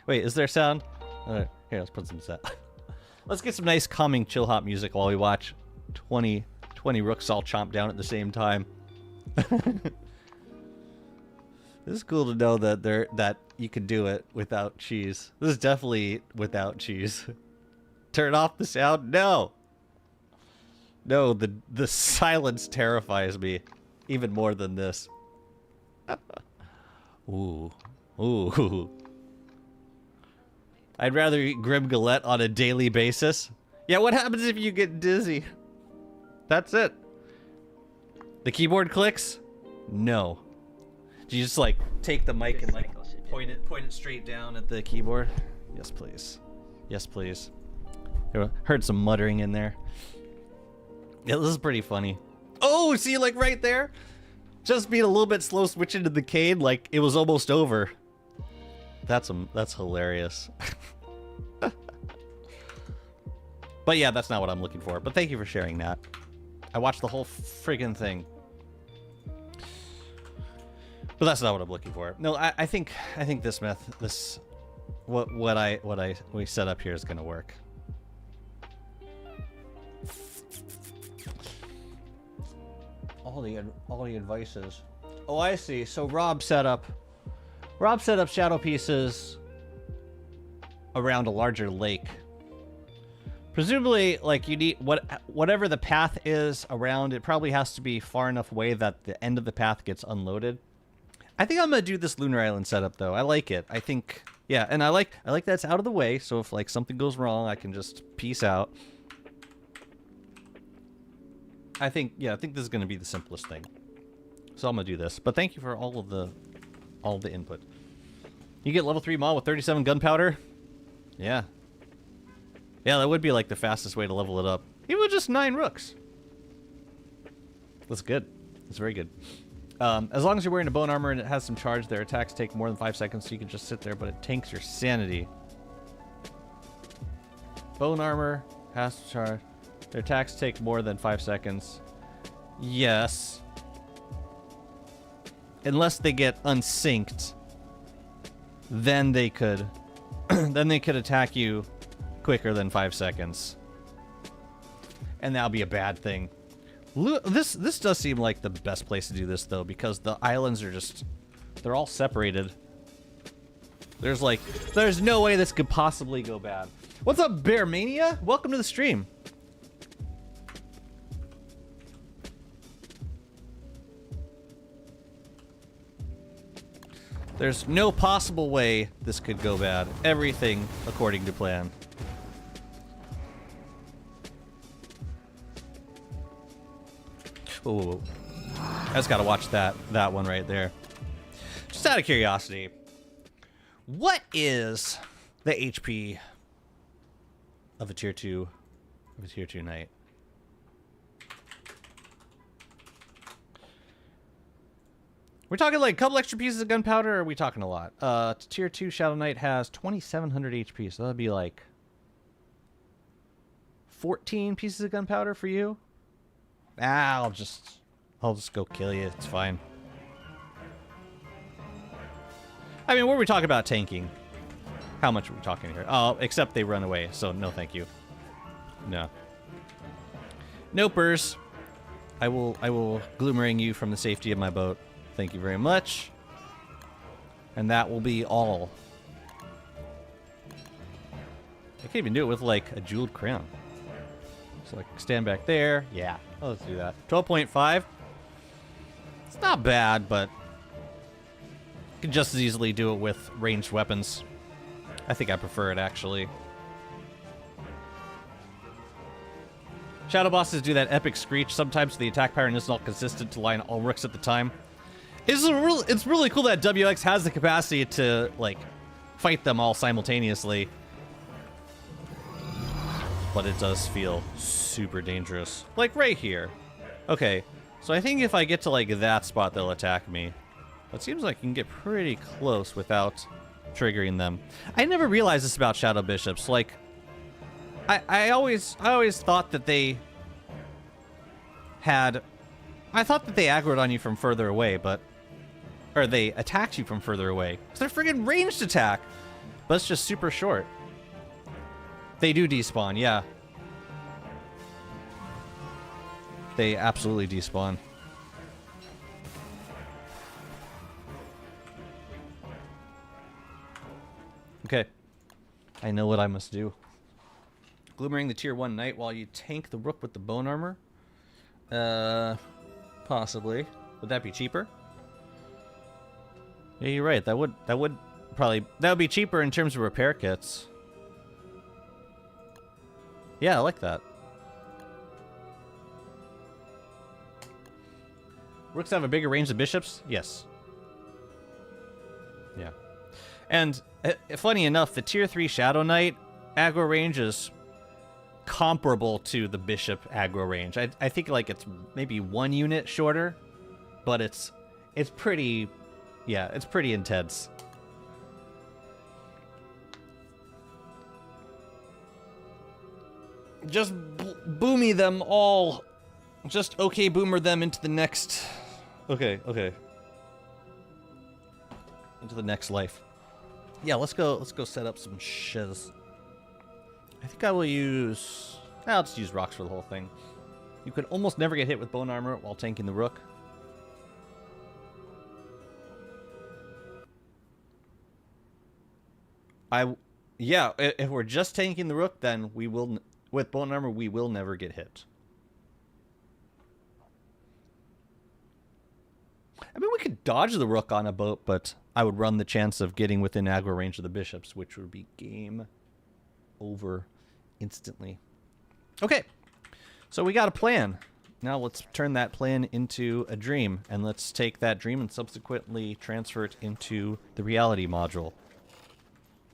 Wait, is there sound? Here, let's put some sound. Let's get some nice, calming, chill hop music while we watch 20 rooks all chomp down at the same time. This is cool to know that you can do it without cheese. This is definitely without cheese. Turn off the sound? No! No, the silence terrifies me. Even more than this. Ooh. Ooh. I'd rather eat Grim Galette on a daily basis. Yeah, what happens if you get dizzy? That's it. The keyboard clicks? No. Do you just like take the mic and like point it straight down at the keyboard? Yes, please. Yes, please. Heard some muttering in there. Yeah, this is pretty funny. Oh, see, like right there? Just being a little bit slow switching to the cane, like it was almost over. That's hilarious. But yeah, that's not what I'm looking for. But thank you for sharing that. I watched the whole friggin' thing. But that's not what I'm looking for. No, I think this what we set up here is gonna work. All the advices. Oh, I see. So Rob set up shadow pieces around a larger lake. Presumably, like you need whatever the path is around, it probably has to be far enough away that the end of the path gets unloaded. I think I'm gonna do this Lunar Island setup though. I like it. I think, yeah, and I like that it's out of the way. So if like something goes wrong, I can just peace out. I think this is gonna be the simplest thing. So I'm gonna do this. But thank you for all of the input. You get level 3 mod with 37 gunpowder. Yeah. Yeah, that would be like the fastest way to level it up. Even with just 9 rooks. That's good. That's very good. As long as you're wearing a bone armor and it has some charge, their attacks take more than 5 seconds, so you can just sit there, but it tanks your sanity. Bone armor has to charge. Their attacks take more than 5 seconds. Yes. Unless they get unsynced, then they could attack you quicker than 5 seconds. And that'll be a bad thing. This does seem like the best place to do this though, because the islands are they're all separated. There's no way this could possibly go bad. What's up, Bear Mania? Welcome to the stream. There's no possible way this could go bad. Everything according to plan. Whoa. I just gotta watch that one right there. Just out of curiosity, what is the HP of a tier 2 knight? We're talking like a couple extra pieces of gunpowder, or are we talking a lot? Tier 2 Shadow Knight has 2,700 HP, so that'd be like 14 pieces of gunpowder for you. Ah, I'll just go kill you. It's fine. I mean, what are we talking about tanking? How much are we talking here? Oh, except they run away, so no thank you. No. Nopers. I will gloomerang you from the safety of my boat. Thank you very much. And that will be all. I can't even do it with, like, a jeweled crown. So, like, stand back there. Yeah, let's do that. 12.5. It's not bad, but you can just as easily do it with ranged weapons. I think I prefer it, actually. Shadow bosses do that epic screech. Sometimes the attack pattern isn't all consistent to line all rooks at the time. It's really cool that WX has the capacity to, like, fight them all simultaneously. But it does feel super dangerous. Like, right here. Okay, so I think if I get to, like, that spot, they'll attack me. It seems like you can get pretty close without triggering them. I never realized this about Shadow Bishops. Like, I always thought that they had... I thought that they aggroed on you from further away, but... Or they attacked you from further away. It's their friggin' ranged attack! But it's just super short. They do despawn, yeah. They absolutely despawn. Okay. I know what I must do. Glimmering the tier 1 knight while you tank the rook with the bone armor? Possibly. Would that be cheaper? Yeah, you're right. That would be cheaper in terms of repair kits. Yeah, I like that. Rooks have a bigger range than bishops? Yes. Yeah. And funny enough, the tier 3 Shadow Knight aggro range is comparable to the bishop aggro range. I think like it's maybe 1 unit shorter, but it's pretty, yeah, it's pretty intense. Just boomy them all. Just okay boomer them into the next... Okay. Into the next life. Yeah, let's go set up some shiz. I think I will use... I'll just use rocks for the whole thing. You could almost never get hit with bone armor while tanking the rook. Yeah, if we're just tanking the rook, then we will... With bone armor, we will never get hit. I mean, we could dodge the rook on a boat, but I would run the chance of getting within aggro range of the bishops, which would be game over instantly. Okay, so we got a plan. Now let's turn that plan into a dream, and let's take that dream and subsequently transfer it into the reality module.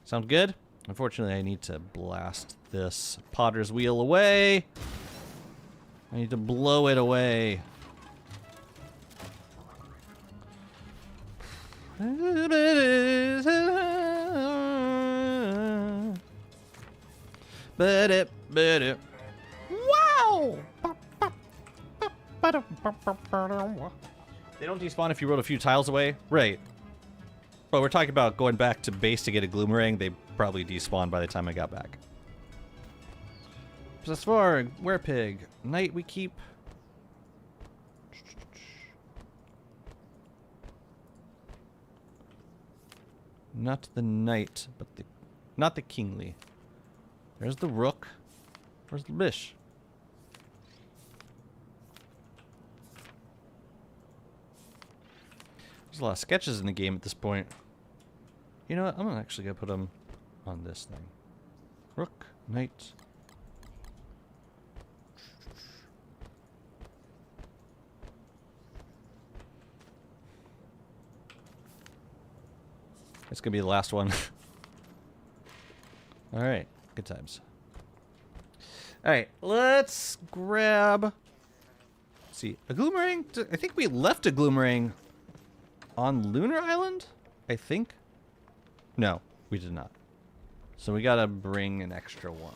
Sound good? Unfortunately, I need to blast this potter's wheel away. I need to blow it away. Wow! They don't despawn if you rolled a few tiles away? Right. But we're talking about going back to base to get a Gloomerang. They probably despawned by the time I got back. Zasvar, Werepig, Knight we keep. Not the Knight, but not the Kingly. There's the Rook. Where's the Bish? There's a lot of sketches in the game at this point. You know what? I'm actually going to put them on this thing. Rook, Knight. It's going to be the last one. Alright, good times. Alright, let's grab... Let's see, a Gloomerang? I think we left a Gloomerang on Lunar Island? I think? No, we did not. So we gotta bring an extra one.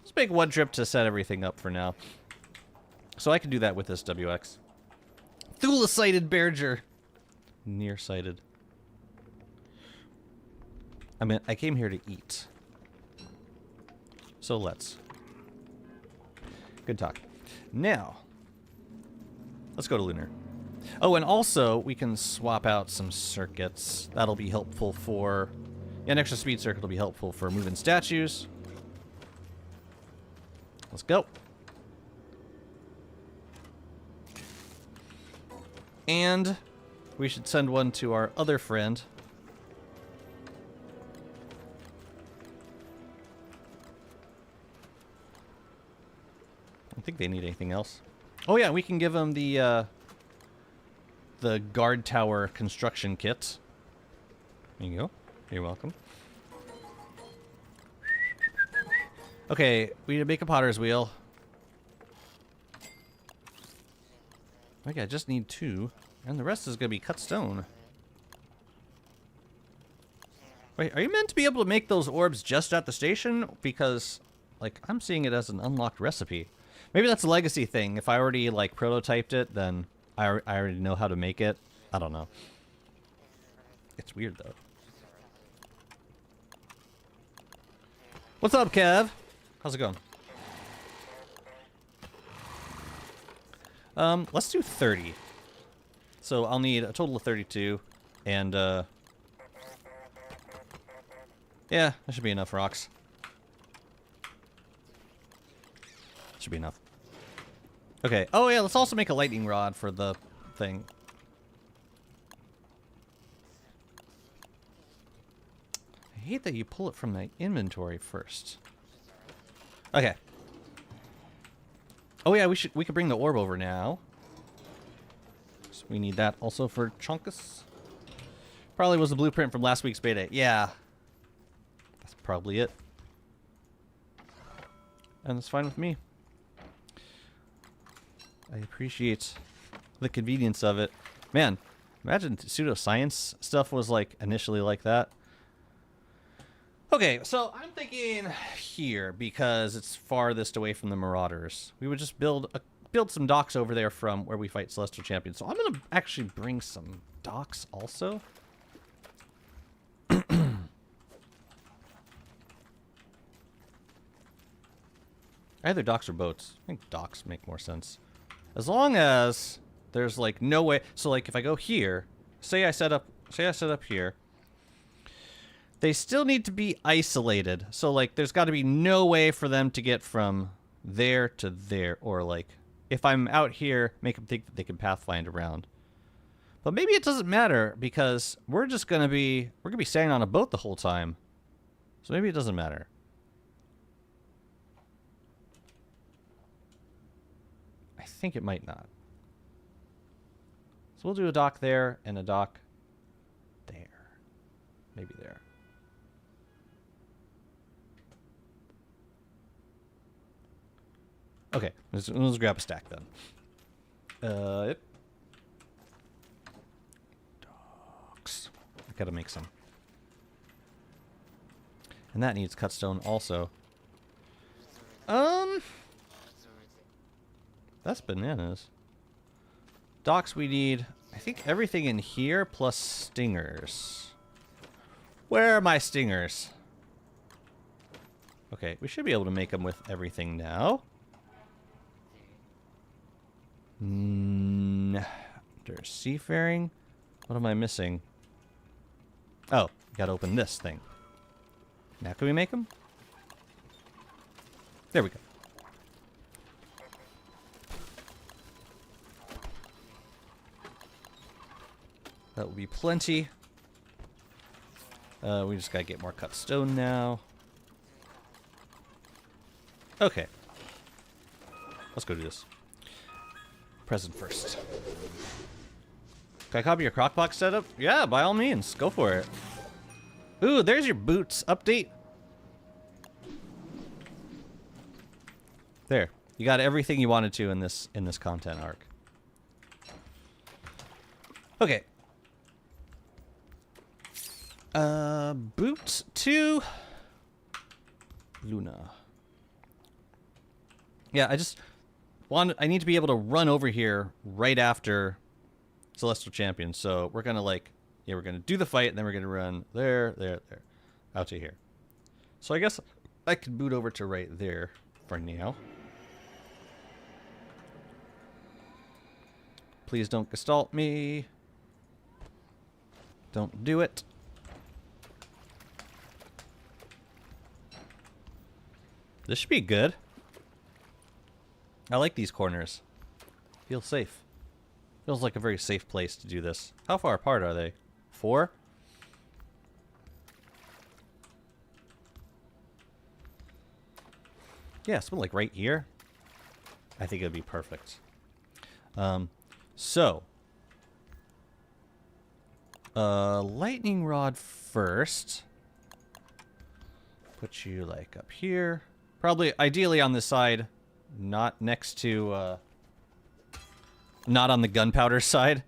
Let's make one trip to set everything up for now. So I can do that with this WX. Thula-sighted Berger. Nearsighted. I mean, I came here to eat. So let's. Good talk. Now, let's go to Lunar. Oh, and also we can swap out some circuits. That'll be helpful for... An extra speed circuit will be helpful for moving statues. Let's go. And we should send one to our other friend. I don't think they need anything else. Oh yeah, we can give them the guard tower construction kit. There you go. You're welcome. Okay, we need to make a potter's wheel. Okay, I just need 2, and the rest is gonna be cut stone. Wait, are you meant to be able to make those orbs just at the station? Because, like, I'm seeing it as an unlocked recipe. Maybe that's a legacy thing. If I already, like, prototyped it, then I already know how to make it. I don't know. It's weird, though. What's up, Kev? How's it going? Let's do 30. So I'll need a total of 32, and, yeah, that should be enough rocks. Should be enough. Okay. Oh, yeah, let's also make a lightning rod for the thing. I hate that you pull it from the inventory first. Okay. Oh, yeah, we could bring the orb over now. So we need that also for Chunkus. Probably was the blueprint from last week's beta. Yeah. That's probably it. And that's fine with me. I appreciate the convenience of it. Man, imagine pseudoscience stuff was like initially like that. Okay, so I'm thinking here because it's farthest away from the Marauders. We would just build some docks over there from where we fight Celestial Champions. So I'm gonna actually bring some docks also. Either docks or boats. I think docks make more sense. As long as there's like no way. So like if I go here, say I set up here, they still need to be isolated. So like there's got to be no way for them to get from there to there, or like if I'm out here, make them think that they can pathfind around. But maybe it doesn't matter because we're gonna be staying on a boat the whole time. So maybe it doesn't matter. I think it might not. So we'll do a dock there and a dock there. Maybe there. Okay, let's grab a stack then. Yep. Docks. I gotta make some. And that needs cut stone also. That's bananas. Docks we need, I think, everything in here plus stingers. Where are my stingers? Okay, we should be able to make them with everything now. There's seafaring. What am I missing? Oh, gotta open this thing. Now can we make them? There we go. That will be plenty. We just gotta get more cut stone now. Okay. Let's go do this. Present first. Can I copy your crockbox setup? Yeah, by all means. Go for it. Ooh, there's your boots update. There. You got everything you wanted to in this content arc. Okay. Boots to Luna. Yeah, I need to be able to run over here right after Celestial Champion. So we're gonna we're gonna do the fight and then we're gonna run there, out to here. So I guess I could boot over to right there for now. Please don't gestalt me. Don't do it. This should be good. I like these corners. Feels safe. Feels like a very safe place to do this. How far apart are they? 4? Yeah, something like right here. I think it'd be perfect. Lightning rod first. Put you like up here. Probably, ideally on this side, not next to, not on the gunpowder side.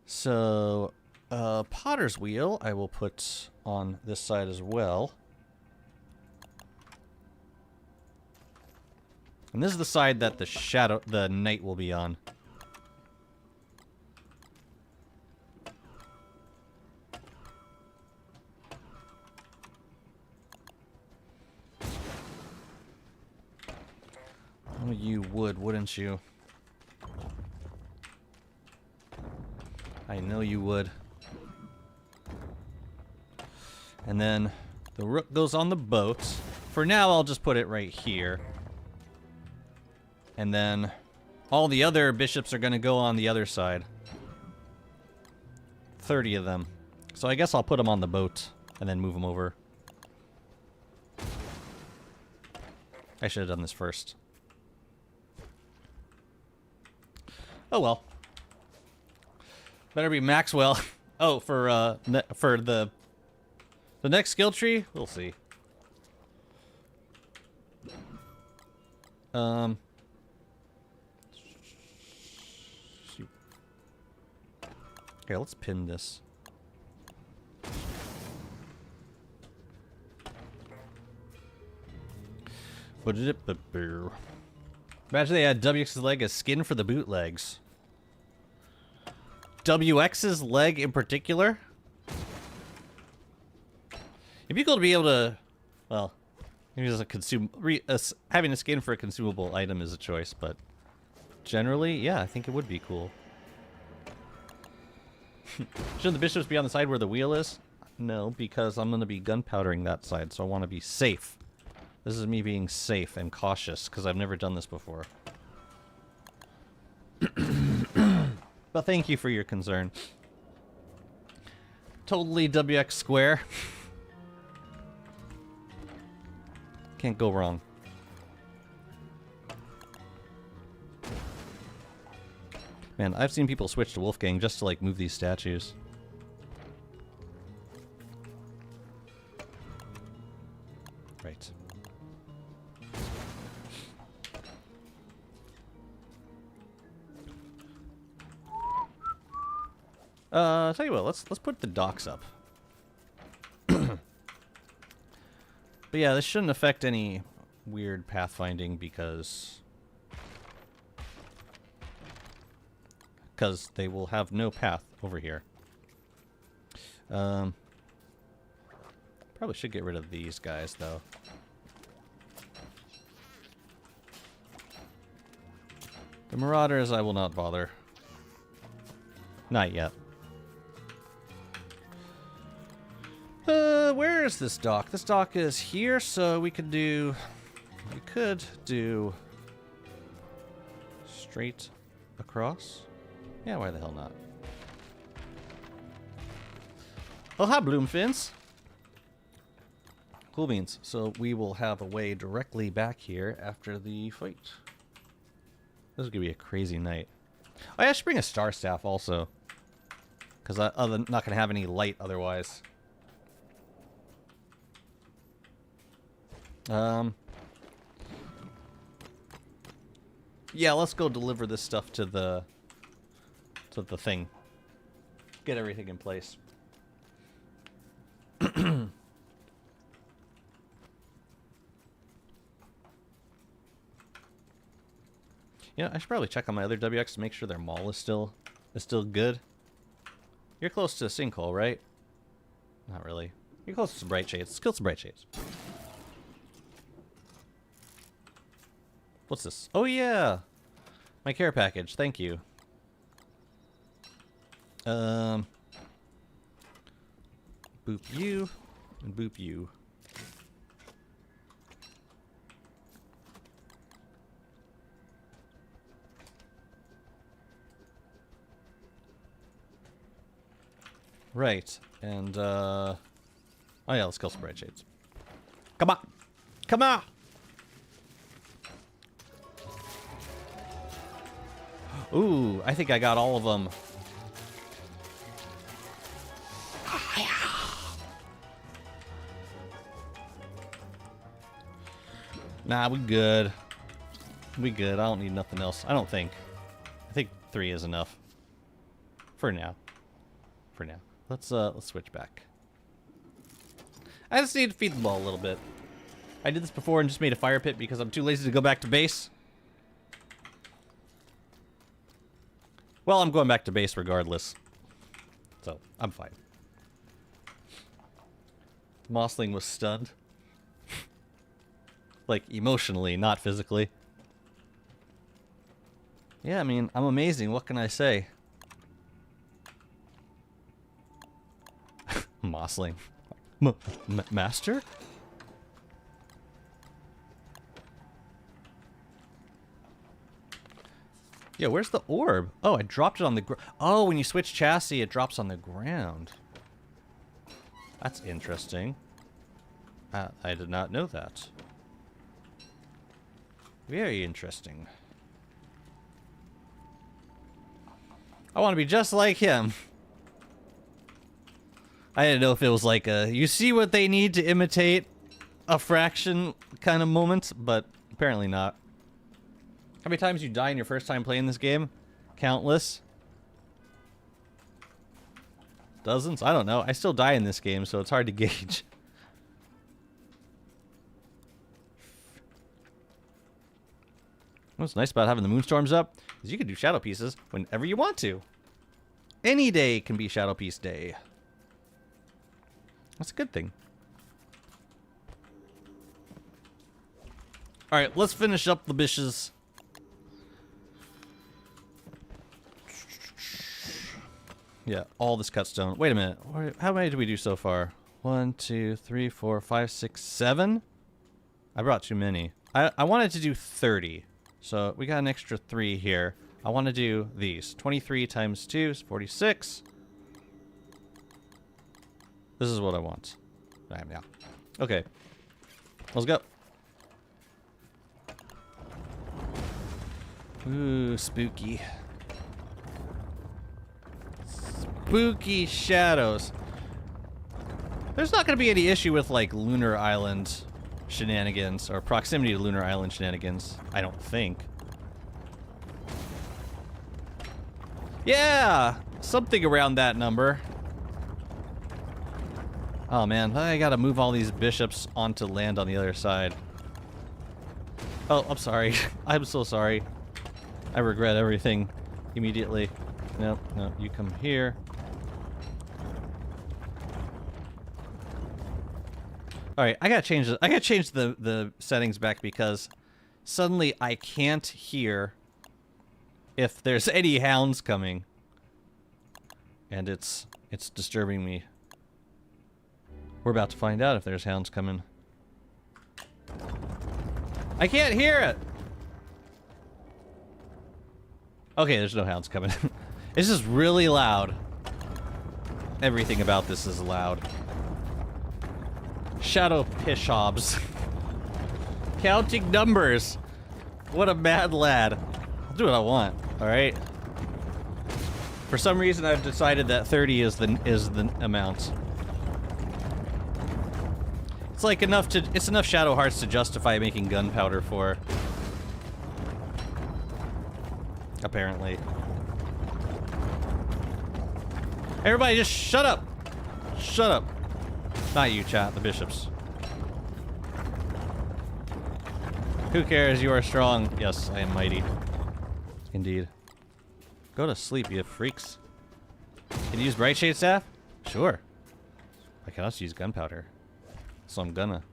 So, potter's wheel I will put on this side as well. And this is the side that the knight will be on. Oh, you would, wouldn't you? I know you would. And then the rook goes on the boat. For now, I'll just put it right here. And then all the other bishops are going to go on the other side. 30 of them. So I guess I'll put them on the boat and then move them over. I should have done this first. Oh well. Better be Maxwell. Oh, for the next skill tree, we'll see. Okay, let's pin this. Imagine they had WX's leg as skin for the bootlegs. WX's leg in particular? It'd be cool to be able to, well, maybe as a having a skin for a consumable item is a choice, but generally, yeah, I think it would be cool. Shouldn't the bishops be on the side where the wheel is? No, because I'm going to be gunpowdering that side, so I want to be safe. This is me being safe and cautious, because I've never done this before. But thank you for your concern. Totally WX square. Can't go wrong. Man, I've seen people switch to Wolfgang just to, like, move these statues. Right. Tell you what, let's put the docks up. But yeah, this shouldn't affect any weird pathfinding because they will have no path over here. Probably should get rid of these guys, though. The Marauders, I will not bother. Not yet. Where is this dock? This dock is here, so we could do straight across. Yeah, why the hell not? Oh, hi, Bloomfins. Cool beans. So we will have a way directly back here after the fight. This is gonna be a crazy night. Oh, yeah, I should bring a star staff also, because I'm not gonna have any light otherwise. Yeah, let's go deliver this stuff to the thing. Get everything in place. You know, I should probably check on my other WX to make sure their maul is still good. You're close to a sinkhole, right? Not really. You're close to some bright shades. Let's kill some bright shades. What's this? Oh yeah! My care package, thank you. Boop you and boop you. Right, and oh yeah, let's kill some bright shades. Come on! Come on! Ooh, I think I got all of them. Nah, we good. We good. I don't need nothing else. I don't think. I think 3 is enough. For now. For now. Let's switch back. I just need to feed the ball a little bit. I did this before and just made a fire pit because I'm too lazy to go back to base. Well, I'm going back to base regardless. So, I'm fine. Mossling was stunned. Like, emotionally, not physically. Yeah, I mean, I'm amazing. What can I say? Mossling. Master? Yeah, where's the orb? Oh, I dropped it on the ground. Oh, when you switch chassis, it drops on the ground. That's interesting. I did not know that. Very interesting. I want to be just like him. I didn't know if it was like a, you see what they need to imitate a fraction kind of moment, but apparently not. How many times you die in your first time playing this game? Countless. Dozens? I don't know. I still die in this game, so it's hard to gauge. What's nice about having the moonstorms up is you can do shadow pieces whenever you want to. Any day can be shadow piece day. That's a good thing. Alright, let's finish up the bishes. Yeah, all this cut stone. Wait a minute. How many did we do so far? 1, 2, 3, 4, 5, 6, 7? I brought too many. I wanted to do 30. So we got an extra 3 here. I want to do these. 23 times 2 is 46. This is what I want. Yeah. Okay. Let's go. Ooh, spooky. Spooky shadows. There's not going to be any issue with, like, Lunar Island shenanigans, or proximity to Lunar Island shenanigans, I don't think. Yeah! Something around that number. Oh man, I gotta move all these bishops onto land on the other side. Oh, I'm sorry. I'm so sorry. I regret everything immediately. No, you come here. Alright, I gotta change the settings back because suddenly I can't hear if there's any hounds coming. And it's disturbing me. We're about to find out if there's hounds coming. I can't hear it! Okay, there's no hounds coming. It's just really loud. Everything about this is loud. Shadow pishobs. Counting numbers. What a mad lad. I'll do what I want, alright? For some reason I've decided that 30 is the amount. It's like it's enough Shadow Hearts to justify making gunpowder for. Apparently. Everybody just shut up! Shut up. Not you, chat, the bishops. Who cares? You are strong. Yes, I am mighty. Indeed. Go to sleep, you freaks. Can you use Bright Shade Staff? Sure. I can also use gunpowder. So I'm gonna.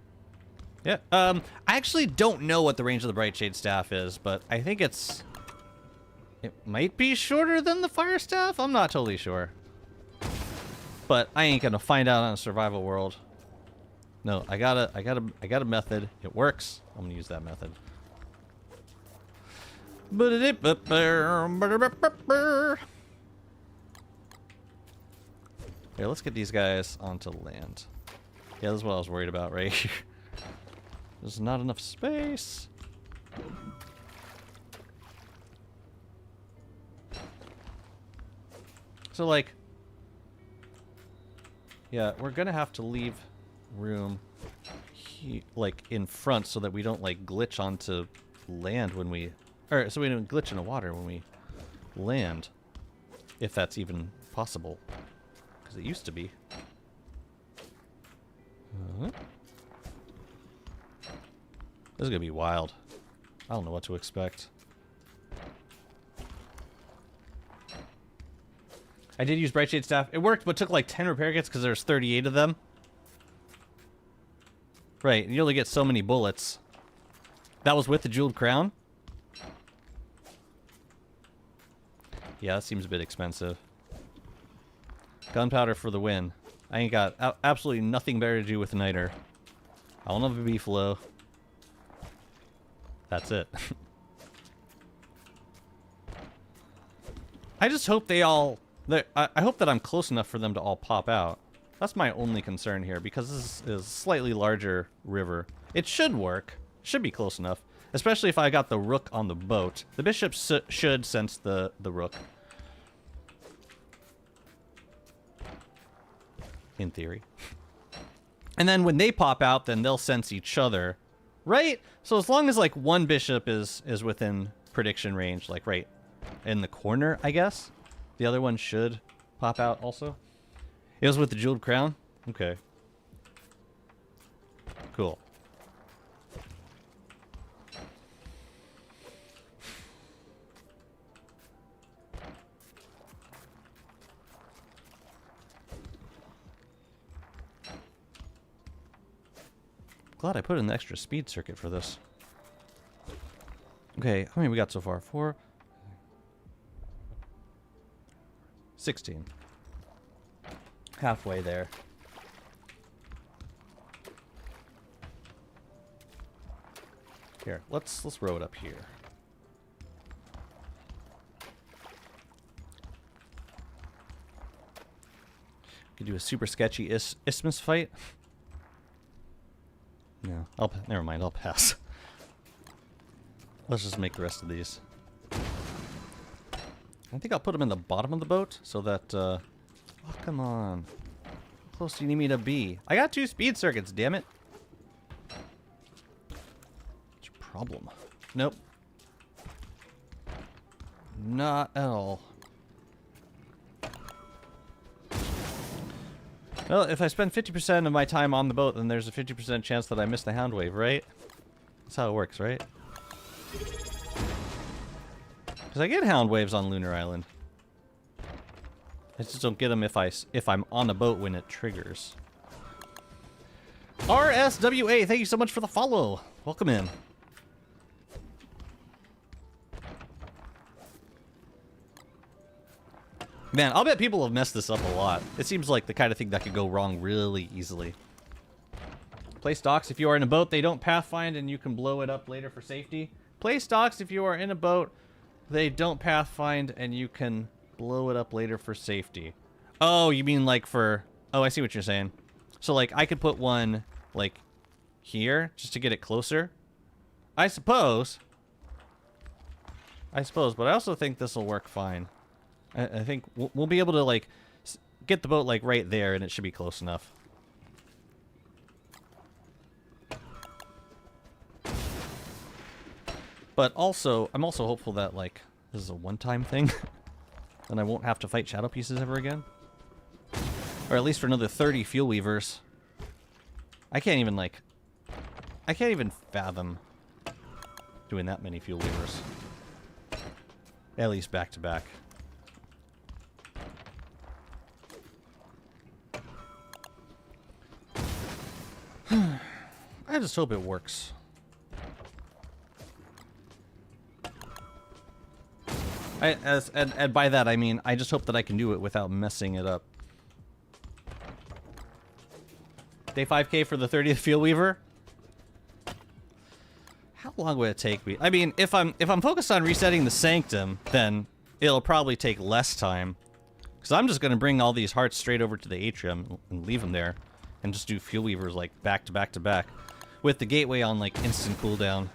Yeah. I actually don't know what the range of the Bright Shade Staff is, but I think it might be shorter than the Fire Staff? I'm not totally sure. But I ain't gonna find out on a survival world. No, I got a method. It works. I'm gonna use that method. Here, let's get these guys onto land. Yeah, that's what I was worried about right here. There's not enough space. So, like, yeah, we're gonna have to leave room, like, in front so that we don't, like, glitch onto land when we... Or, so we don't glitch into water when we land. If that's even possible. Because it used to be. This is gonna be wild. I don't know what to expect. I did use Bright Shade Staff. It worked, but took like 10 repair kits because there's 38 of them. Right, and you only get so many bullets. That was with the Jeweled Crown? Yeah, that seems a bit expensive. Gunpowder for the win. I ain't got absolutely nothing better to do with Niter. I don't have a beefalo. That's it. I just hope they all... I hope that I'm close enough for them to all pop out. That's my only concern here, because this is a slightly larger river. It should work. Should be close enough. Especially if I got the rook on the boat. The bishop should sense the rook. In theory. And then when they pop out, then they'll sense each other. Right? So as long as, like, one bishop is within prediction range, like, right in the corner, I guess, the other one should pop out also. It was with the Jeweled Crown? Okay. Cool. Glad I put in the extra speed circuit for this. Okay, how many we got so far? 4... 16. Halfway there. Here, let's row it up here. We could do a super sketchy isthmus fight. No, never mind, I'll pass. Let's just make the rest of these. I think I'll put them in the bottom of the boat so that, oh, come on. How close do you need me to be? I got 2 speed circuits, damn it. What's your problem? Nope. Not at all. Well, if I spend 50% of my time on the boat, then there's a 50% chance that I miss the hound wave, right? That's how it works, right? Because I get hound waves on Lunar Island. I just don't get them if I'm on a boat when it triggers. RSWA, thank you so much for the follow. Welcome in. Man, I'll bet people have messed this up a lot. It seems like the kind of thing that could go wrong really easily. Place docks if you are in a boat they don't pathfind and you can blow it up later for safety. Place docks if you are in a boat they don't pathfind and you can blow it up later for safety. Oh, you mean like for... Oh, I see what you're saying. So, like, I could put one, like, here just to get it closer. I suppose, but I also think this will work fine. I think we'll be able to, like, get the boat, like, right there, and it should be close enough. But also, I'm also hopeful that, like, this is a one-time thing. And I won't have to fight Shadow Pieces ever again. Or at least for another 30 Fuel Weavers. I can't even fathom doing that many Fuel Weavers. At least back-to-back. I just hope it works. And by that I mean I just hope that I can do it without messing it up. Day 5K for the 30th Field Weaver. How long would it take me? I mean, if I'm focused on resetting the Sanctum, then it'll probably take less time. Because I'm just going to bring all these hearts straight over to the Atrium and leave them there. And just do Field Weavers like back to back to back. With the Gateway on like instant cooldown.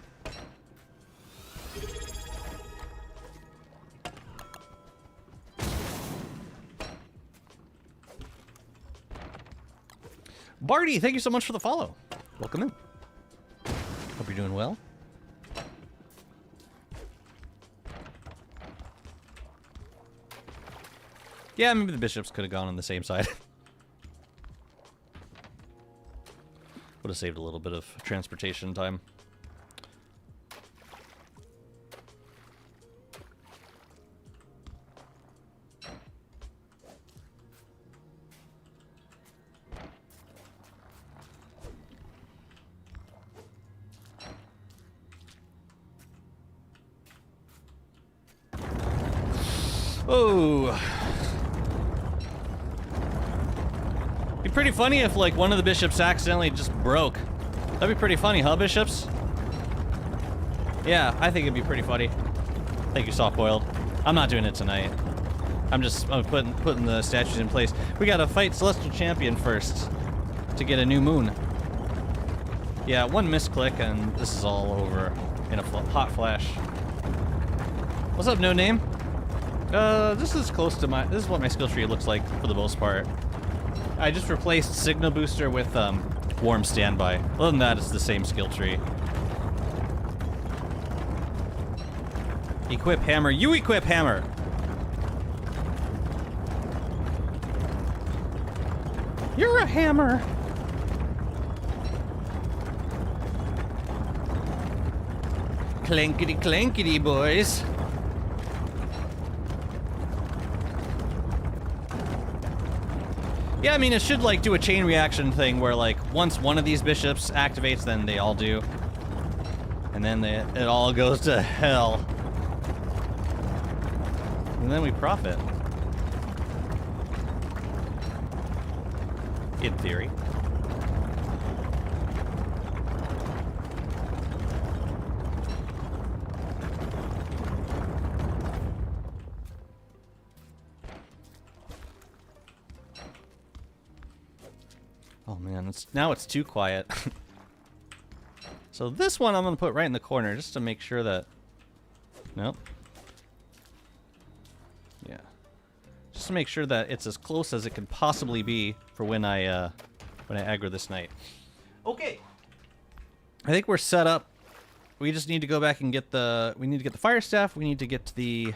Barty, thank you so much for the follow. Welcome in. Hope you're doing well. Yeah, maybe the bishops could have gone on the same side. Would have saved a little bit of transportation time. Oh. Be pretty funny if, like, one of the bishops accidentally just broke. That'd be pretty funny, huh, bishops? Yeah, I think it'd be pretty funny. Thank you, Soft-Boiled. I'm not doing it tonight. I'm putting the statues in place. We gotta fight Celestial Champion first to get a new moon. Yeah, one misclick and this is all over in a hot flash. What's up, No Name? This is close to this is what my skill tree looks like for the most part. I just replaced Signal Booster with Warm Standby. Other than that, it's the same skill tree. Equip Hammer. You equip Hammer! You're a hammer! Clankety clankety, boys. Yeah, I mean, it should, like, do a chain reaction thing where, like, once one of these bishops activates, then they all do. And then it all goes to hell. And then we profit. In theory. Oh man, now it's too quiet. So this one I'm gonna put right in the corner just to make sure that... Nope. Yeah. Just to make sure that it's as close as it can possibly be for when I aggro this knight. Okay. I think we're set up. We just need to go back and get the... We need to get the fire staff. We need to get the...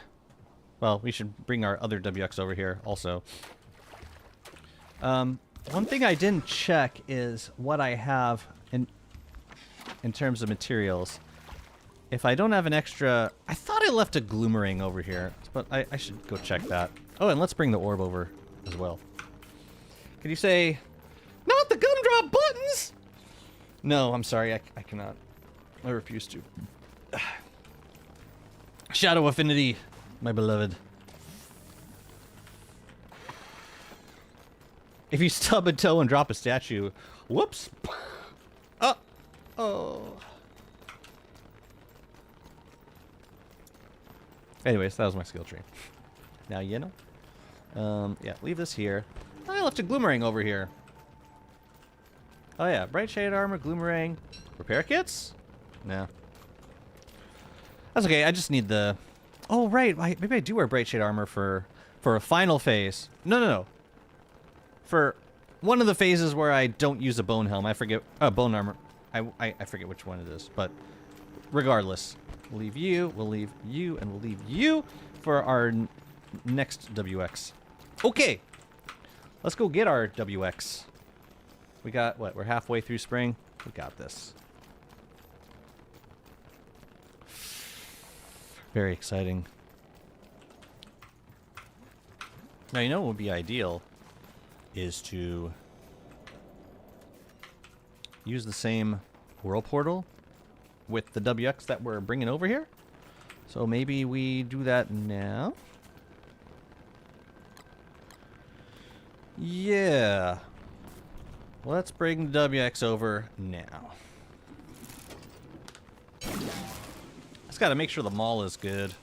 Well, we should bring our other WX over here also. One thing I didn't check is what I have in terms of materials. If I don't have an extra... I thought I left a Gloomerang over here, but I should go check that. Oh, and let's bring the orb over as well. Could you say, not the gumdrop buttons? No, I'm sorry, I cannot. I refuse to. Shadow Affinity, my beloved. If you stub a toe and drop a statue, whoops. Oh. Anyways, that was my skill tree. Now you know. Yeah, leave this here. I left a Gloomerang over here. Oh yeah, Bright Shade Armor, Gloomerang. Repair kits? No. That's okay, I just need the... Oh right, maybe I do wear Bright Shade Armor for a final phase. No. For one of the phases where I don't use a Bone Helm. I forget... Bone Armor. I forget which one it is, but regardless. We'll leave you, and we'll leave you for our next WX. Okay! Let's go get our WX. We got, what, we're halfway through spring? We got this. Very exciting. Now, you know what would be ideal is to use the same World Portal with the WX that we're bringing over here. So maybe we do that now. Yeah. Let's bring the WX over now. Just gotta make sure the mall is good.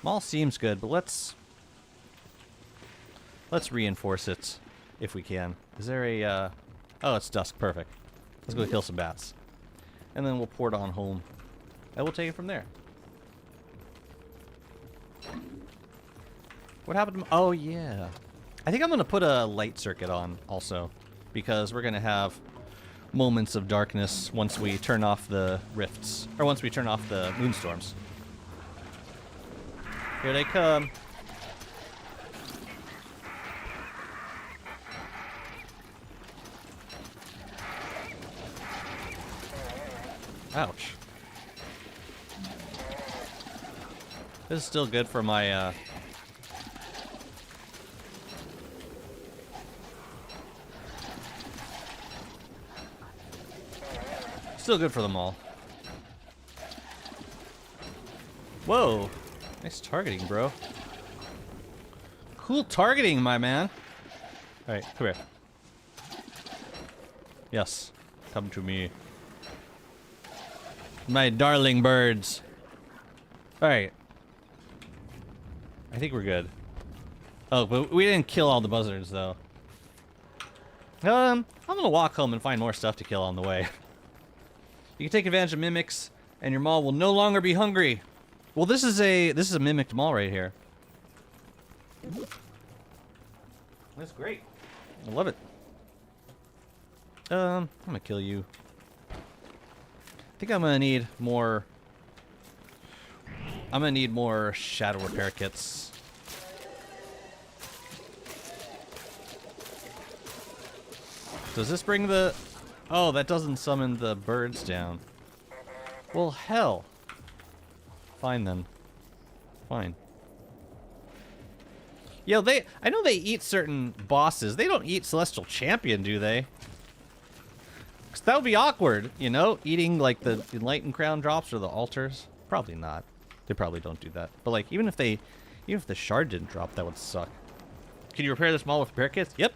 Mall seems good, but let's reinforce it if we can. Is there a oh, it's dusk, perfect. Let's go kill some bats. And then we'll port on home. And we'll take it from there. What happened to oh yeah. I think I'm gonna put a light circuit on also, because we're gonna have moments of darkness once we turn off the rifts, or once we turn off the moonstorms. Here they come. Ouch. This is still good for my, still good for them all. Whoa. Nice targeting, bro. Cool targeting, my man. Alright, come here. Yes. Come to me. My darling birds. Alright. I think we're good. Oh, but we didn't kill all the buzzards, though. I'm gonna walk home and find more stuff to kill on the way. You can take advantage of mimics, and your mall will no longer be hungry. Well, this is a mimicked mall right here. That's great. I love it. I'm gonna kill you. I think I'm gonna need more. I'm gonna need more shadow repair kits. Does this bring the? Oh, that doesn't summon the birds down. Well, hell. Fine then. Fine. Yo, I know they eat certain bosses. They don't eat Celestial Champion, do they? 'Cause that would be awkward, you know? Eating, like, the Enlightened Crown drops or the altars. Probably not. They probably don't do that. But, like, even if the shard didn't drop, that would suck. Can you repair this mall with repair kits? Yep.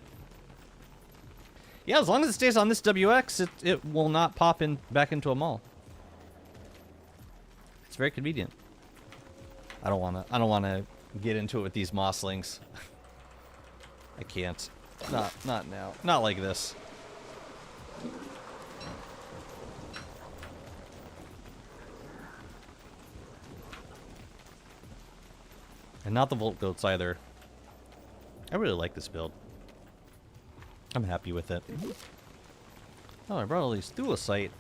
Yeah, as long as it stays on this WX, it will not pop back into a mall. It's very convenient. I don't wanna get into it with these mosslings. I can't. Not now. Not like this. And not the Volt Goats either. I really like this build. I'm happy with it. Oh, I brought all these Thulecite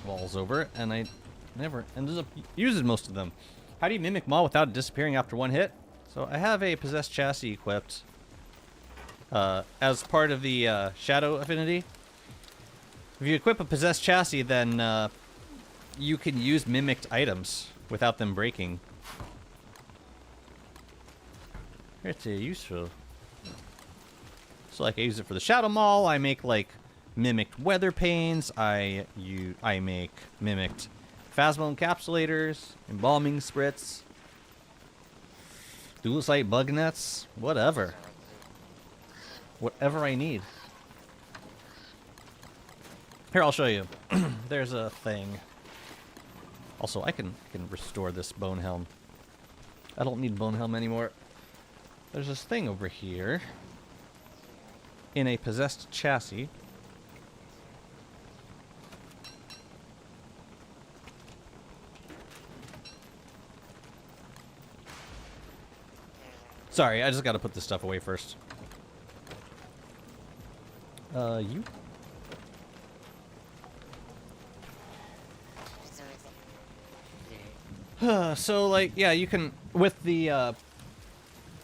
walls over, and I never ended up using most of them. How do you mimic Maw without it disappearing after one hit? So I have a Possessed Chassis equipped as part of the Shadow Affinity. If you equip a Possessed Chassis, then you can use mimicked items without them breaking. It's useful. So like I use it for the Shadow Maul, I make like mimicked weather panes, I make mimicked Phasma encapsulators, embalming sprits, Thulecite bug nets, whatever. Whatever I need. Here, I'll show you. There's a thing. Also, I can restore this bone helm. I don't need bone helm anymore. There's this thing over here in a Possessed Chassis. Sorry, I just gotta put this stuff away first. You? So, like, yeah, you can, with the,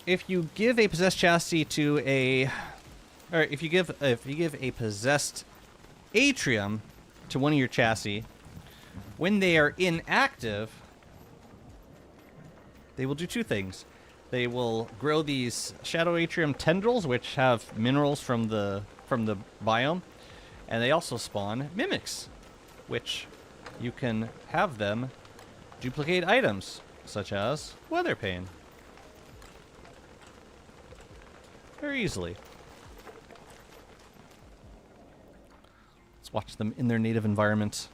if you give a Possessed Chassis to a, or if you give a Possessed Atrium to one of your chassis, when they are inactive, they will do two things. They will grow these Shadow Atrium tendrils, which have minerals from the biome, and they also spawn mimics, which you can have them duplicate items, such as Weather Pane. Very easily. Let's watch them in their native environment.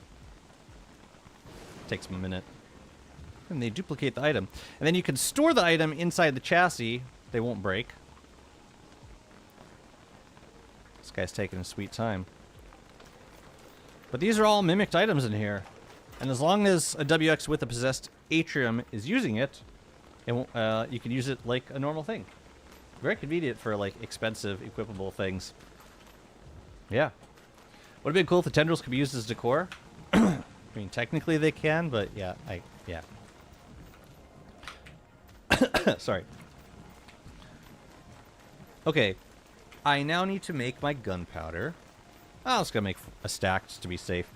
Takes them a minute. And they duplicate the item. And then you can store the item inside the chassis. They won't break. This guy's taking a sweet time. But these are all mimicked items in here. And as long as a WX with a possessed atrium is using it, it won't, you can use it like a normal thing. Very convenient for like expensive equipable things. Yeah. Would have been cool if the tendrils could be used as decor. I mean, technically they can, but yeah, yeah. Sorry. Okay. I now need to make my gunpowder. I was gonna make a stack just to be safe.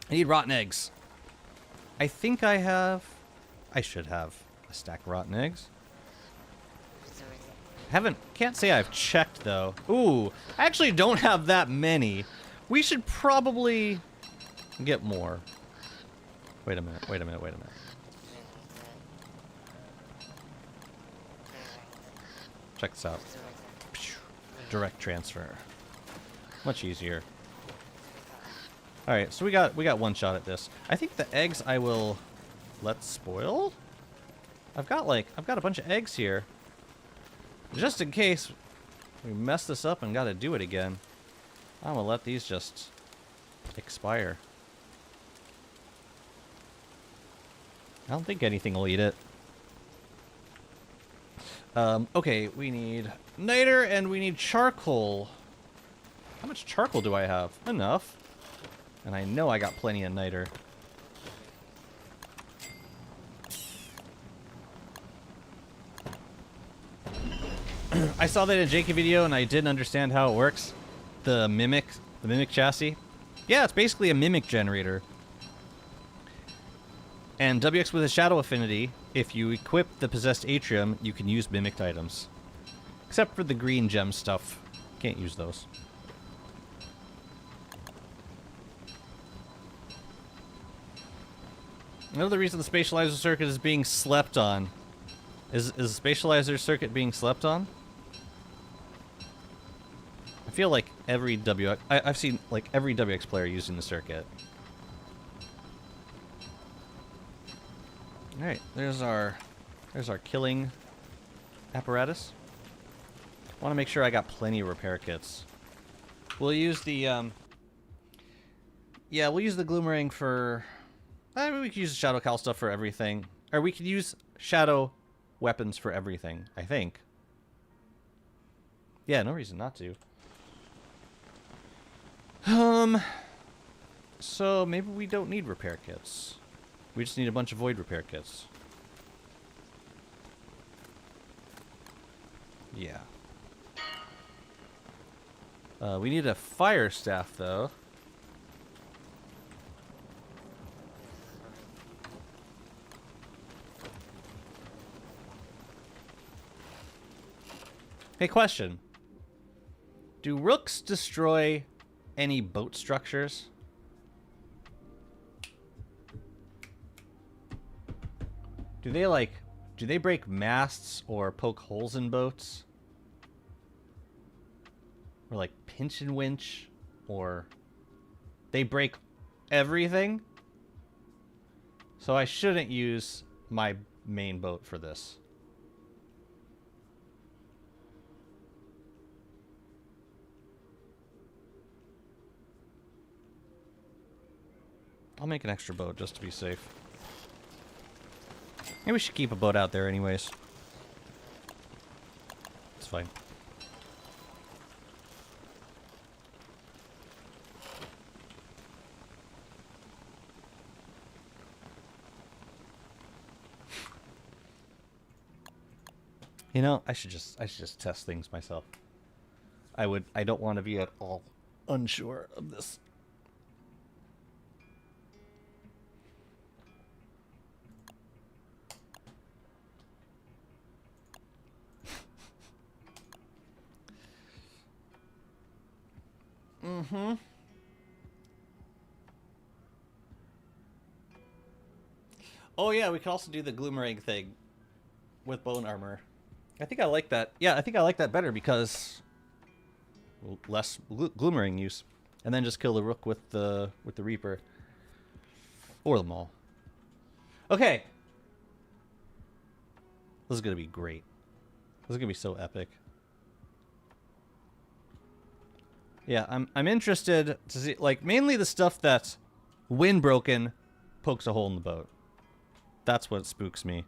I need rotten eggs. I think I have... I should have a stack of rotten eggs. Can't say I've checked, though. Ooh, I actually don't have that many. We should probably get more. Wait a minute. Check this out. Direct transfer. Much easier. Alright, so we got one shot at this. I think the eggs I will let spoil. I've got a bunch of eggs here. Just in case we mess this up and gotta do it again. I'm gonna let these just expire. I don't think anything will eat it. Okay, we need niter and we need charcoal. How much charcoal do I have? Enough. And I know I got plenty of niter. I saw that in a JK video and I didn't understand how it works. The mimic chassis. Yeah, it's basically a mimic generator. And WX with a shadow affinity, if you equip the possessed atrium, you can use mimicked items. Except for the green gem stuff. Can't use those. Another reason the spatializer circuit is being slept on. Is the spatializer circuit being slept on? I feel like every WX... I've seen like every WX player using the circuit. Alright, there's our killing apparatus. Want to make sure I got plenty of repair kits. We'll use the yeah, we'll use the Gloomerang for... I mean, we could use Shadow Cal stuff for everything. Or we could use Shadow weapons for everything, I think. Yeah, no reason not to. So maybe we don't need repair kits. We just need a bunch of void repair kits. Yeah. We need a fire staff, though. Hey, question. Do rooks destroy any boat structures? Do they break masts or poke holes in boats? Or like pinch and winch? Or they break everything? So I shouldn't use my main boat for this. I'll make an extra boat just to be safe. Maybe we should keep a boat out there anyways. It's fine. You know, I should just test things myself. I don't want to be at all unsure of this. Mm-hmm. Oh yeah, we can also do the Gloomerang thing with bone armor. I think I like that. Yeah, I think I like that better because less Gloomerang use. and then just kill the Rook with the Reaper. Or the Maul. Okay. This is gonna be great. This is gonna be so epic. Yeah, I'm interested to see, like, mainly the stuff that's when broken pokes a hole in the boat. That's what spooks me.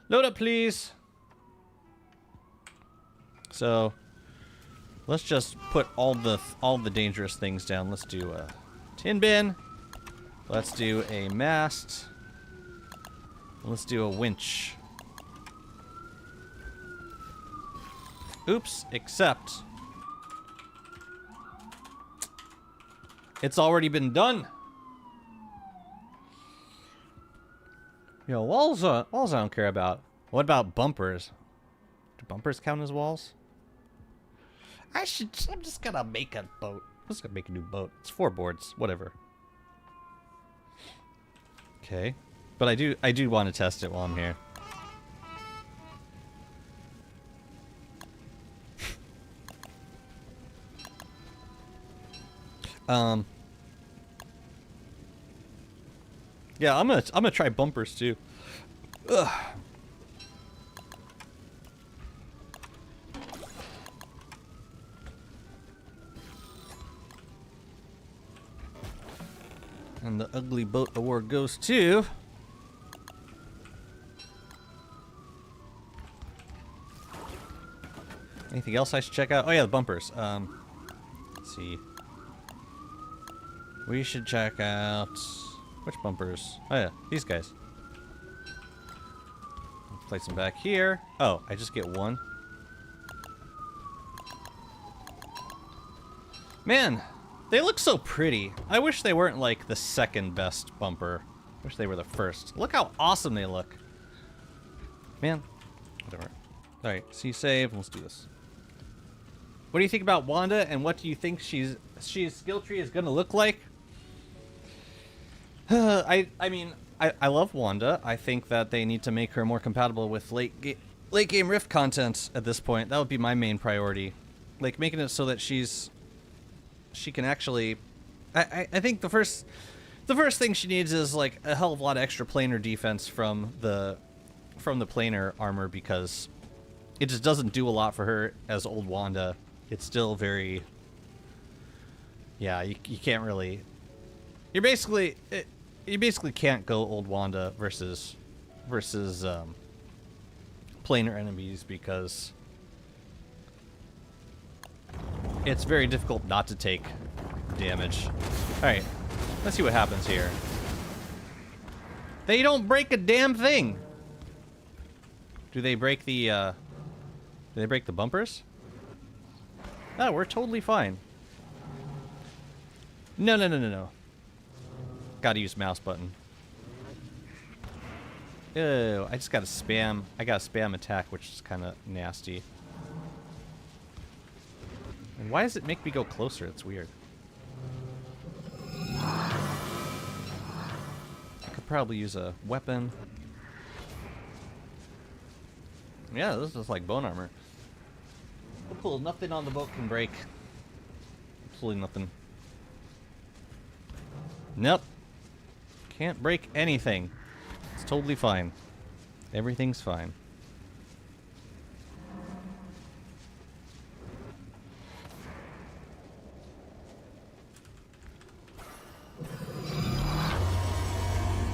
Load up, please. So let's just put all the dangerous things down. Let's do a tin bin. Let's do a mast. Let's do a winch. Oops, except it's already been done. Yo, walls I don't care about. What about bumpers? Do bumpers count as walls? I'm just gonna make a boat. I'm just gonna make a new boat. It's 4 boards, whatever. Okay, but I do want to test it while I'm here. Yeah, I'm gonna try bumpers too. Ugh. And the ugly boat award goes to anything else I should check out? Oh yeah, the bumpers. Let's see. We should check out which bumpers? Oh yeah, these guys. Place them back here. Oh, I just get one. Man, they look so pretty. I wish they weren't like the second best bumper. I wish they were the first. Look how awesome they look. Man, whatever. All right, see save. Let's do this. What do you think about Wanda, and what do you think she's Skilltree is gonna look like? I mean, I love Wanda. I think that they need to make her more compatible with late game Rift content at this point. That would be my main priority. Like, making it so that she can actually... I think the first thing she needs is, like, a hell of a lot of extra planar defense from the planar armor, because it just doesn't do a lot for her as old Wanda. It's still very... Yeah, you can't really... You basically can't go old Wanda versus planar enemies, because it's very difficult not to take damage. Alright, let's see what happens here. They don't break a damn thing! Do they break the bumpers? Oh, we're totally fine. No. Gotta use mouse button. Ew, I just gotta spam. I gotta spam attack, which is kind of nasty. And why does it make me go closer? It's weird. I could probably use a weapon. Yeah, this is like bone armor. Cool, nothing on the boat can break. Absolutely nothing. Nope. Can't break anything. It's totally fine. Everything's fine.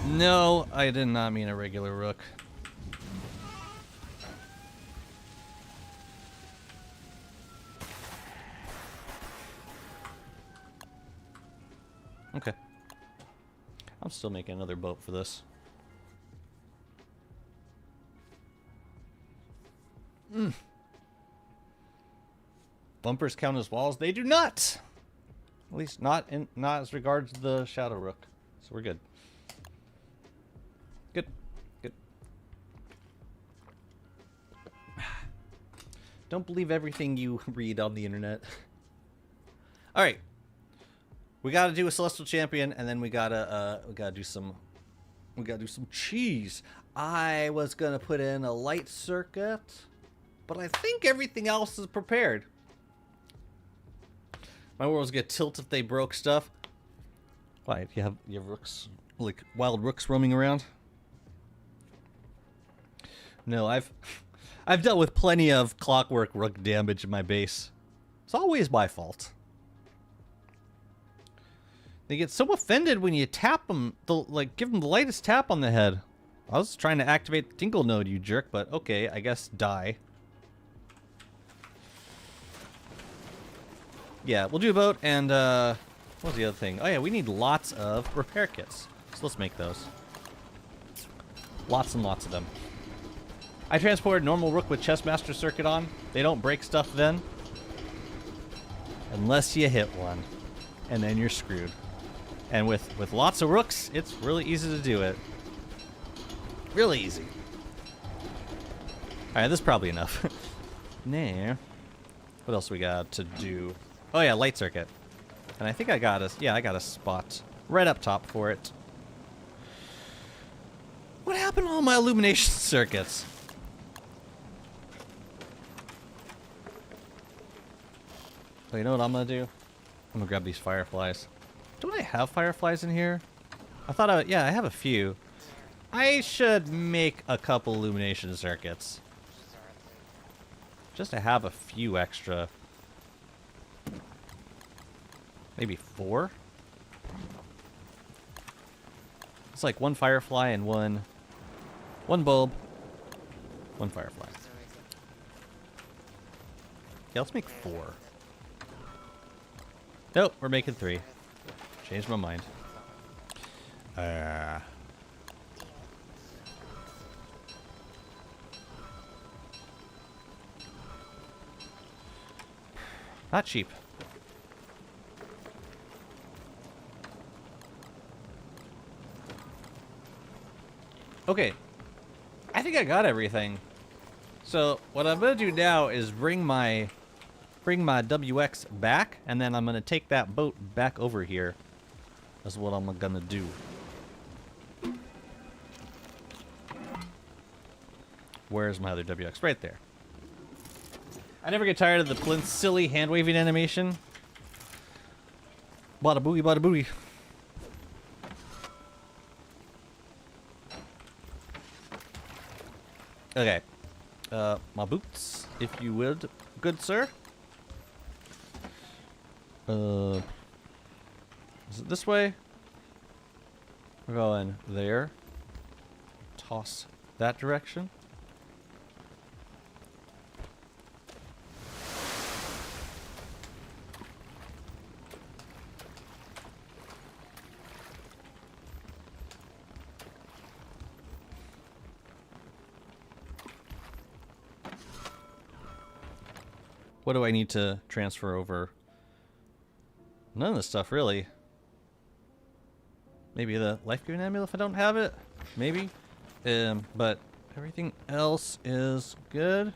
No, I did not mean a regular rook. Okay. I'm still making another boat for this. Bumpers count as walls? They do not! At least not as regards the Shadow Rook. So we're good. Good. Don't believe everything you read on the internet. Alright. We gotta do a Celestial Champion, and then we gotta do some cheese. I was gonna put in a light circuit, but I think everything else is prepared. My world's gonna tilt if they broke stuff. Why? You have rooks, like wild rooks roaming around? No, I've dealt with plenty of clockwork rook damage in my base. It's always my fault. They get so offended when you tap them, like give them the lightest tap on the head. I was trying to activate the tinkle node, you jerk, but okay, I guess die. Yeah, we'll do a boat, and what was the other thing? Oh yeah, we need lots of repair kits. So let's make those. Lots and lots of them. I transported normal rook with Chessmaster circuit on. They don't break stuff then. Unless you hit one. And then you're screwed. And with lots of rooks, it's really easy to do it. Really easy. Alright, this is probably enough. Nah. What else we got to do? Oh yeah, light circuit. And I think I got a spot right up top for it. What happened to all my illumination circuits? Oh, you know what I'm gonna do? I'm gonna grab these fireflies. Don't I have fireflies in here? I thought yeah, I have a few. I should make a couple illumination circuits. Just to have a few extra. Maybe 4? It's like 1 firefly and one bulb, 1 firefly. Yeah, let's make 4. Nope, we're making 3. Changed my mind. Not cheap. Okay. I think I got everything. So what I'm gonna do now is bring my WX back, and then I'm gonna take that boat back over here. That's what I'm gonna do. Where's my other WX? Right there. I never get tired of the Plinth's silly hand-waving animation. Bada booey, bada booey. Okay. My boots, if you would, good sir. Is it this way? We're going there. Toss that direction. What do I need to transfer over? None of this stuff, really. Maybe the life-giving amulet if I don't have it? Maybe. But everything else is good.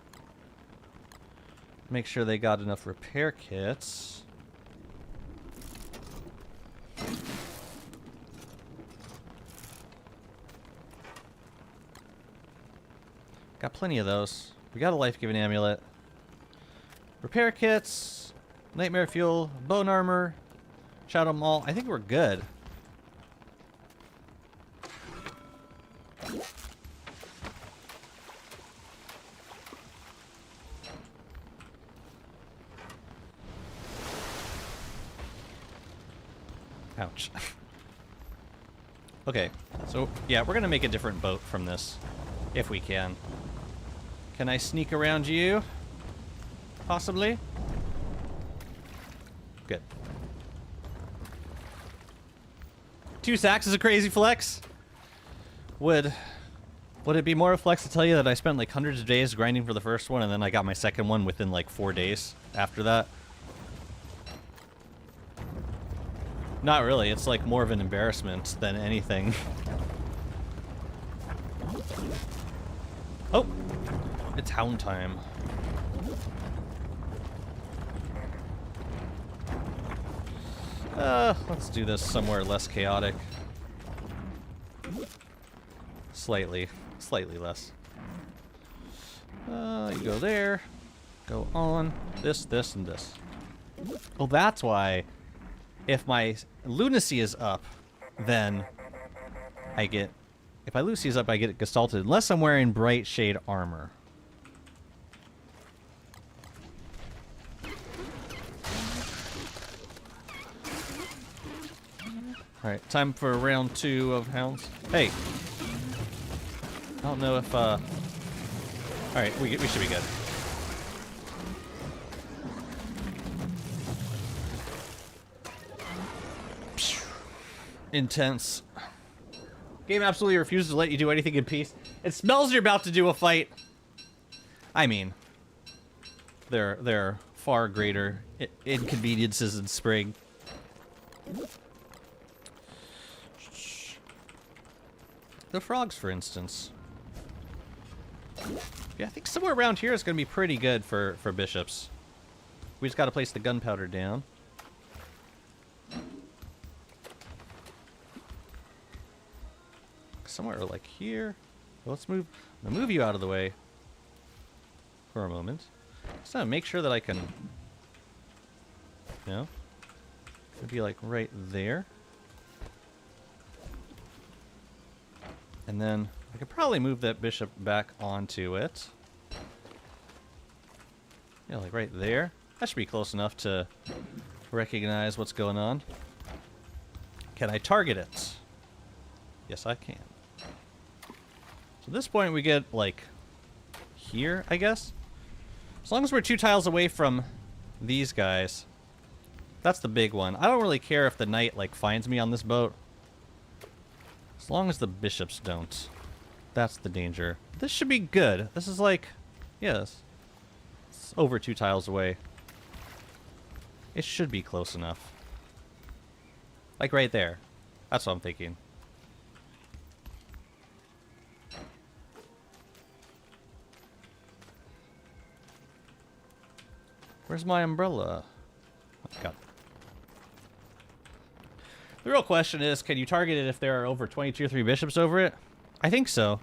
Make sure they got enough repair kits. Got plenty of those. We got a life-giving amulet. Repair kits, nightmare fuel, bone armor, shadow maul. I think we're good. Ouch. Okay, so yeah, we're gonna make a different boat from this, if we can. Can I sneak around you? Possibly? Good. 2 sacks is a crazy flex. Would it be more of a flex to tell you that I spent like hundreds of days grinding for the first one and then I got my second one within like 4 days after that? Not really. It's like more of an embarrassment than anything. Oh! It's hound time. Let's do this somewhere less chaotic. Slightly less. You go there. Go on. This, and this. Oh, that's why. If my lunacy is up, then I get... If my lunacy is up, I get gestalted. Unless I'm wearing bright shade armor. Alright, time for round 2 of Hounds. Hey! I don't know if, Alright, we should be good. Intense. Game absolutely refuses to let you do anything in peace. It smells you're about to do a fight. I mean, there are far greater inconveniences in spring. The frogs, for instance. Yeah, I think somewhere around here is going to be pretty good for bishops. We just got to place the gunpowder down. Somewhere like here. Let's move. I'm gonna move you out of the way for a moment. Just to make sure that I can. You know, it'd be like right there. And then I could probably move that bishop back onto it. Yeah, like right there. That should be close enough to recognize what's going on. Can I target it? Yes, I can. So at this point we get, like, here, I guess? As long as we're 2 tiles away from these guys. That's the big one. I don't really care if the knight, like, finds me on this boat. As long as the bishops don't. That's the danger. This should be good. This is like... Yes. It's over 2 tiles away. It should be close enough. Like right there. That's what I'm thinking. Where's my umbrella? Oh, God. The real question is, can you target it if there are over 22 or 3 bishops over it? I think so.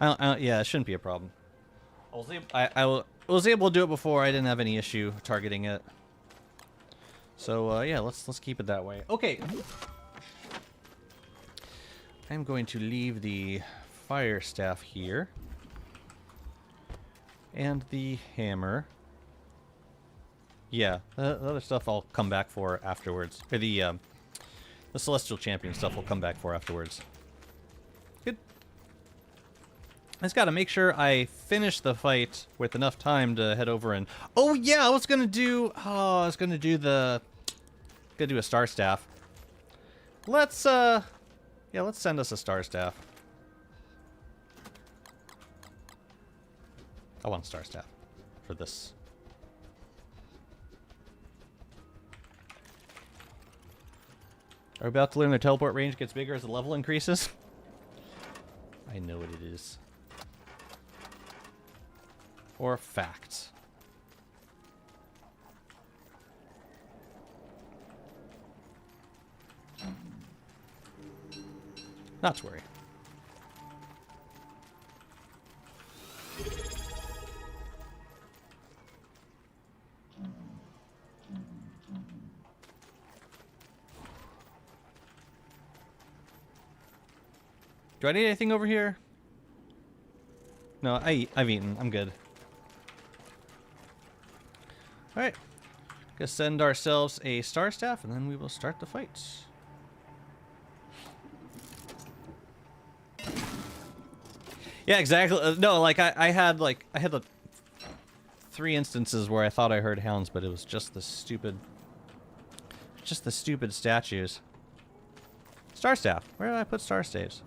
Yeah, it shouldn't be a problem. I was able to do it before. I didn't have any issue targeting it. So yeah, let's keep it that way. Okay. I'm going to leave the fire staff here. And the hammer. Yeah, the other stuff I'll come back for afterwards. Or the Celestial Champion stuff will come back for afterwards. Good. I just gotta make sure I finish the fight with enough time to head over and... Oh yeah, I was gonna do... Oh, I was gonna do the... Gonna do a Star Staff. Let's, yeah, let's send us a Star Staff. I want Star Staff for this. Are we about to learn the teleport range gets bigger as the level increases? I know what it is. Or fact. Not to worry. Do I need anything over here? No, I've eaten. I'm good. Alright. Gonna send ourselves a Star Staff, and then we will start the fights. Yeah, exactly. No, like, I had like 3 instances where I thought I heard hounds, but it was just the stupid... Just the stupid statues. Star Staff. Where did I put Star Staves?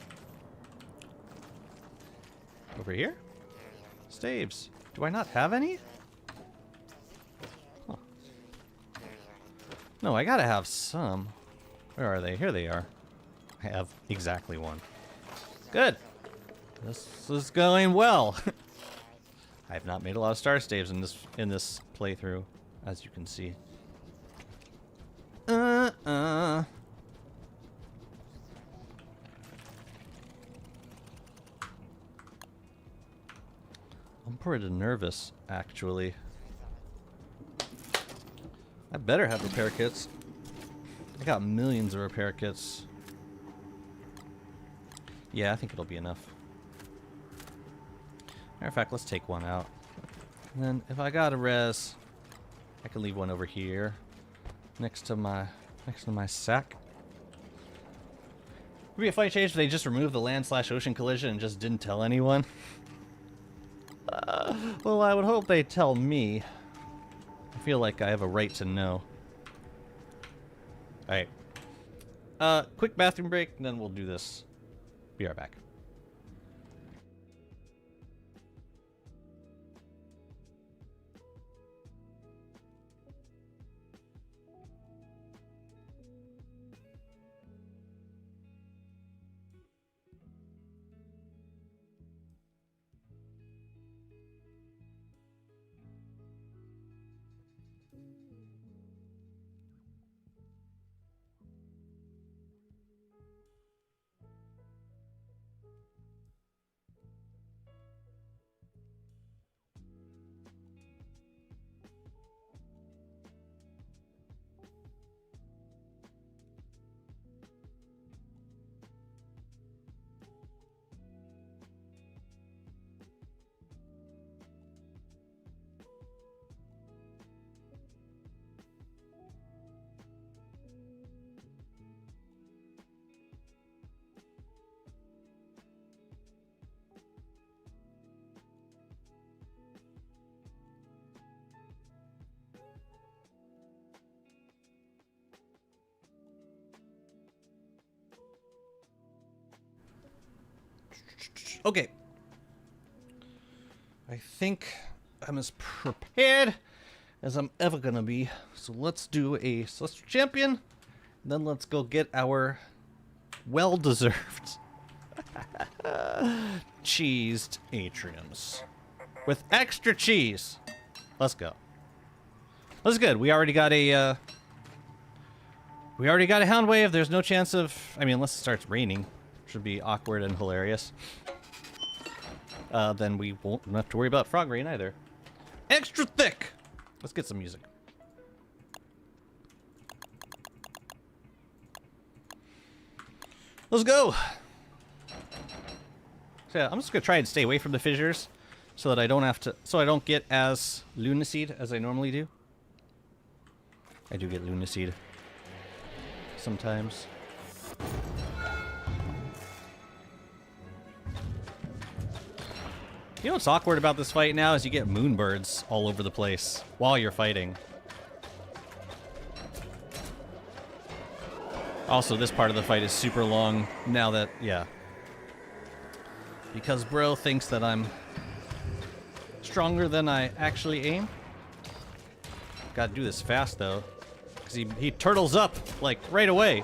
Over here? Staves. Do I not have any? Huh. No, I gotta have some. Where are they? Here they are. I have exactly 1. Good. This is going well. I have not made a lot of Star Staves in this playthrough, as you can see. I'm pretty nervous, actually. I better have repair kits. I got millions of repair kits. Yeah, I think it'll be enough. Matter of fact, let's take one out. And then if I got a res, I can leave one over here next to my sack. Would be a funny change if they just removed the land/ocean collision and just didn't tell anyone. Well, I would hope they'd tell me. I feel like I have a right to know. Alright. Quick bathroom break, and then we'll do this. Be right back. Okay. I think I'm as prepared as I'm ever gonna be. So let's do a Celestial Champion. And then let's go get our well-deserved cheesed atriums. With extra cheese. Let's go. That's good. We already got a Hound Wave. There's no chance of, I mean, unless it starts raining. Should be awkward and hilarious. Then we won't have to worry about frog rain either. Extra thick! Let's get some music. Let's go! So yeah, I'm just gonna try and stay away from the fissures so that I don't have to, so I don't get as lunacied as I normally do. I do get lunacied sometimes. You know what's awkward about this fight now is you get moonbirds all over the place while you're fighting. Also, this part of the fight is super long now that, yeah. Because bro thinks that I'm stronger than I actually aim. Gotta do this fast though, because he turtles up, like, right away.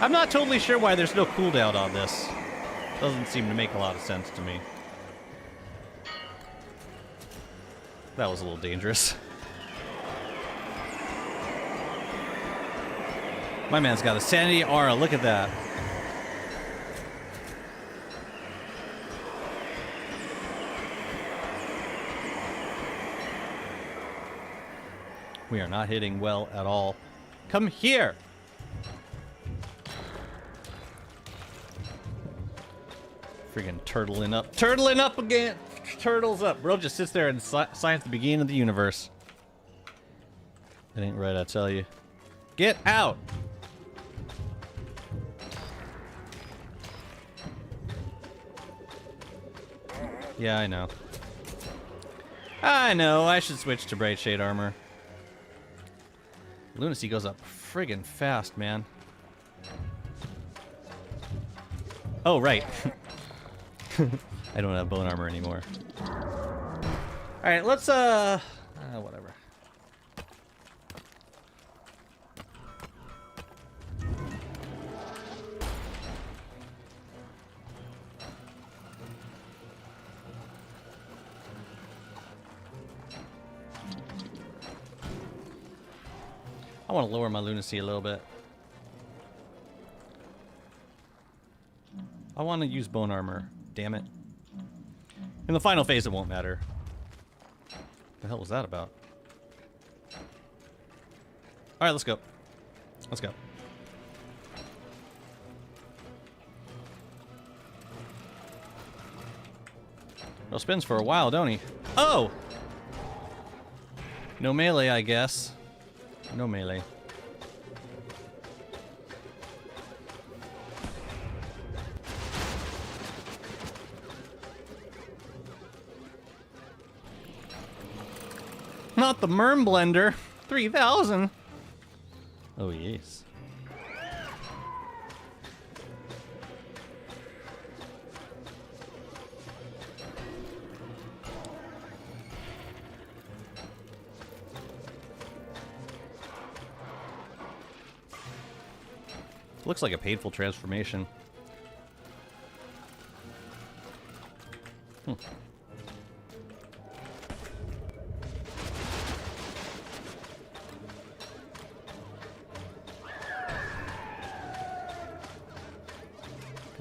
I'm not totally sure why there's no cooldown on this. Doesn't seem to make a lot of sense to me. That was a little dangerous. My man's got a sanity aura, look at that. We are not hitting well at all. Come here! Friggin' turtling up. Turtling up again! Turtles up. Bro just sits there and signs the beginning of the universe. It ain't right, I tell you. Get out! Yeah, I know. I know, I should switch to Bright Shade Armor. Lunacy goes up friggin' fast, man. Oh, right. I don't have bone armor anymore. Alright, let's, whatever. I want to lower my lunacy a little bit. I want to use bone armor. Damn it. In the final phase, it won't matter. What the hell was that about? Alright, let's go. Let's go. Well, spins for a while, don't he? Oh! No melee, I guess. No melee. Not the Merm Blender. 3,000. Oh, yes. Looks like a painful transformation.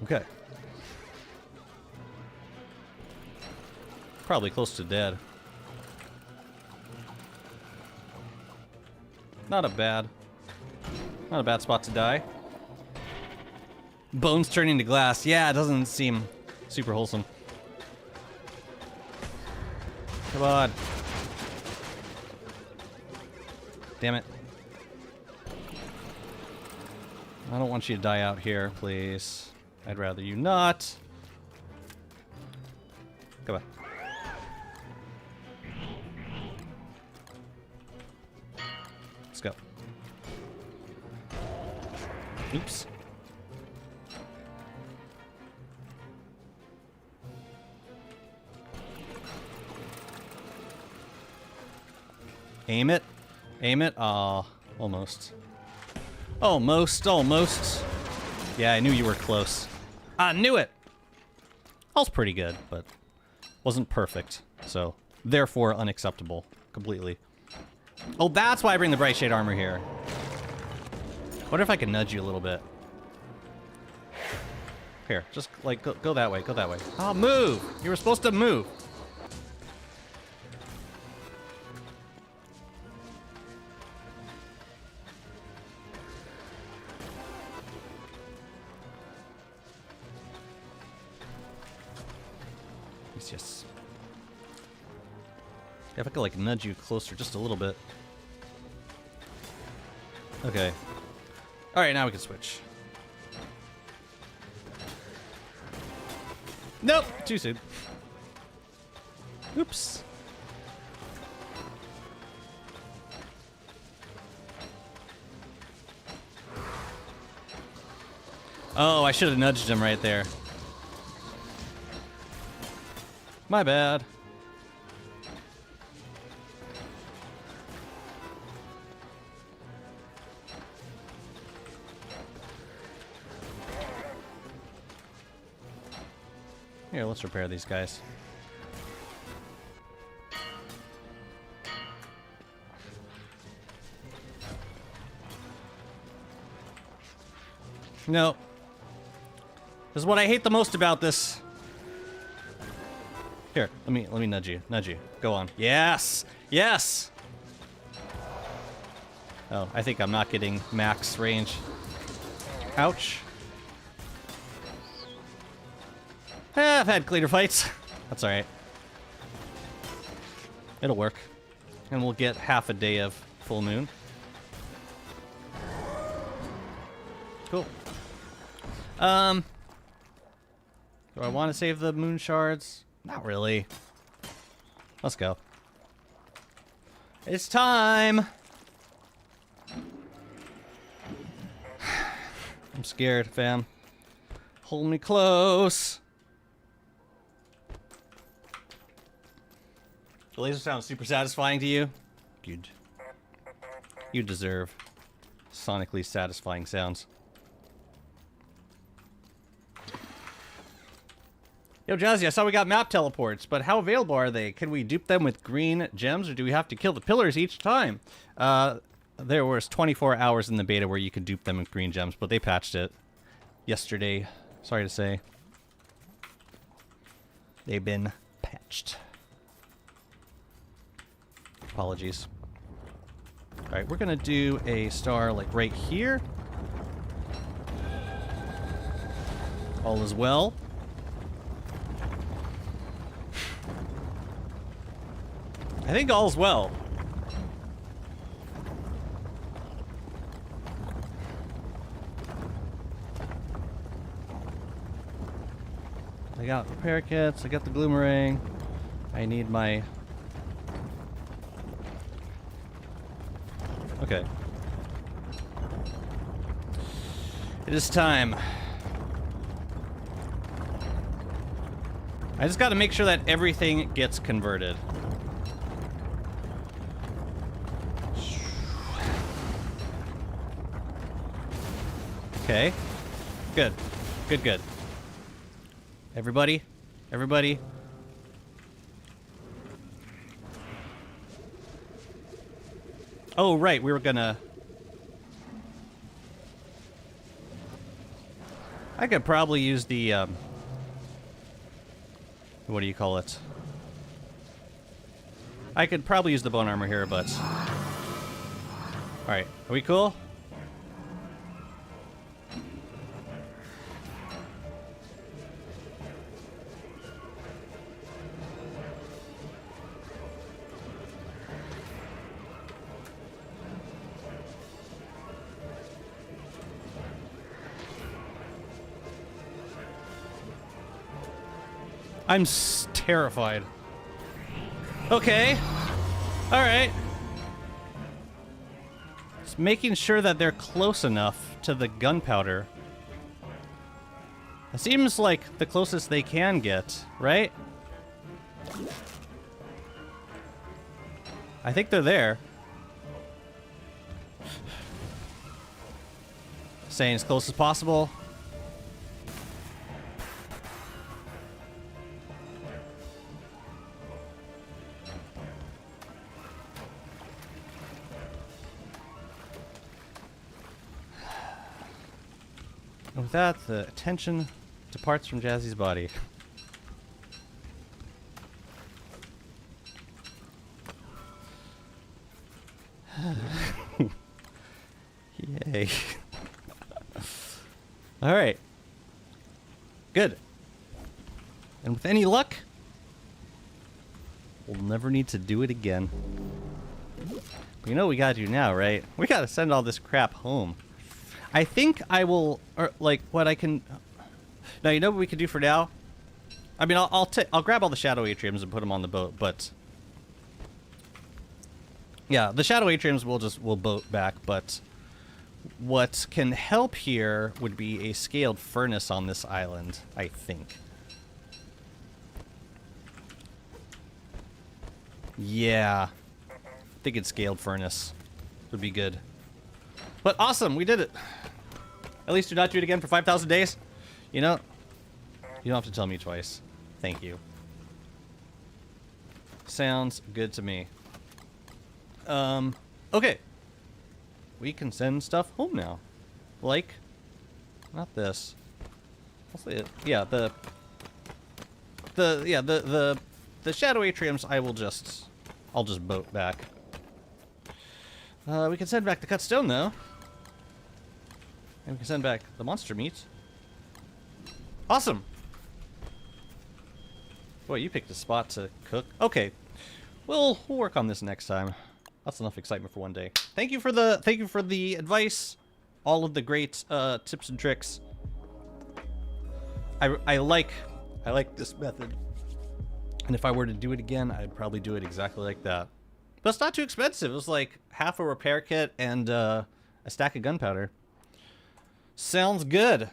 Okay. Probably close to dead. Not a bad spot to die. Bones turning to glass. Yeah, it doesn't seem super wholesome. Come on. Damn it. I don't want you to die out here, please. I'd rather you not. Come on. Let's go. Oops. Aim it. Aim it. Aw, almost. Almost. Yeah, I knew you were close. I knew it! I was pretty good, but wasn't perfect. So, therefore, unacceptable. Completely. Oh, that's why I bring the Bright Shade armor here. Wonder if I can nudge you a little bit. Here, just, like, go that way, go that way. Oh, move! You were supposed to move! Yes. If I could, like, nudge you closer just a little bit. Okay. Alright, now we can switch. Nope! Too soon. Oops. Oh, I should have nudged him right there. My bad. Here, let's repair these guys. No. This is what I hate the most about this. Here, let me nudge you. Nudge you. Go on. Yes! Yes! Oh, I think I'm not getting max range. Ouch. I've had cleaner fights. That's alright. It'll work. And we'll get half a day of full moon. Cool. Do I want to save the moon shards? Not really. Let's go. It's time! I'm scared, fam. Hold me close. The laser sounds super satisfying to you? Good. You deserve sonically satisfying sounds. Yo, Jazzy, I saw we got map teleports, but how available are they? Can we dupe them with green gems, or do we have to kill the pillars each time? There was 24 hours in the beta where you could dupe them with green gems, but they patched it yesterday. Sorry to say. They've been patched. Apologies. All right, we're gonna do a star like right here. All is well. I think all's well. I got repair kits, I got the gloomerang. I need my... Okay. It is time. I just gotta make sure that everything gets converted. Okay. Good. Good, good. Everybody? Everybody? Oh, right, we were gonna... I could probably use the, what do you call it? I could probably use the bone armor here, but... Alright, are we cool? I'm terrified. Okay. All right. Just making sure that they're close enough to the gunpowder. It seems like the closest they can get, right? I think they're there. Staying as close as possible. And with that, the attention departs from Jazzy's body. Yay. All right. Good. And with any luck, we'll never need to do it again. But you know what we gotta do now, right? We gotta send all this crap home. I think I will, or like what I can. Now you know what we can do for now. I mean, I'll grab all the shadow atriums and put them on the boat, but yeah, the shadow atriums we'll boat back. But what can help here would be a scaled furnace on this island, I think. Yeah, I think it's scaled furnace would be good. But awesome, we did it. At least do not do it again for 5,000 days. You know, you don't have to tell me twice. Thank you. Sounds good to me. Okay. We can send stuff home now. Like, not this. I'll say it. Yeah, the shadow atriums I'll just boat back. We can send back the cut stone though. And we can send back the monster meat. Awesome. Boy, you picked a spot to cook. Okay. We'll work on this next time. That's enough excitement for one day. Thank you for the advice. All of the great tips and tricks. I like this method. And if I were to do it again, I'd probably do it exactly like that. But it's not too expensive. It was like half a repair kit and a stack of gunpowder. Sounds good.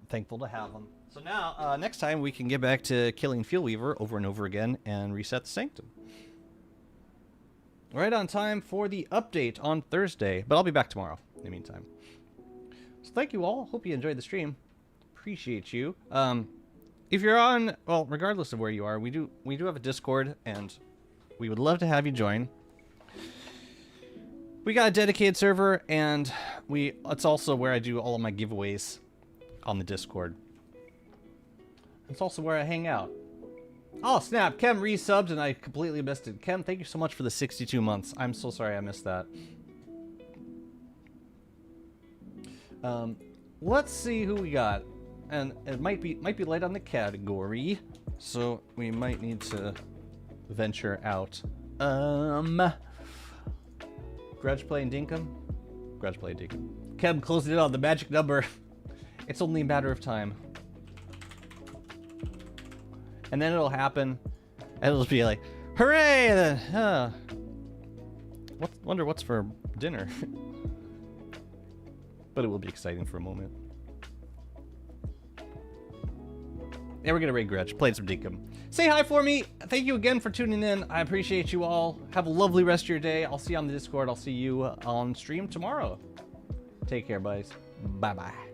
Thankful to have them. So now, next time we can get back to killing Fuel Weaver over and over again and reset the Sanctum. Right on time for the update on Thursday, but I'll be back tomorrow in the meantime. So thank you all. Hope you enjoyed the stream. Appreciate you. If you're on, well, regardless of where you are, we do have a Discord, and we would love to have you join. We got a dedicated server, and it's also where I do all of my giveaways on the Discord. It's also where I hang out. Oh, snap. Kem resubbed, and I completely missed it. Kem, thank you so much for the 62 months. I'm so sorry I missed that. Let's see who we got. And it might be light on the category, so we might need to venture out. Grudge Play and Dinkum? Grudge Play and Dinkum. Kev closing in on the magic number. It's only a matter of time. And then it'll happen, and it'll be like, hooray! And then, wonder what's for dinner. But it will be exciting for a moment. Yeah, we're gonna raid Grudge. Played some Dinkum. Say hi for me. Thank you again for tuning in. I appreciate you all. Have a lovely rest of your day. I'll see you on the Discord. I'll see you on stream tomorrow. Take care, buddies. Bye-bye.